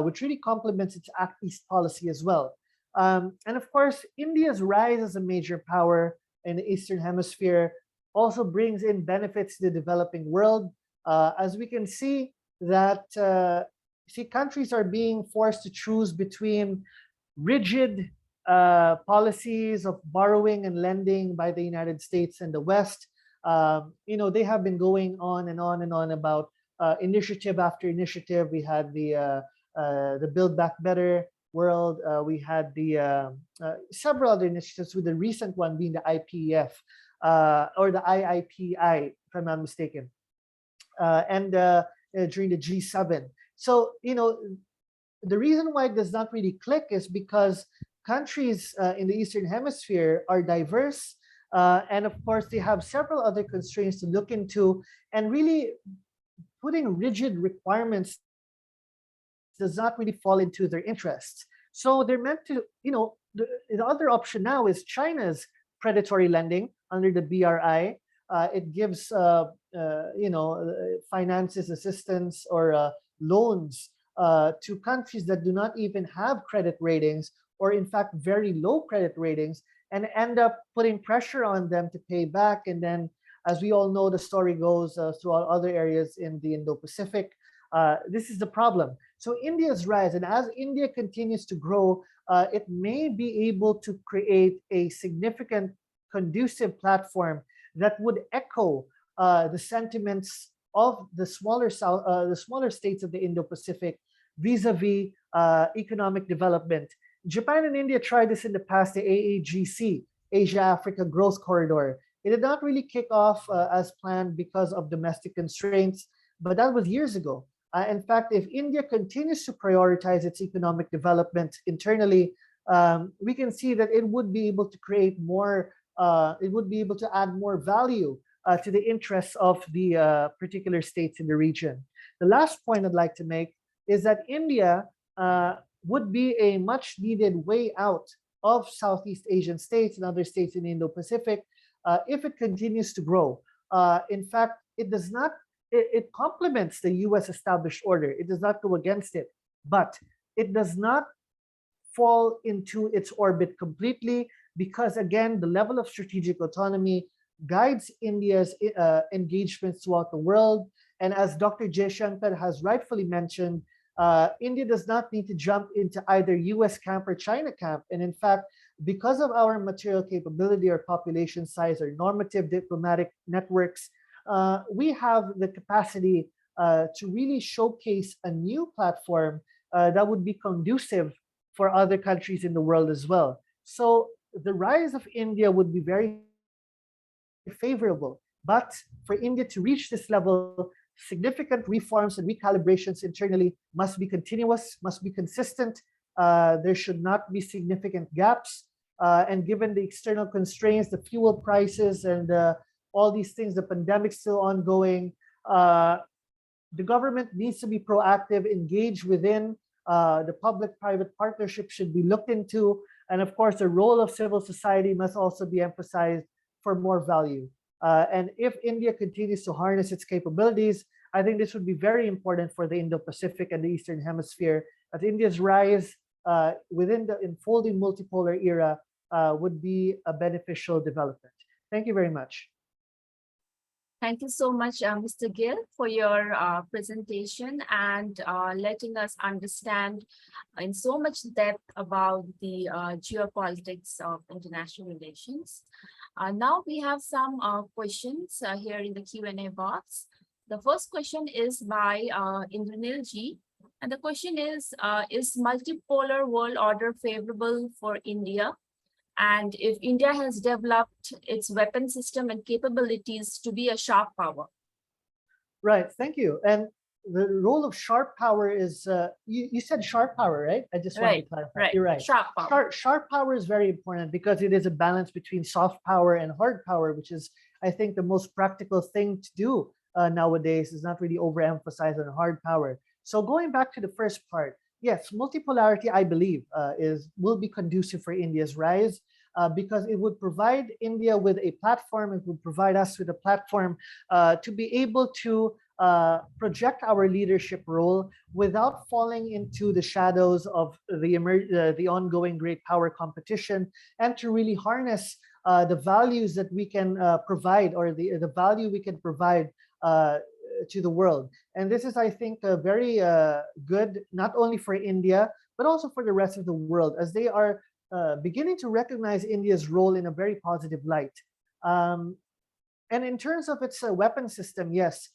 which really complements its Act East policy as well. And of course, India's rise as a major power in the Eastern Hemisphere also brings in benefits to the developing world. As we can see that countries are being forced to choose between rigid policies of borrowing and lending by the United States and the West. They have been going on and on and on about initiative after initiative. We had the Build Back Better world. We had the several other initiatives, with the recent one being the IPEF or the IIPI, if I'm not mistaken, and during the G7. So, the reason why it does not really click is because countries in the Eastern Hemisphere are diverse. And of course, they have several other constraints to look into, and really putting rigid requirements does not really fall into their interests. So they're meant to, the other option now is China's predatory lending under the BRI. It gives, finances, assistance, or loans to countries that do not even have credit ratings, or in fact, very low credit ratings, and end up putting pressure on them to pay back. And then, as we all know, the story goes throughout other areas in the Indo-Pacific. This is the problem. So India's rise, and as India continues to grow, it may be able to create a significant conducive platform that would echo the sentiments of the smaller states of the Indo-Pacific vis-a-vis economic development. Japan and India tried this in the past, the AAGC, Asia-Africa Growth Corridor. It did not really kick off as planned because of domestic constraints, but that was years ago. In fact, if India continues to prioritize its economic development internally, we can see that it would be able to create more, it would be able to add more value to the interests of the particular states in the region. The last point I'd like to make is that India would be a much needed way out of Southeast Asian states and other states in the Indo-Pacific if it continues to grow. In fact, it complements the US established order. It does not go against it, but it does not fall into its orbit completely because, again, the level of strategic autonomy guides India's engagements throughout the world. And as Dr. Jaishankar has rightfully mentioned, India does not need to jump into either US camp or China camp. And in fact, because of our material capability, our population size, our normative diplomatic networks, we have the capacity to really showcase a new platform that would be conducive for other countries in the world as well. So the rise of India would be very favorable. But for India to reach this level, significant reforms and recalibrations internally must be continuous, must be consistent. There should not be significant gaps. And given the external constraints, the fuel prices and all these things, the pandemic's still ongoing, the government needs to be proactive, engage within. The public-private partnership should be looked into. And of course, the role of civil society must also be emphasized for more value. And if India continues to harness its capabilities, I think this would be very important for the Indo-Pacific and the Eastern Hemisphere, as India's rise within the unfolding multipolar era would be a beneficial development. Thank you very much. Thank you so much, Mr. Gill, for your presentation and letting us understand in so much depth about the geopolitics of international relations. Now we have some questions here in the Q&A box. The first question is by Indranil Ji, and the question is multipolar world order favorable for India? And if India has developed its weapon system and capabilities to be a sharp power? Right, thank you. And the role of sharp power is, you said sharp power, right? I just wanted to clarify. Right. You're right. Sharp power. Sharp power is very important because it is a balance between soft power and hard power, which is, I think, the most practical thing to do nowadays, is not really overemphasize on hard power. So going back to the first part, yes, multipolarity, I believe, will be conducive for India's rise because it would provide India with a platform. It would provide us with a platform to be able to project our leadership role without falling into the shadows of the ongoing great power competition, and to really harness the values that we can provide, or the value we can provide to the world. And this is, I think, very good, not only for India, but also for the rest of the world, as they are beginning to recognize India's role in a very positive light. And in terms of its weapon system, yes,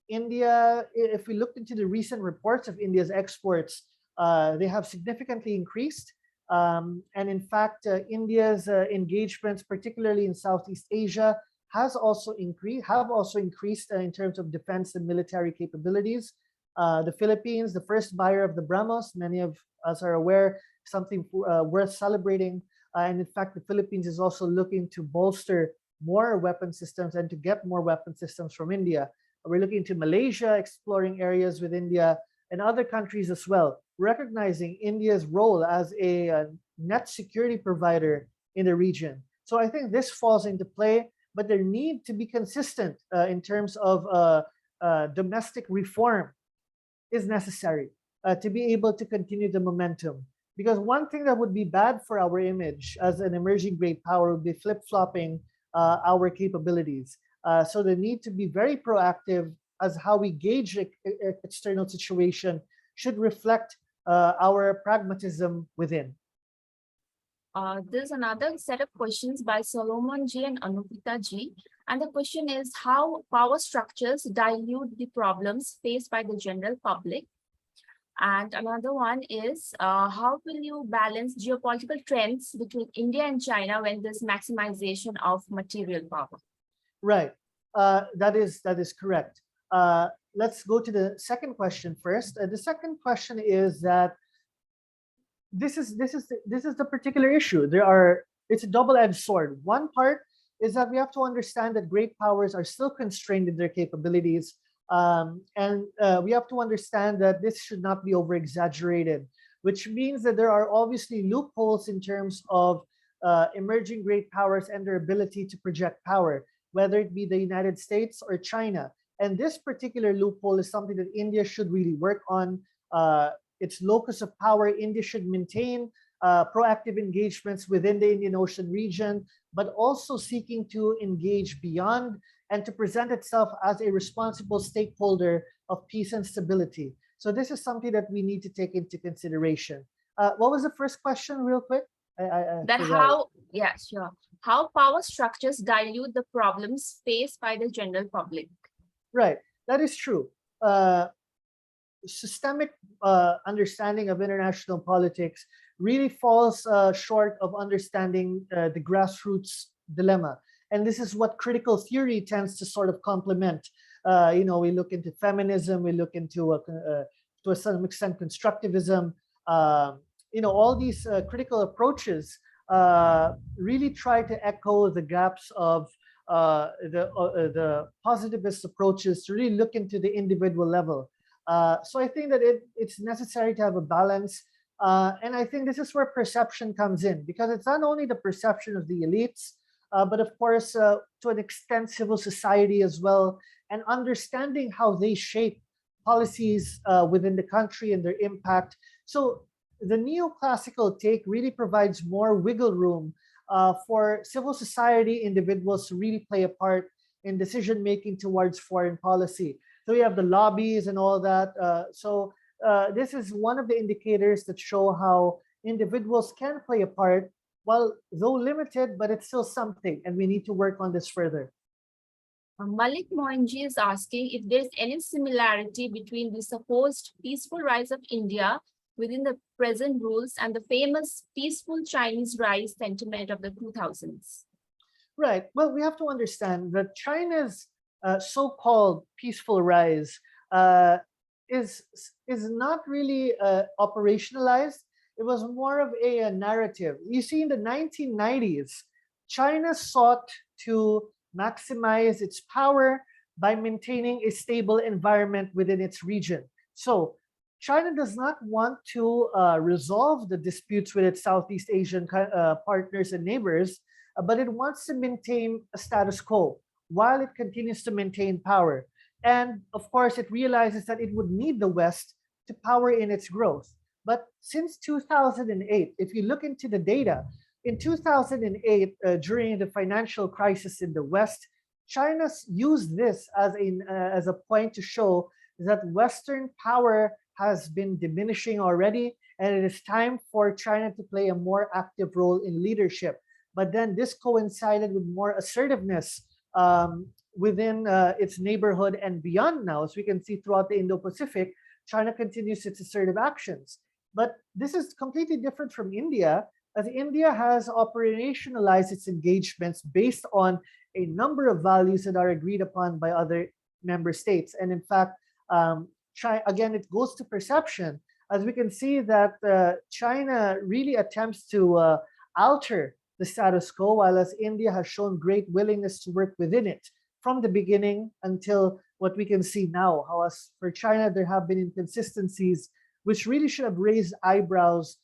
India, if we looked into the recent reports of India's exports, they have significantly increased. And in fact, India's engagements, particularly in Southeast Asia, have also increased in terms of defense and military capabilities. The Philippines, the first buyer of the BrahMos, many of us are aware, something worth celebrating. And in fact, the Philippines is also looking to bolster more weapon systems and to get more weapon systems from India. We're looking to Malaysia, exploring areas with India, and other countries as well, recognizing India's role as a net security provider in the region. So I think this falls into play, but there need to be consistent in terms of domestic reform is necessary to be able to continue the momentum. Because one thing that would be bad for our image as an emerging great power would be flip-flopping our capabilities. So the need to be very proactive as how we gauge external situation should reflect our pragmatism within. There's another set of questions by Solomon Ji and Anupita Ji. And the question is how power structures dilute the problems faced by the general public. And another one is how will you balance geopolitical trends between India and China when there's maximization of material power? Right, that is correct. Let's go to the second question first. The second question is that this is the particular issue. It's a double-edged sword. One part is that we have to understand that great powers are still constrained in their capabilities. We have to understand that this should not be over-exaggerated, which means that there are obviously loopholes in terms of emerging great powers and their ability to project power, whether it be the United States or China. And this particular loophole is something that India should really work on. Its locus of power, India should maintain proactive engagements within the Indian Ocean region, but also seeking to engage beyond and to present itself as a responsible stakeholder of peace and stability. So this is something that we need to take into consideration. What was the first question, real quick? Yeah, sure. How power structures dilute the problems faced by the general public. Right, that is true. Systemic understanding of international politics really falls short of understanding the grassroots dilemma. And this is what critical theory tends to sort of complement. We look into feminism, we look into, to some extent, constructivism. All these critical approaches really try to echo the gaps of the positivist approaches to really look into the individual level. So I think that it's necessary to have a balance. And I think this is where perception comes in, because it's not only the perception of the elites, but of course, to an extent, civil society as well, and understanding how they shape policies within the country and their impact. So the neoclassical take really provides more wiggle room for civil society individuals to really play a part in decision-making towards foreign policy. So we have the lobbies and all that. This is one of the indicators that show how individuals can play a part, while though limited, but it's still something, and we need to work on this further. Malik Moinji is asking if there's any similarity between the supposed peaceful rise of India within the present rules and the famous peaceful Chinese rise sentiment of the 2000s. Right. Well, we have to understand that China's so-called peaceful rise is not really operationalized. It was more of a narrative. You see, in the 1990s, China sought to maximize its power by maintaining a stable environment within its region. So China does not want to resolve the disputes with its Southeast Asian partners and neighbors, but it wants to maintain a status quo while it continues to maintain power. And of course, it realizes that it would need the West to power in its growth. But since 2008, if you look into the data, in 2008, during the financial crisis in the West, China used this as a point to show that Western power has been diminishing already, and it is time for China to play a more active role in leadership. But then this coincided with more assertiveness within its neighborhood and beyond now. As we can see throughout the Indo-Pacific, China continues its assertive actions. But this is completely different from India, as India has operationalized its engagements based on a number of values that are agreed upon by other member states. And in fact, again, it goes to perception, as we can see that China really attempts to alter the status quo, while as India has shown great willingness to work within it from the beginning until what we can see now. How as for China, there have been inconsistencies which really should have raised eyebrows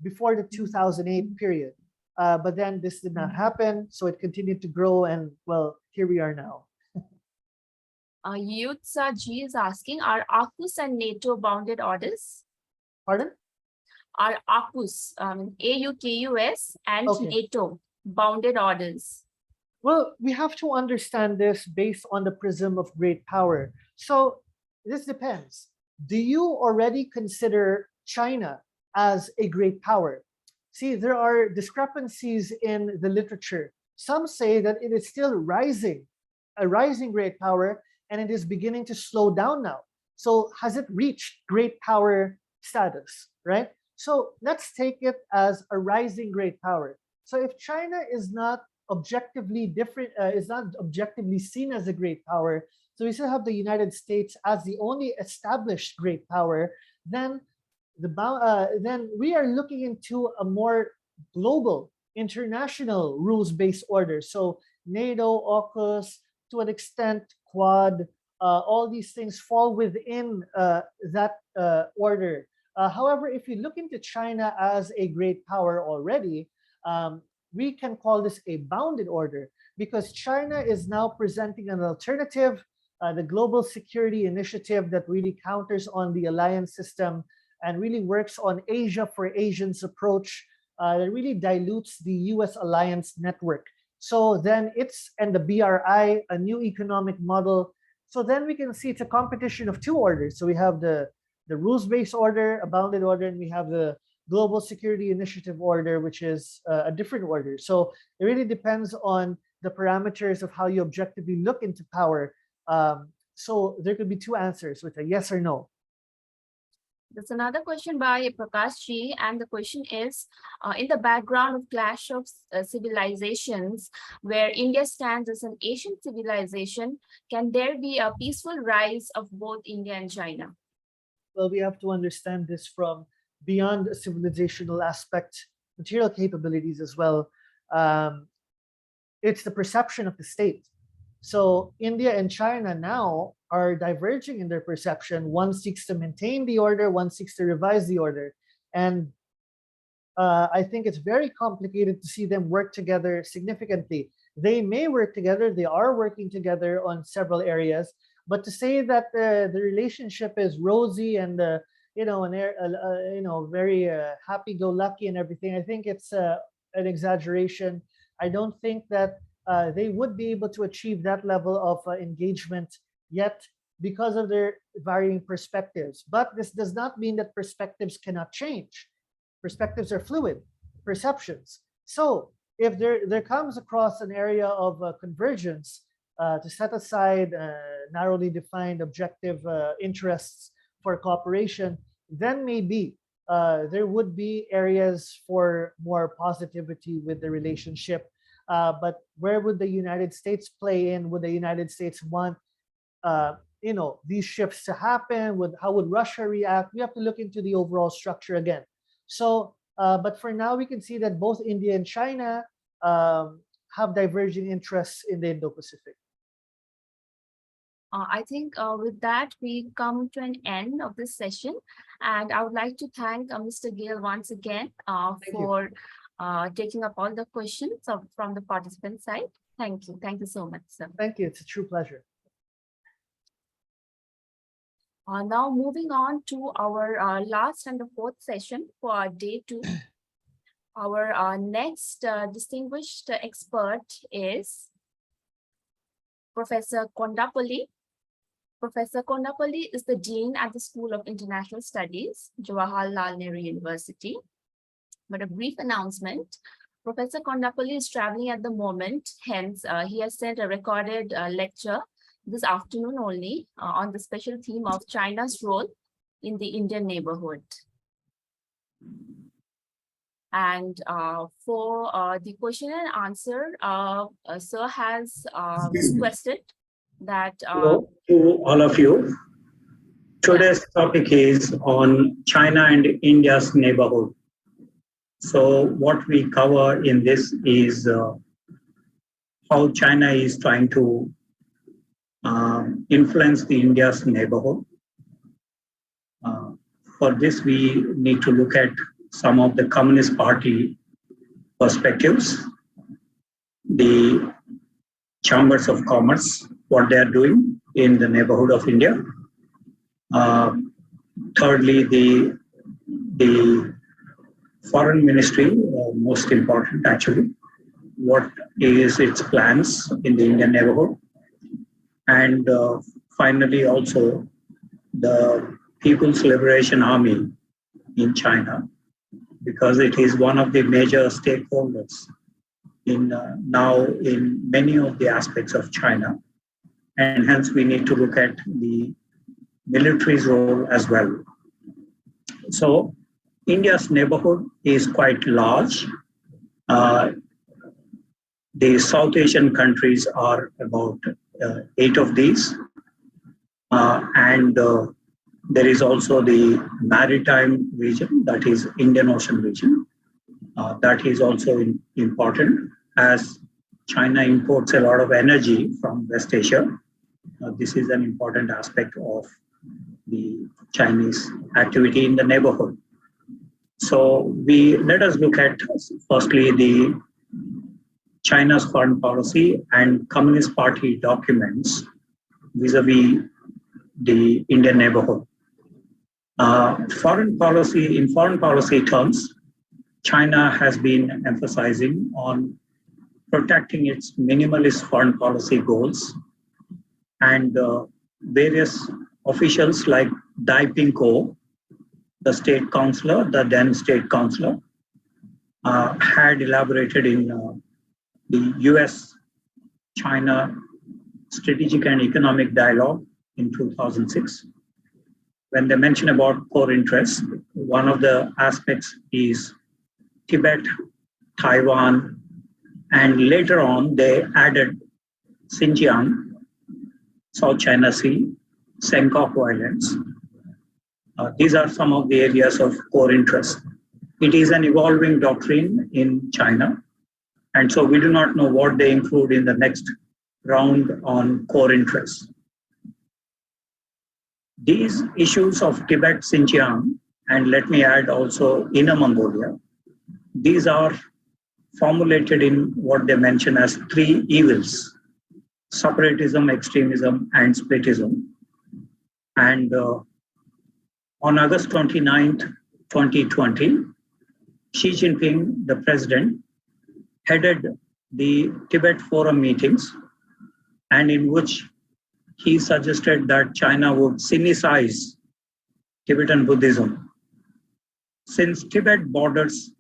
before the 2008 period. But then this did not happen, so it continued to grow, and well, here we are now. Yutsa G is asking, are AUKUS and NATO bounded orders? Pardon? Are AUKUS, AUKUS and Okay. NATO bounded orders? Well, we have to understand this based on the prism of great power. So this depends. Do you already consider China as a great power? See, there are discrepancies in the literature. Some say that it is still rising, a rising great power, and it is beginning to slow down now. So has it reached great power status, right? So let's take it as a rising great power. So if China is not objectively different, is not objectively seen as a great power, so we still have the United States as the only established great power, then we are looking into a more global, international rules-based order. So NATO, AUKUS, to an extent, Quad, all these things fall within that order. However, if you look into China as a great power already, we can call this a bounded order because China is now presenting an alternative, the Global Security Initiative that really counters on the alliance system and really works on Asia for Asians approach that really dilutes the US alliance network. So then and the BRI, a new economic model. So then we can see it's a competition of two orders. So we have the rules-based order, a bounded order, and we have the Global Security Initiative order, which is a different order. So it really depends on the parameters of how you objectively look into power. So there could be two answers with a yes or no. There's another question by Prakash Ji, and the question is, in the background of clash of civilizations, where India stands as an Asian civilization, can there be a peaceful rise of both India and China? Well, we have to understand this from beyond a civilizational aspect, material capabilities as well. It's the perception of the state. So India and China now are diverging in their perception. One seeks to maintain the order, one seeks to revise the order. And I think it's very complicated to see them work together significantly. They may work together, they are working together on several areas, but to say that the relationship is rosy and very happy-go-lucky and everything, I think it's an exaggeration. I don't think that they would be able to achieve that level of engagement yet because of their varying perspectives. But this does not mean that perspectives cannot change. Perspectives are fluid, perceptions. So if there comes across an area of convergence to set aside narrowly defined objective interests for cooperation, then maybe there would be areas for more positivity with the relationship. But where would the United States play in? Would the United States want these shifts to happen? How would Russia react? We have to look into the overall structure again. So, but for now, we can see that both India and China have diverging interests in the Indo-Pacific. I think with that, we come to an end of this session. And I would like to thank Mr. Gale once again for taking up all the questions from the participant side. Thank you. Thank you so much, sir. Thank you. It's a true pleasure. Now moving on to our last and the fourth session for our day 2. Our next distinguished expert is Professor Kondapalli. Professor Kondapalli is the Dean at the School of International Studies, Jawaharlal Nehru University. But a brief announcement, Professor Kondapalli is traveling at the moment, hence he has sent a recorded lecture this afternoon only on the special theme of China's role in the Indian neighborhood. And for the question and answer, Sir has requested that... Hello to all of you. Today's topic is on China and India's neighborhood. So what we cover in this is how China is trying to influence the India's neighborhood. For this, we need to look at some of the Communist Party perspectives, the chambers of commerce, what they are doing in the neighborhood of India. Thirdly, the foreign ministry, most important actually, what is its plans in the Indian neighborhood. And finally, also the People's Liberation Army in China, because it is one of the major stakeholders now in many of the aspects of China. And hence we need to look at the military's role as well. So India's neighborhood is quite large. The South Asian countries are about 8 of these. And there is also the maritime region, that is Indian Ocean region. That is also important, as China imports a lot of energy from West Asia. This is an important aspect of the Chinese activity in the neighborhood. So let us look at firstly the China's foreign policy and Communist Party documents vis-a-vis the Indian neighborhood. In foreign policy terms, China has been emphasizing on protecting its minimalist foreign policy goals, and various officials like Dai Pingko, the state councillor, the then state councillor, had elaborated in the US-China Strategic and Economic Dialogue in 2006. When they mention about core interests, one of the aspects is Tibet, Taiwan, and later on they added Xinjiang, South China Sea, Senkaku Islands. These are some of the areas of core interest. It is an evolving doctrine in China, and so we do not know what they include in the next round on core interests. These issues of Tibet, Xinjiang, and let me add also Inner Mongolia, these are formulated in what they mention as three evils: separatism, extremism, and splitism. And on August 29th, 2020, Xi Jinping, the president, headed the Tibet Forum meetings, and in which he suggested that China would Sinicize Tibetan Buddhism. Since Tibet borders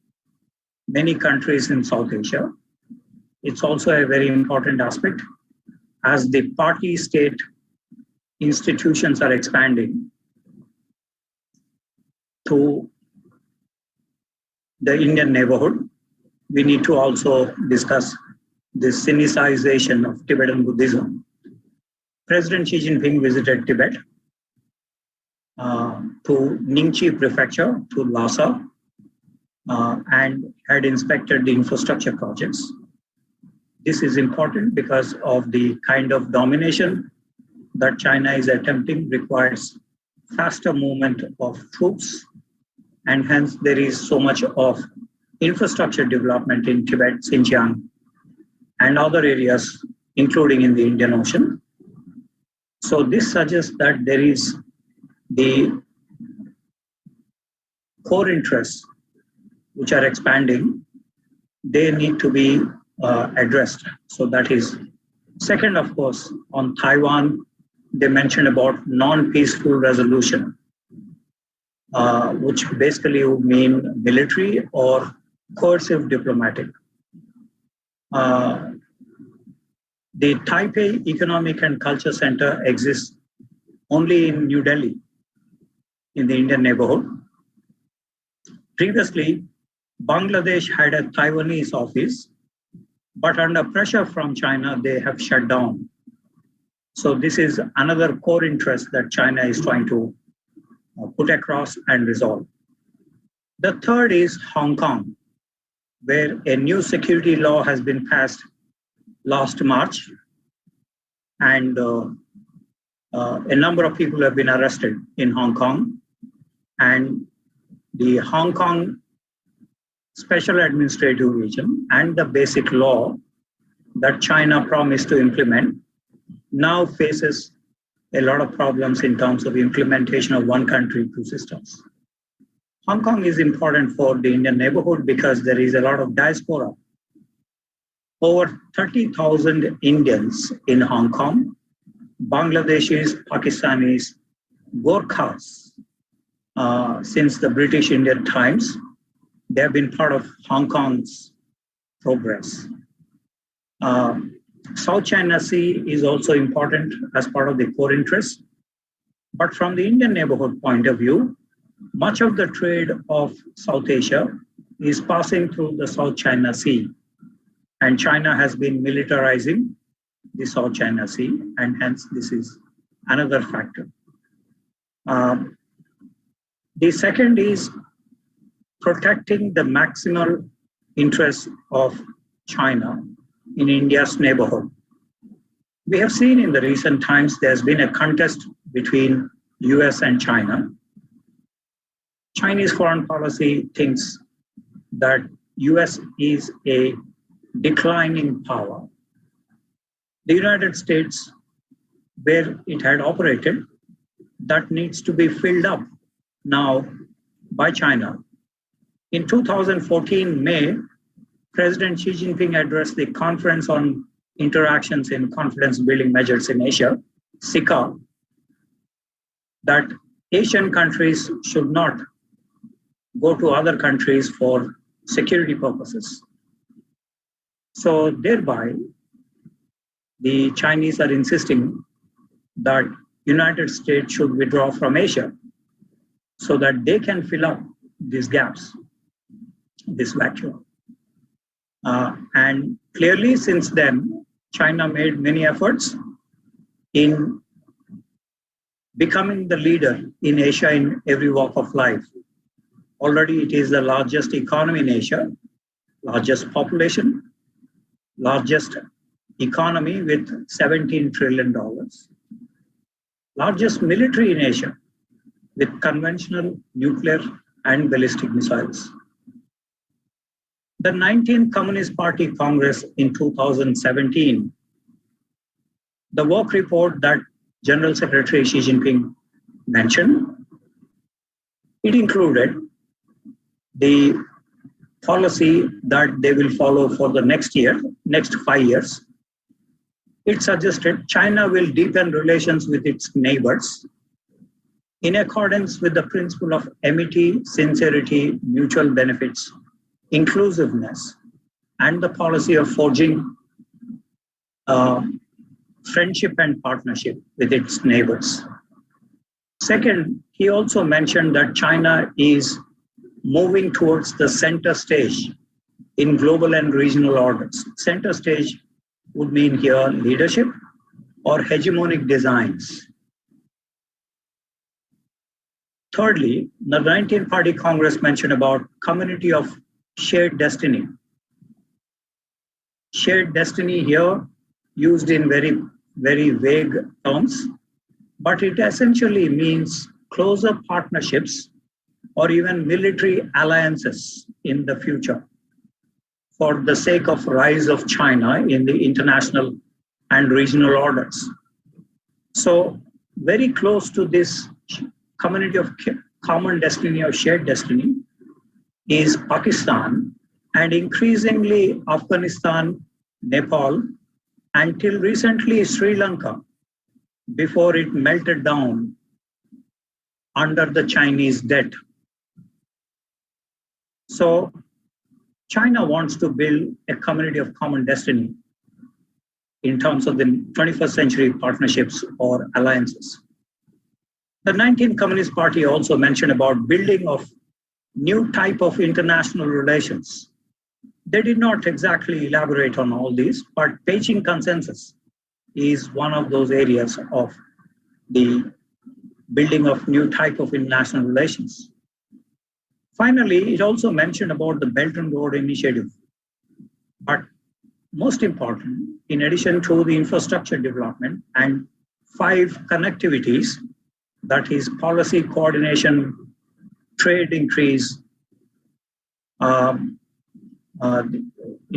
many countries in South Asia, it's also a very important aspect as the party state institutions are expanding to the Indian neighborhood. We need to also discuss the Sinicization of Tibetan Buddhism. President Xi Jinping visited Tibet to Ningxi prefecture, to Lhasa, and had inspected the infrastructure projects. This is important because of the kind of domination that China is attempting requires faster movement of troops, and hence there is so much of infrastructure development in Tibet, Xinjiang, and other areas, including in the Indian Ocean. So this suggests that there is the core interests which are expanding, they need to be addressed. So that is second, of course, on Taiwan, they mentioned about non-peaceful resolution, which basically would mean military or coercive diplomatic. The Taipei Economic and Culture Center exists only in New Delhi, in the Indian neighborhood. Previously, Bangladesh had a Taiwanese office, but under pressure from China, they have shut down. So this is another core interest that China is trying to put across and resolve. The third is Hong Kong, where a new security law has been passed last March, and a number of people have been arrested in Hong Kong. And the Hong Kong Special Administrative Region and the basic law that China promised to implement now faces a lot of problems in terms of implementation of one country, two systems. Hong Kong is important for the Indian neighborhood because there is a lot of diaspora. Over 30,000 Indians in Hong Kong, Bangladeshis, Pakistanis, Gorkhas, since the British Indian times, they have been part of Hong Kong's progress. South China Sea is also important as part of the core interest. But from the Indian neighborhood point of view, much of the trade of South Asia is passing through the South China Sea. And China has been militarizing the South China Sea, and hence this is another factor. The second is protecting the maximal interests of China in India's neighborhood. We have seen in the recent times there's been a contest between US and China. Chinese foreign policy thinks that US is a declining power. The United States, where it had operated, that needs to be filled up now by China. In 2014 May, President Xi Jinping addressed the Conference on Interactions in Confidence Building Measures in Asia, CICA, that Asian countries should not go to other countries for security purposes. So thereby, the Chinese are insisting that United States should withdraw from Asia so that they can fill up these gaps, this vacuum. And clearly since then, China made many efforts in becoming the leader in Asia in every walk of life. Already it is the largest economy in Asia, largest population, largest economy with $17 trillion, largest military in Asia with conventional, nuclear, and ballistic missiles. The 19th Communist Party Congress in 2017, the work report that General Secretary Xi Jinping mentioned, it included the policy that they will follow for the next 5 years. It suggested China will deepen relations with its neighbors in accordance with the principle of amity, sincerity, mutual benefits, inclusiveness, and the policy of forging friendship and partnership with its neighbors. Second, he also mentioned that China is moving towards the center stage in global and regional orders. Center stage would mean here leadership or hegemonic designs. Thirdly, the 19th Party Congress mentioned about community of shared destiny. Shared destiny here used in very, very vague terms, but it essentially means closer partnerships or even military alliances in the future for the sake of rise of China in the international and regional orders. So very close to this community of common destiny or shared destiny is Pakistan, and increasingly Afghanistan, Nepal, until recently Sri Lanka, before it melted down under the Chinese debt. So China wants to build a community of common destiny in terms of the 21st century partnerships or alliances. The 19th Communist Party also mentioned about building of new type of international relations. They did not exactly elaborate on all these, but Beijing consensus is one of those areas of the building of new type of international relations. Finally, it also mentioned about the Belt and Road Initiative. But most important, in addition to the infrastructure development and 5 connectivities, that is policy coordination, trade increase, in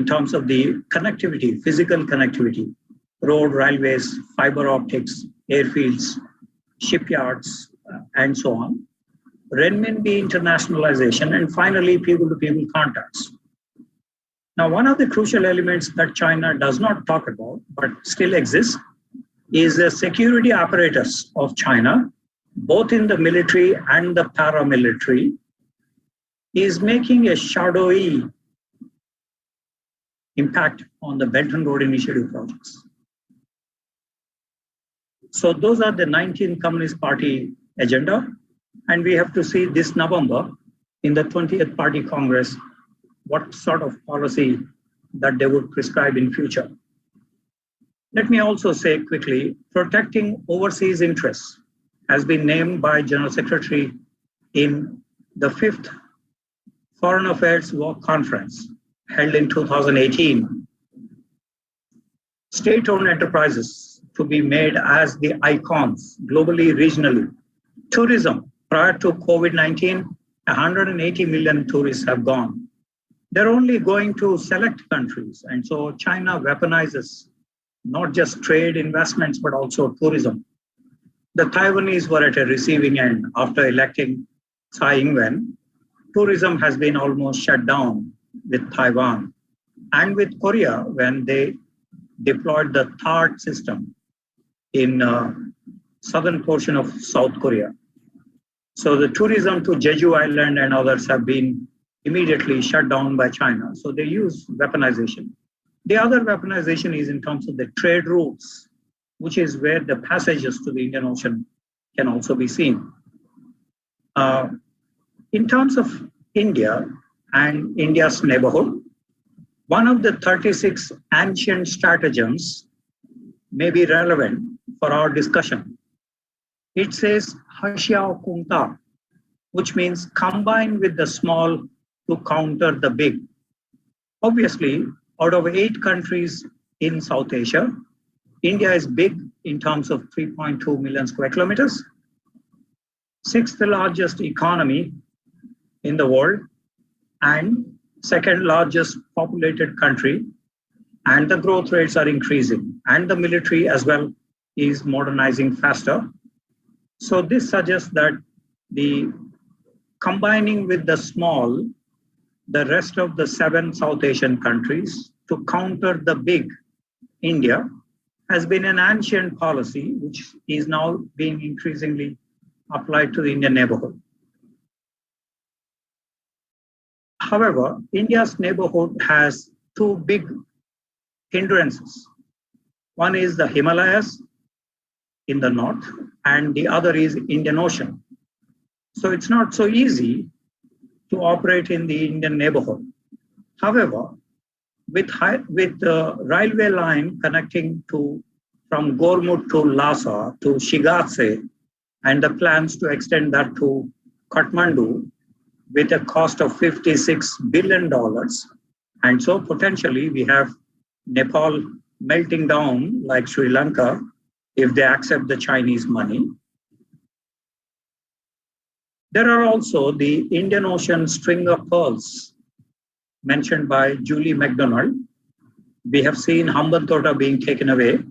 terms of the connectivity, physical connectivity, road, railways, fiber optics, airfields, shipyards, and so on. Renminbi internationalization, and finally, people-to-people contacts. Now, one of the crucial elements that China does not talk about, but still exists, is the security apparatus of China, both in the military and the paramilitary, is making a shadowy impact on the Belt and Road Initiative projects. So those are the 19th Communist Party agenda. And we have to see this November in the 20th Party Congress, what sort of policy that they would prescribe in future. Let me also say quickly, protecting overseas interests has been named by General Secretary in the 5th Foreign Affairs Work Conference held in 2018. state-owned enterprises to be made as the icons globally, regionally. Tourism, prior to COVID-19, 180 million tourists have gone. They're only going to select countries. And so China weaponizes not just trade investments, but also tourism. The Taiwanese were at a receiving end after electing Tsai Ing-wen. Tourism has been almost shut down with Taiwan and with Korea when they deployed the THAAD system in southern portion of South Korea. So the tourism to Jeju Island and others have been immediately shut down by China. So they use weaponization. The other weaponization is in terms of the trade routes, which is where the passages to the Indian Ocean can also be seen. In terms of India and India's neighborhood, one of the 36 ancient stratagems may be relevant for our discussion. It says Hashiao Kungta, which means combine with the small to counter the big. Obviously, out of 8 countries in South Asia, India is big in terms of 3.2 million square kilometers, 6th largest economy in the world, and 2nd largest populated country, and the growth rates are increasing, and the military as well is modernizing faster. So this suggests that the combining with the small, the rest of the 7 South Asian countries to counter the big India has been an ancient policy, which is now being increasingly applied to the Indian neighborhood. However, India's neighborhood has 2 big hindrances. One is the Himalayas in the north, and the other is Indian Ocean. So it's not so easy to operate in the Indian neighborhood. However, with the railway line connecting from Gormut to Lhasa to Shigatse, and the plans to extend that to Kathmandu with a cost of $56 billion. And so potentially we have Nepal melting down like Sri Lanka if they accept the Chinese money. There are also the Indian Ocean string of pearls mentioned by Julie MacDonald. We have seen Hambantota being taken away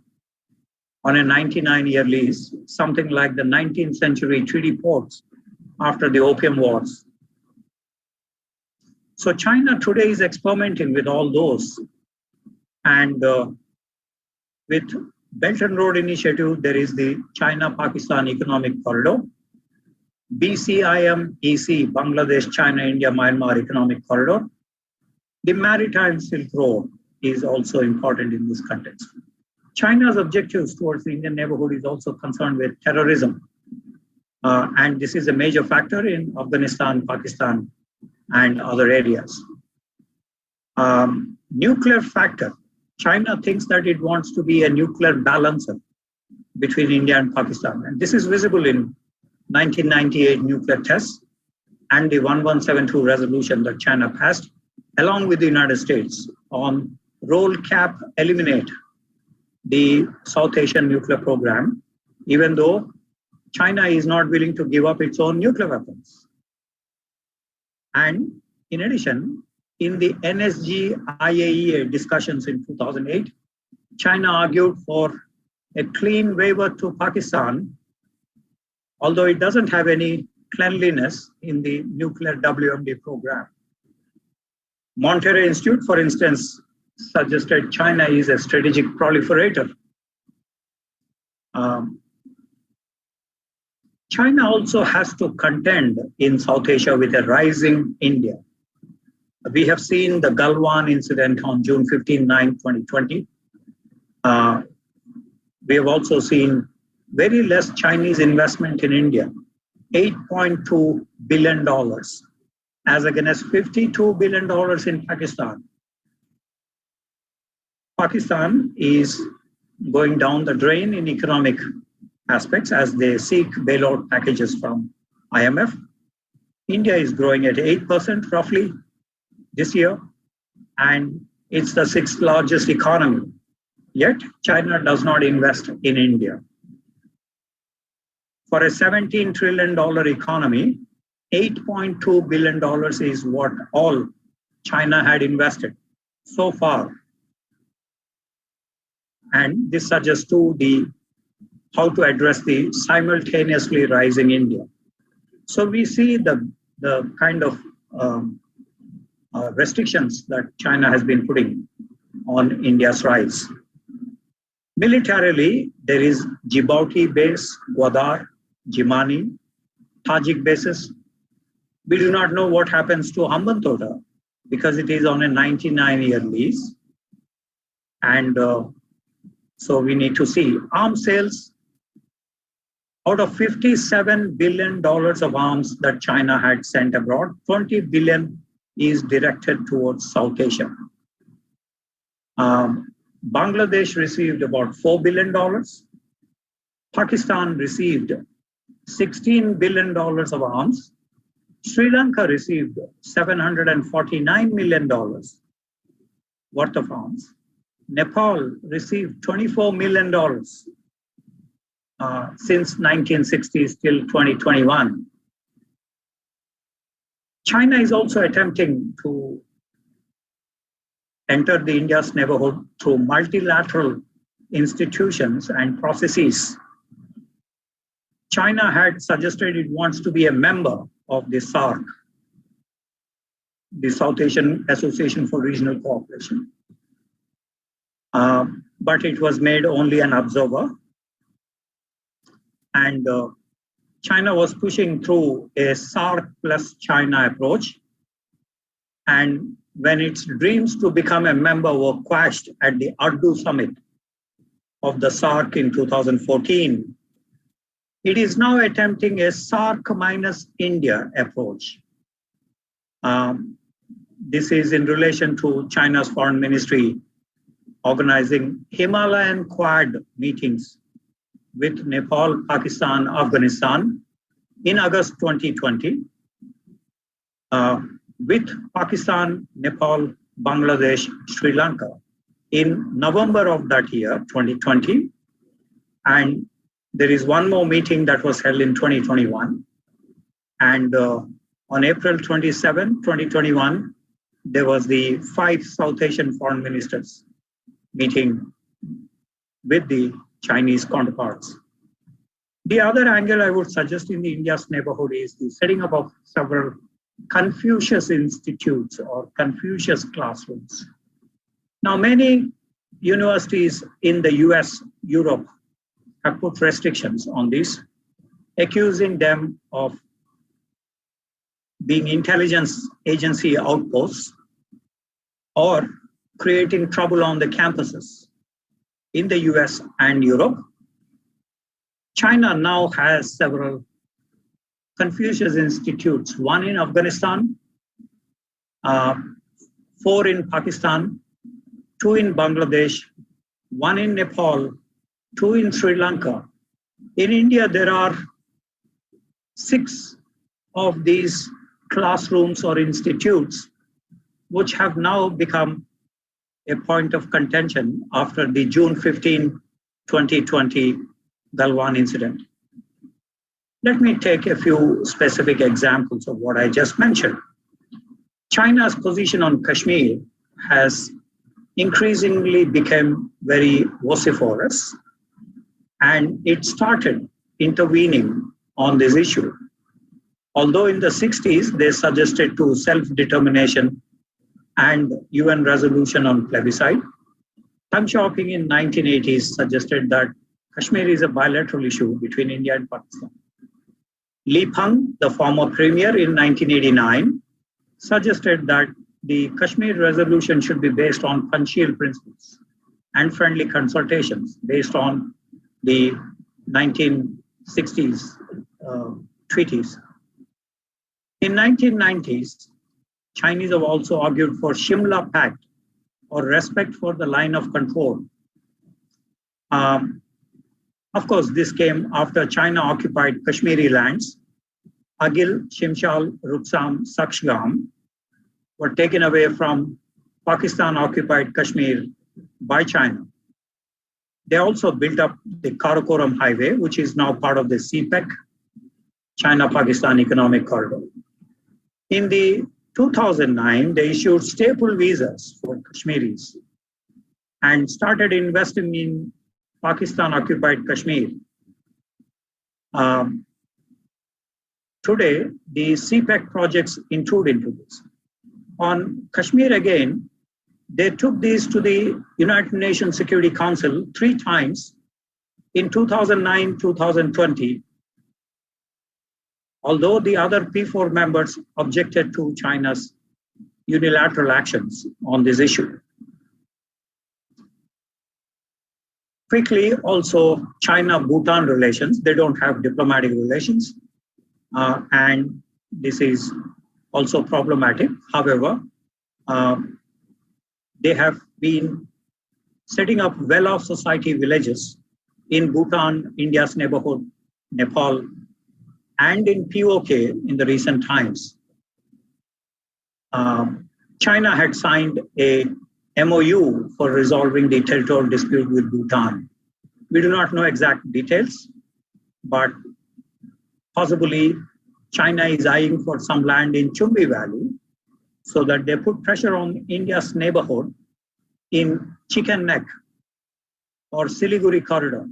on a 99-year lease, something like the 19th century treaty ports after the Opium Wars. So China today is experimenting with all those. And with Belt and Road Initiative, there is the China-Pakistan Economic Corridor, BCIM-EC, Bangladesh, China, India, Myanmar Economic Corridor. The Maritime Silk Road is also important in this context. China's objectives towards the Indian neighborhood is also concerned with terrorism. And this is a major factor in Afghanistan, Pakistan, and other areas. Nuclear factor. China thinks that it wants to be a nuclear balancer between India and Pakistan. And this is visible in 1998 nuclear tests and the 1172 resolution that China passed, along with the United States, on roll cap eliminate the South Asian nuclear program, even though China is not willing to give up its own nuclear weapons. And in addition, in the NSG-IAEA discussions in 2008, China argued for a clean waiver to Pakistan, although it doesn't have any cleanliness in the nuclear WMD program. Monterrey Institute, for instance, suggested China is a strategic proliferator. China also has to contend in South Asia with a rising India. We have seen the Galwan incident on June 15, 2020. We have also seen very less Chinese investment in India, $8.2 billion, as against $52 billion in Pakistan. Pakistan is going down the drain in economic aspects as they seek bailout packages from IMF. India is growing at 8% roughly this year, and it's the 6th largest economy Yet, China does not invest in India. For a $17 trillion economy, $8.2 billion is what all China had invested so far. And this suggests to how to address the simultaneously rising India. So we see the kind of restrictions that China has been putting on India's rise. Militarily, there is Djibouti base, Gwadar, Jimani, Tajik bases. We do not know what happens to Hambantota because it is on a 99-year lease. And so we need to see arms sales. Out of $57 billion of arms that China had sent abroad, 20 billion is directed towards South Asia. Bangladesh received about $4 billion. Pakistan received $16 billion of arms. Sri Lanka received $749 million worth of arms. Nepal received $24 million since 1960s till 2021. China is also attempting to enter the India's neighborhood through multilateral institutions and processes. China had suggested it wants to be a member of the CIRSS, the South Asian Association for Regional Cooperation. But it was made only an observer. And China was pushing through a SAARC plus China approach. And when its dreams to become a member were quashed at the Urdu summit of the SAARC in 2014, it is now attempting a SAARC minus India approach. This is in relation to China's foreign ministry organizing Himalayan Quad meetings with Nepal, Pakistan, Afghanistan in August 2020, with Pakistan, Nepal, Bangladesh, Sri Lanka in November of that year, 2020. And there is one more meeting that was held in 2021. And on April 27, 2021, there was the 5 South Asian foreign ministers meeting with the Chinese counterparts. The other angle I would suggest in the India's neighborhood is the setting up of several Confucius institutes or Confucius classrooms. Now, many universities in the US, Europe have put restrictions on this, accusing them of being intelligence agency outposts or creating trouble on the campuses in the US and Europe. China now has several Confucius institutes, one in Afghanistan, 4 in Pakistan, 2 in Bangladesh, 1 in Nepal, 2 in Sri Lanka. In India, there are 6 of these classrooms or institutes, which have now become a point of contention after the June 15, 2020 Galwan incident. Let me take a few specific examples of what I just mentioned. China's position on Kashmir has increasingly become very vociferous, and it started intervening on this issue. Although in the 60s, they suggested to self-determination and UN resolution on plebiscite, Thang Xiaoping in 1980s suggested that Kashmir is a bilateral issue between India and Pakistan. Li Peng, the former premier in 1989, suggested that the Kashmir resolution should be based on Panchsheel principles and friendly consultations based on the 1960s treaties. In 1990s, Chinese have also argued for Shimla Pact or respect for the line of control. Of course, this came after China occupied Kashmiri lands. Agil, Shimshal, Ruksam, Sakshgam were taken away from Pakistan-occupied Kashmir by China. They also built up the Karakoram Highway, which is now part of the CPEC, China-Pakistan Economic Corridor. In the 2009, they issued staple visas for Kashmiris and started investing in Pakistan-occupied Kashmir. Today, the CPEC projects intrude into this. On Kashmir again, they took these to the United Nations Security Council 3 times in 2009, 2020, although the other P4 members objected to China's unilateral actions on this issue. Quickly, also China-Bhutan relations, they don't have diplomatic relations, and this is also problematic. However, they have been setting up well-off society villages in Bhutan, India's neighborhood, Nepal, and in POK in the recent times. China had signed a MOU for resolving the territorial dispute with Bhutan. We do not know exact details, but possibly China is eyeing for some land in Chumbi Valley so that they put pressure on India's neighborhood in Chicken Neck or Siliguri corridor.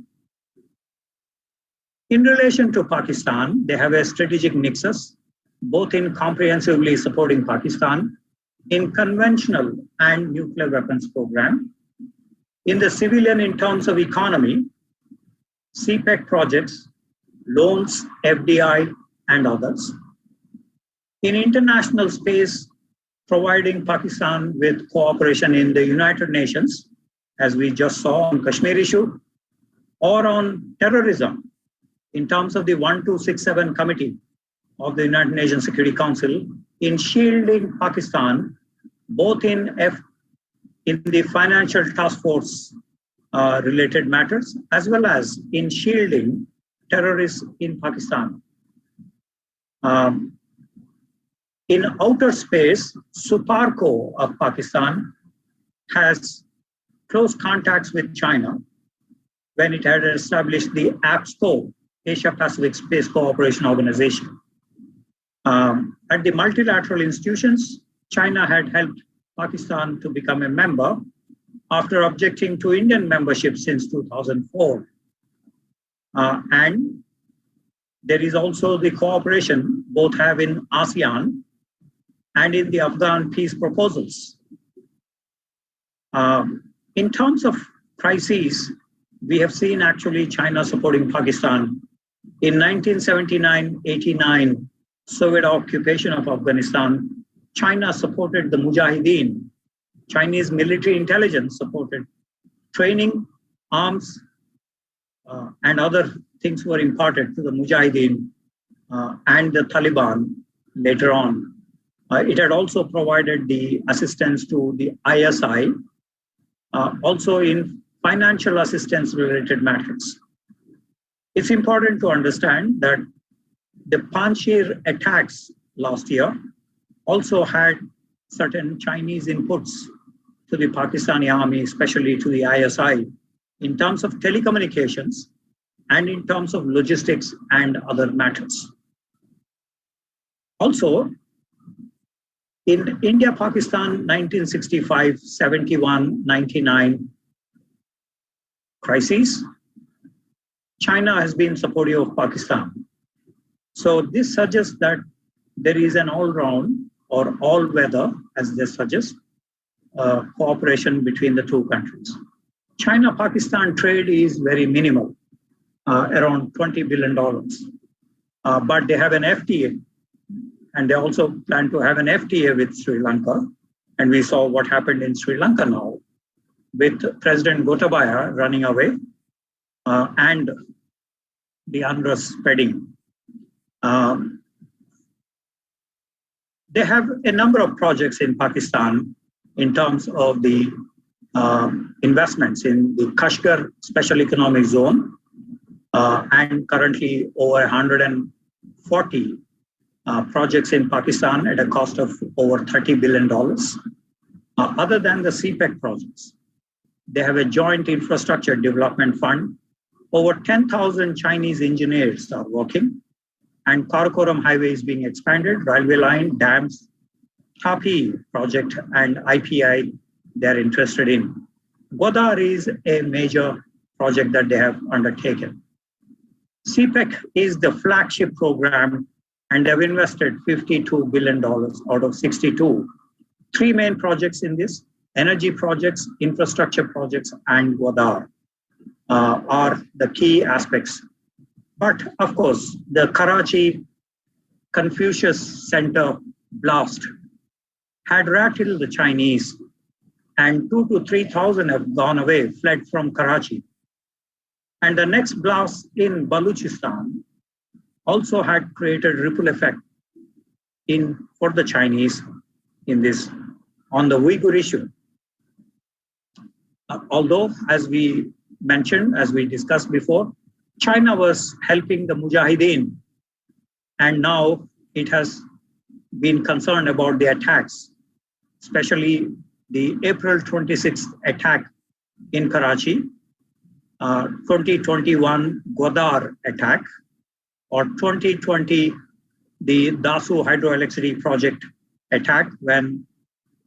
In relation to Pakistan, they have a strategic nexus, both in comprehensively supporting Pakistan in conventional and nuclear weapons program. In the civilian, in terms of economy, CPEC projects, loans, FDI, and others. In international space, providing Pakistan with cooperation in the United Nations, as we just saw on Kashmir issue, or on terrorism, in terms of the 1267 Committee of the United Nations Security Council, in shielding Pakistan, both in the financial task force related matters, as well as in shielding terrorists in Pakistan. In outer space, Suparco of Pakistan has close contacts with China when it had established the APSCO, Asia Pacific Space Cooperation Organization. At the multilateral institutions, China had helped Pakistan to become a member after objecting to Indian membership since 2004. And there is also the cooperation both have in ASEAN and in the Afghan peace proposals. In terms of crises, we have seen actually China supporting Pakistan. In 1979-89 Soviet occupation of Afghanistan, China supported the Mujahideen. Chinese military intelligence supported training, arms, and other things were imparted to the Mujahideen and the Taliban later on. It had also provided the assistance to the ISI, also in financial assistance related matters. It's important to understand that the Panjshir attacks last year also had certain Chinese inputs to the Pakistani army, especially to the ISI, in terms of telecommunications and in terms of logistics and other matters. Also, in India-Pakistan 1965, 71, 99 crises, China has been supportive of Pakistan. So this suggests that there is an all-round or all-weather, as they suggest, cooperation between the two countries. China-Pakistan trade is very minimal, around $20 billion. But they have an FTA, and they also plan to have an FTA with Sri Lanka. And we saw what happened in Sri Lanka now, with President Gotabaya running away and the unrest spreading. They have a number of projects in Pakistan in terms of the investments in the Kashgar Special Economic Zone, and currently over 140 projects in Pakistan at a cost of over $30 billion, other than the CPEC projects. They have a joint infrastructure development fund. Over 10,000 Chinese engineers are working, and Karakoram Highway is being expanded, railway line, dams, Tapi project, and IPI they're interested in. Godar is a major project that they have undertaken. CPEC is the flagship program, and they've invested $52 billion out of 62. Three main projects in this: energy projects, infrastructure projects, and Godar are the key aspects. But of course, the Karachi Confucius Center blast had rattled the Chinese, and 2,000 to 3,000 have gone away, fled from Karachi. And the next blast in Balochistan also had created ripple effect for the Chinese in this, on the Uyghur issue. Although, as we mentioned, as we discussed before, China was helping the Mujahideen, and now it has been concerned about the attacks, especially the April 26th attack in Karachi, 2021 Godar attack, or 2020 the Dasu hydroelectricity project attack when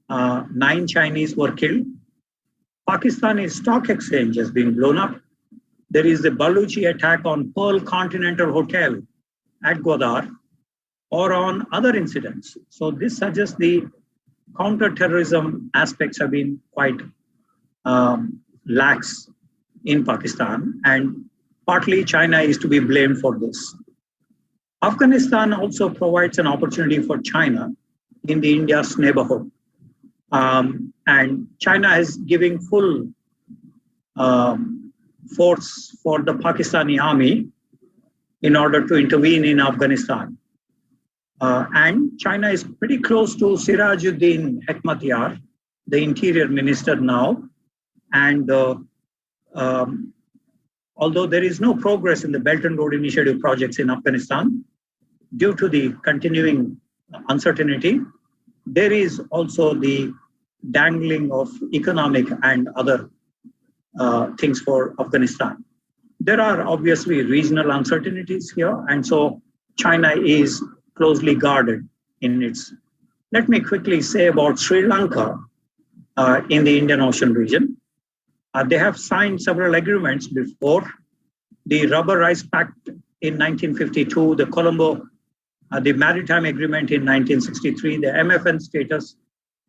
9 Chinese were killed. Pakistani stock exchange has been blown up. There is the Baluchi attack on Pearl Continental Hotel at Godar, or on other incidents. So this suggests the counter-terrorism aspects have been quite lax in Pakistan, and partly China is to be blamed for this. Afghanistan also provides an opportunity for China in the India's neighborhood. And China is giving full force for the Pakistani army in order to intervene in Afghanistan. And China is pretty close to Sirajuddin Hekmatyar, the interior minister now. And although there is no progress in the Belt and Road Initiative projects in Afghanistan, due to the continuing uncertainty, there is also the dangling of economic and other things for Afghanistan. There are obviously regional uncertainties here, and so China is closely guarded in its. Let me quickly say about Sri Lanka in the Indian Ocean region. They have signed several agreements before: the Rubber Rice Pact in 1952, the Colombo, the Maritime Agreement in 1963, the MFN status,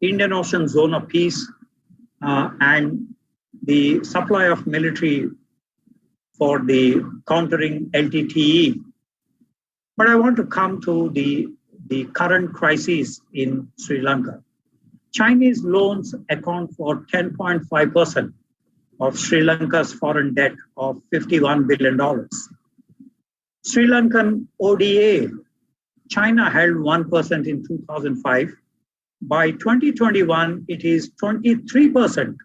Indian Ocean Zone of Peace, and the supply of military for the countering LTTE. But I want to come to the current crisis in Sri Lanka. Chinese loans account for 10.5% of Sri Lanka's foreign debt of $51 billion. Sri Lankan ODA, China held 1% in 2005. By 2021, it is 23%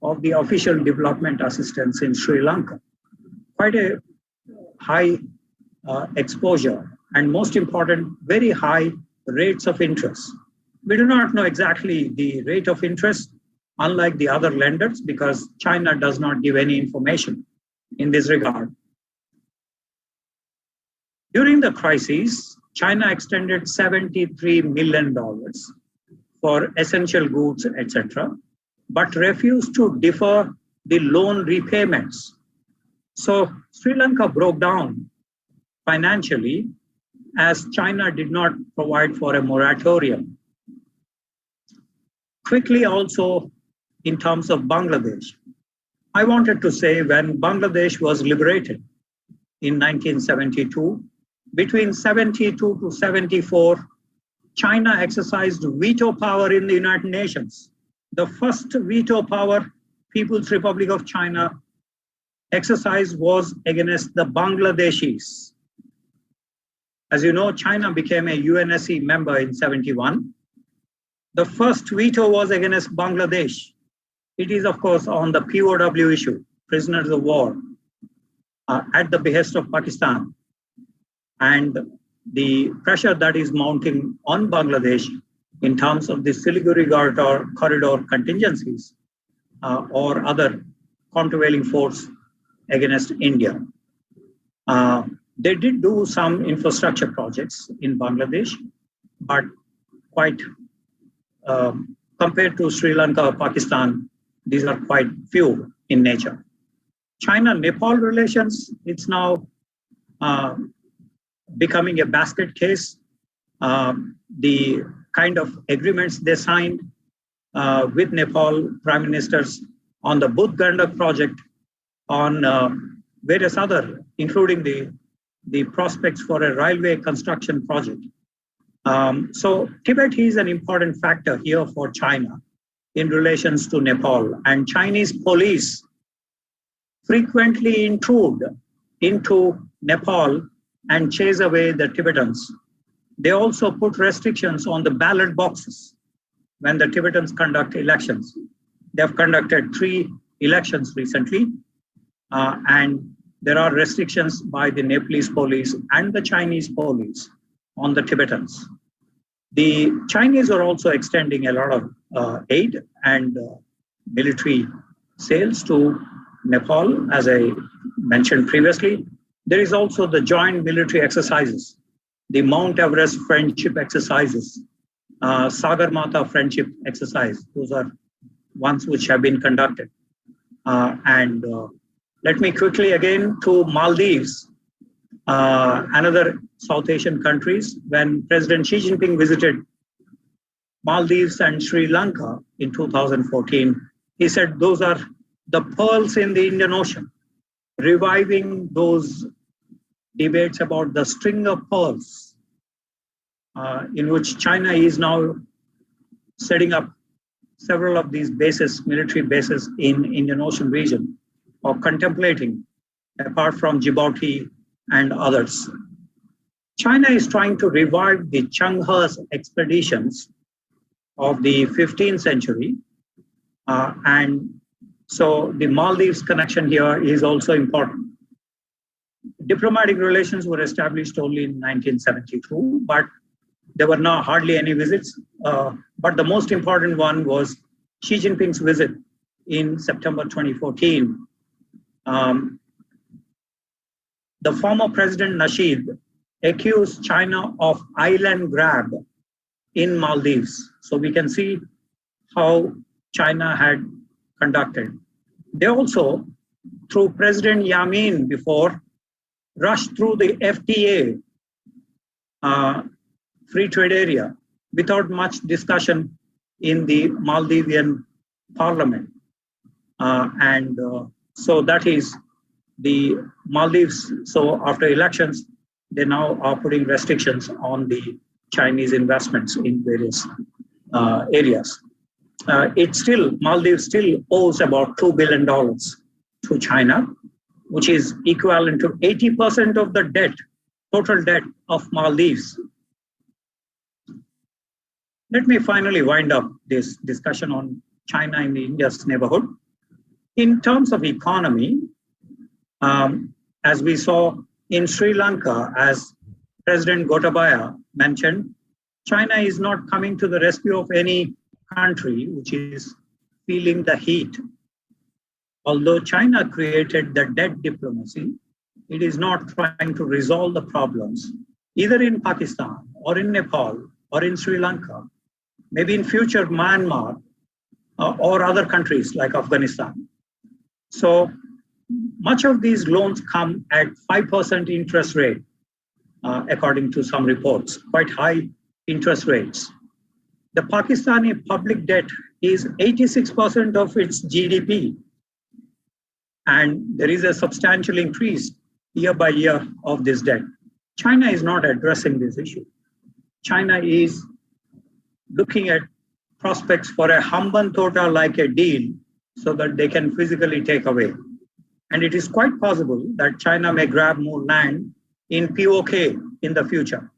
of the official development assistance in Sri Lanka. Quite a high exposure, and most important, very high rates of interest. We do not know exactly the rate of interest, unlike the other lenders, because China does not give any information in this regard. During the crisis, China extended $73 million for essential goods, etc., but refused to defer the loan repayments. So Sri Lanka broke down financially as China did not provide for a moratorium. Quickly also, in terms of Bangladesh, I wanted to say when Bangladesh was liberated in 1972, between 72 to 74, China exercised veto power in the United Nations. The first veto power People's Republic of China exercised was against the Bangladeshis. As you know, China became a UNSC member in 71. The first veto was against Bangladesh. It is, of course, on the POW issue, prisoners of war, at the behest of Pakistan. And the pressure that is mounting on Bangladesh in terms of the Siliguri corridor contingencies or other countervailing force against India. They did do some infrastructure projects in Bangladesh, but quite compared to Sri Lanka or Pakistan, these are quite few in nature. China-Nepal relations, it's now becoming a basket case. The kind of agreements they signed with Nepal prime ministers on the Budh Gandak project, on various other, including the prospects for a railway construction project. So Tibet is an important factor here for China in relations to Nepal, and Chinese police frequently intrude into Nepal and chase away the Tibetans. They also put restrictions on the ballot boxes when the Tibetans conduct elections. They have conducted 3 elections recently, and there are restrictions by the Nepalese police and the Chinese police on the Tibetans. The Chinese are also extending a lot of aid and military sales to Nepal, as I mentioned previously. There is also the joint military exercises, the Mount Everest friendship exercises, Sagarmatha friendship exercise. Those are ones which have been conducted. Let me quickly again to Maldives, another South Asian countries. When President Xi Jinping visited Maldives and Sri Lanka in 2014, he said those are the pearls in the Indian Ocean, reviving those debates about the string of pearls, in which China is now setting up several of these bases, military bases in Indian Ocean region, or contemplating, apart from Djibouti and others. China is trying to revive the Chang'e expeditions of the 15th century. And so the Maldives connection here is also important. Diplomatic relations were established only in 1972, but there were not hardly any visits. But the most important one was Xi Jinping's visit in September 2014. The former President Nasheed accused China of island grab in Maldives. So we can see how China had conducted. They also, through President Yamin before, rushed through the FTA, free trade area, without much discussion in the Maldivian parliament. So that is the Maldives. So after elections, they now are putting restrictions on the Chinese investments in various areas. Maldives still owes about $2 billion to China, which is equivalent to 80% of the debt, total debt of Maldives. Let me finally wind up this discussion on China in India's neighborhood. In terms of economy, as we saw in Sri Lanka, as President Gotabaya mentioned, China is not coming to the rescue of any country which is feeling the heat. Although China created the debt diplomacy, it is not trying to resolve the problems, either in Pakistan or in Nepal or in Sri Lanka, maybe in future Myanmar or other countries like Afghanistan. So much of these loans come at 5% interest rate, according to some reports, quite high interest rates. The Pakistani public debt is 86% of its GDP. And there is a substantial increase year by year of this debt. China is not addressing this issue. China is looking at prospects for a Hambantota like a deal so that they can physically take away. And it is quite possible that China may grab more land in POK in the future.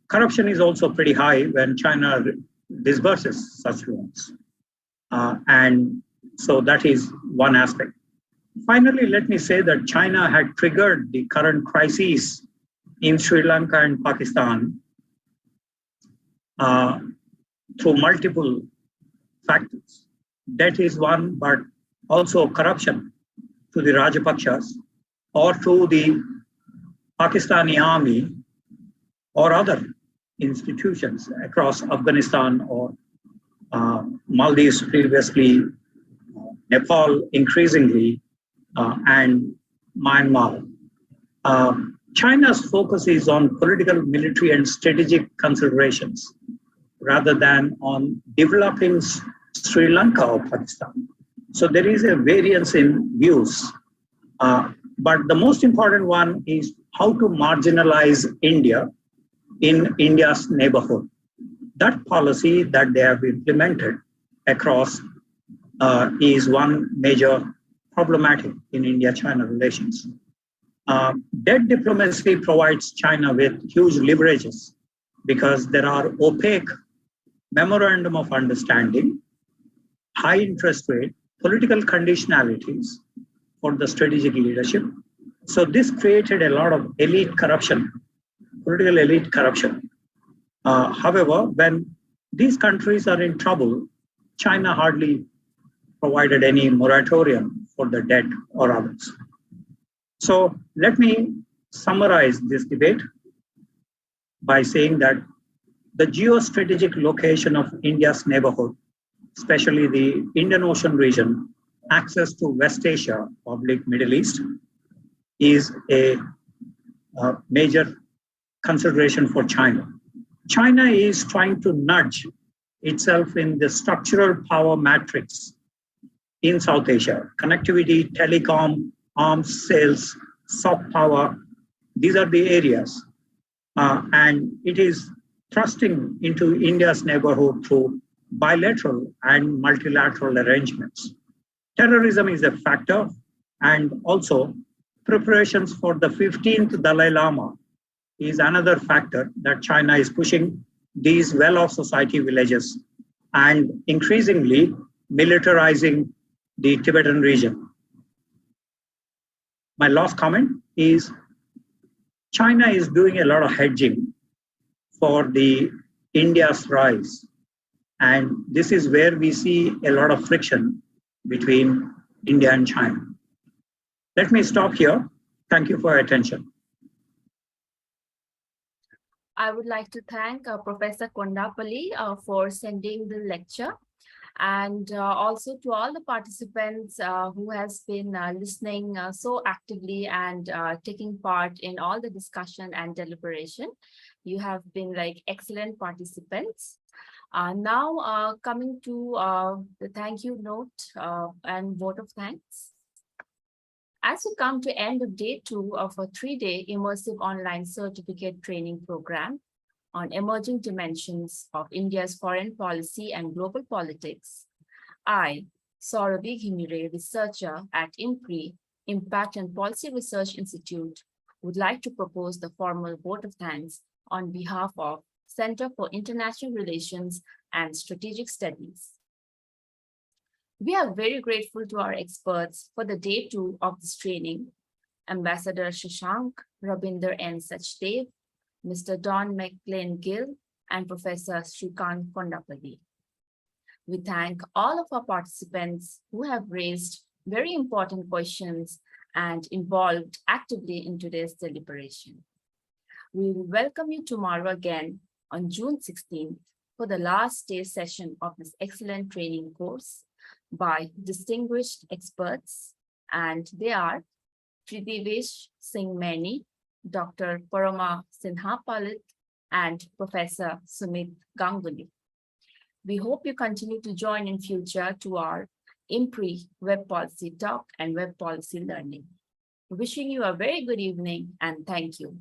Corruption is also pretty high when China disburses such loans. And so that is one aspect. Finally, let me say that China had triggered the current crises in Sri Lanka and Pakistan through multiple factors. Debt is one, but also corruption to the Rajapakshas or to the Pakistani army or other institutions across Afghanistan or Maldives previously, Nepal increasingly, and Myanmar. China's focus is on political, military, and strategic considerations rather than on developing Sri Lanka or Pakistan. So there is a variance in views. But the most important one is how to marginalize India in India's neighborhood. That policy that they have implemented across is one major problematic in India-China relations. Debt diplomacy provides China with huge leverages because there are opaque memorandum of understanding, high interest rate, political conditionalities for the strategic leadership. So this created a lot of elite corruption, political elite corruption. However, when these countries are in trouble, China hardly provided any moratorium for the debt or others. So let me summarize this debate by saying that the geostrategic location of India's neighborhood, especially the Indian Ocean region, access to West Asia, public Middle East, is a major consideration for China. China is trying to nudge itself in the structural power matrix in South Asia. Connectivity, telecom, arms sales, soft power, these are the areas. And it is thrusting into India's neighborhood through bilateral and multilateral arrangements. Terrorism is a factor, and also preparations for the 15th Dalai Lama is another factor that China is pushing these well-off society villages and increasingly militarizing the Tibetan region. My last comment is China is doing a lot of hedging for the India's rise. And this is where we see a lot of friction between India and China. Let me stop here. Thank you for your attention. I would like to thank Professor Kondapalli for sending the lecture, and also to all the participants who has been listening so actively and taking part in all the discussion and deliberation. You have been like excellent participants. Now coming to the thank you note and vote of thanks. As we come to end of day 2 of a 3-day immersive online certificate training program on emerging dimensions of India's foreign policy and global politics, I, Sauravi Ghimire, researcher at IMPRI, Impact and Policy Research Institute, would like to propose the formal vote of thanks on behalf of Center for International Relations and Strategic Studies. We are very grateful to our experts for the day 2 of this training, Ambassador Shashank, Rabinder N. Sachdev, Mr. Don McLean Gill, and Professor Srikanth Kondapali. We thank all of our participants who have raised very important questions and involved actively in today's deliberation. We will welcome you tomorrow again on June 16th for the last day session of this excellent training course by distinguished experts, and they are Tridivesh Singh Maini, Dr. Parama Sinhapalit, and Professor Sumit Ganguly. We hope you continue to join in future to our IMPRI Web Policy Talk and Web Policy Learning. Wishing you a very good evening and thank you.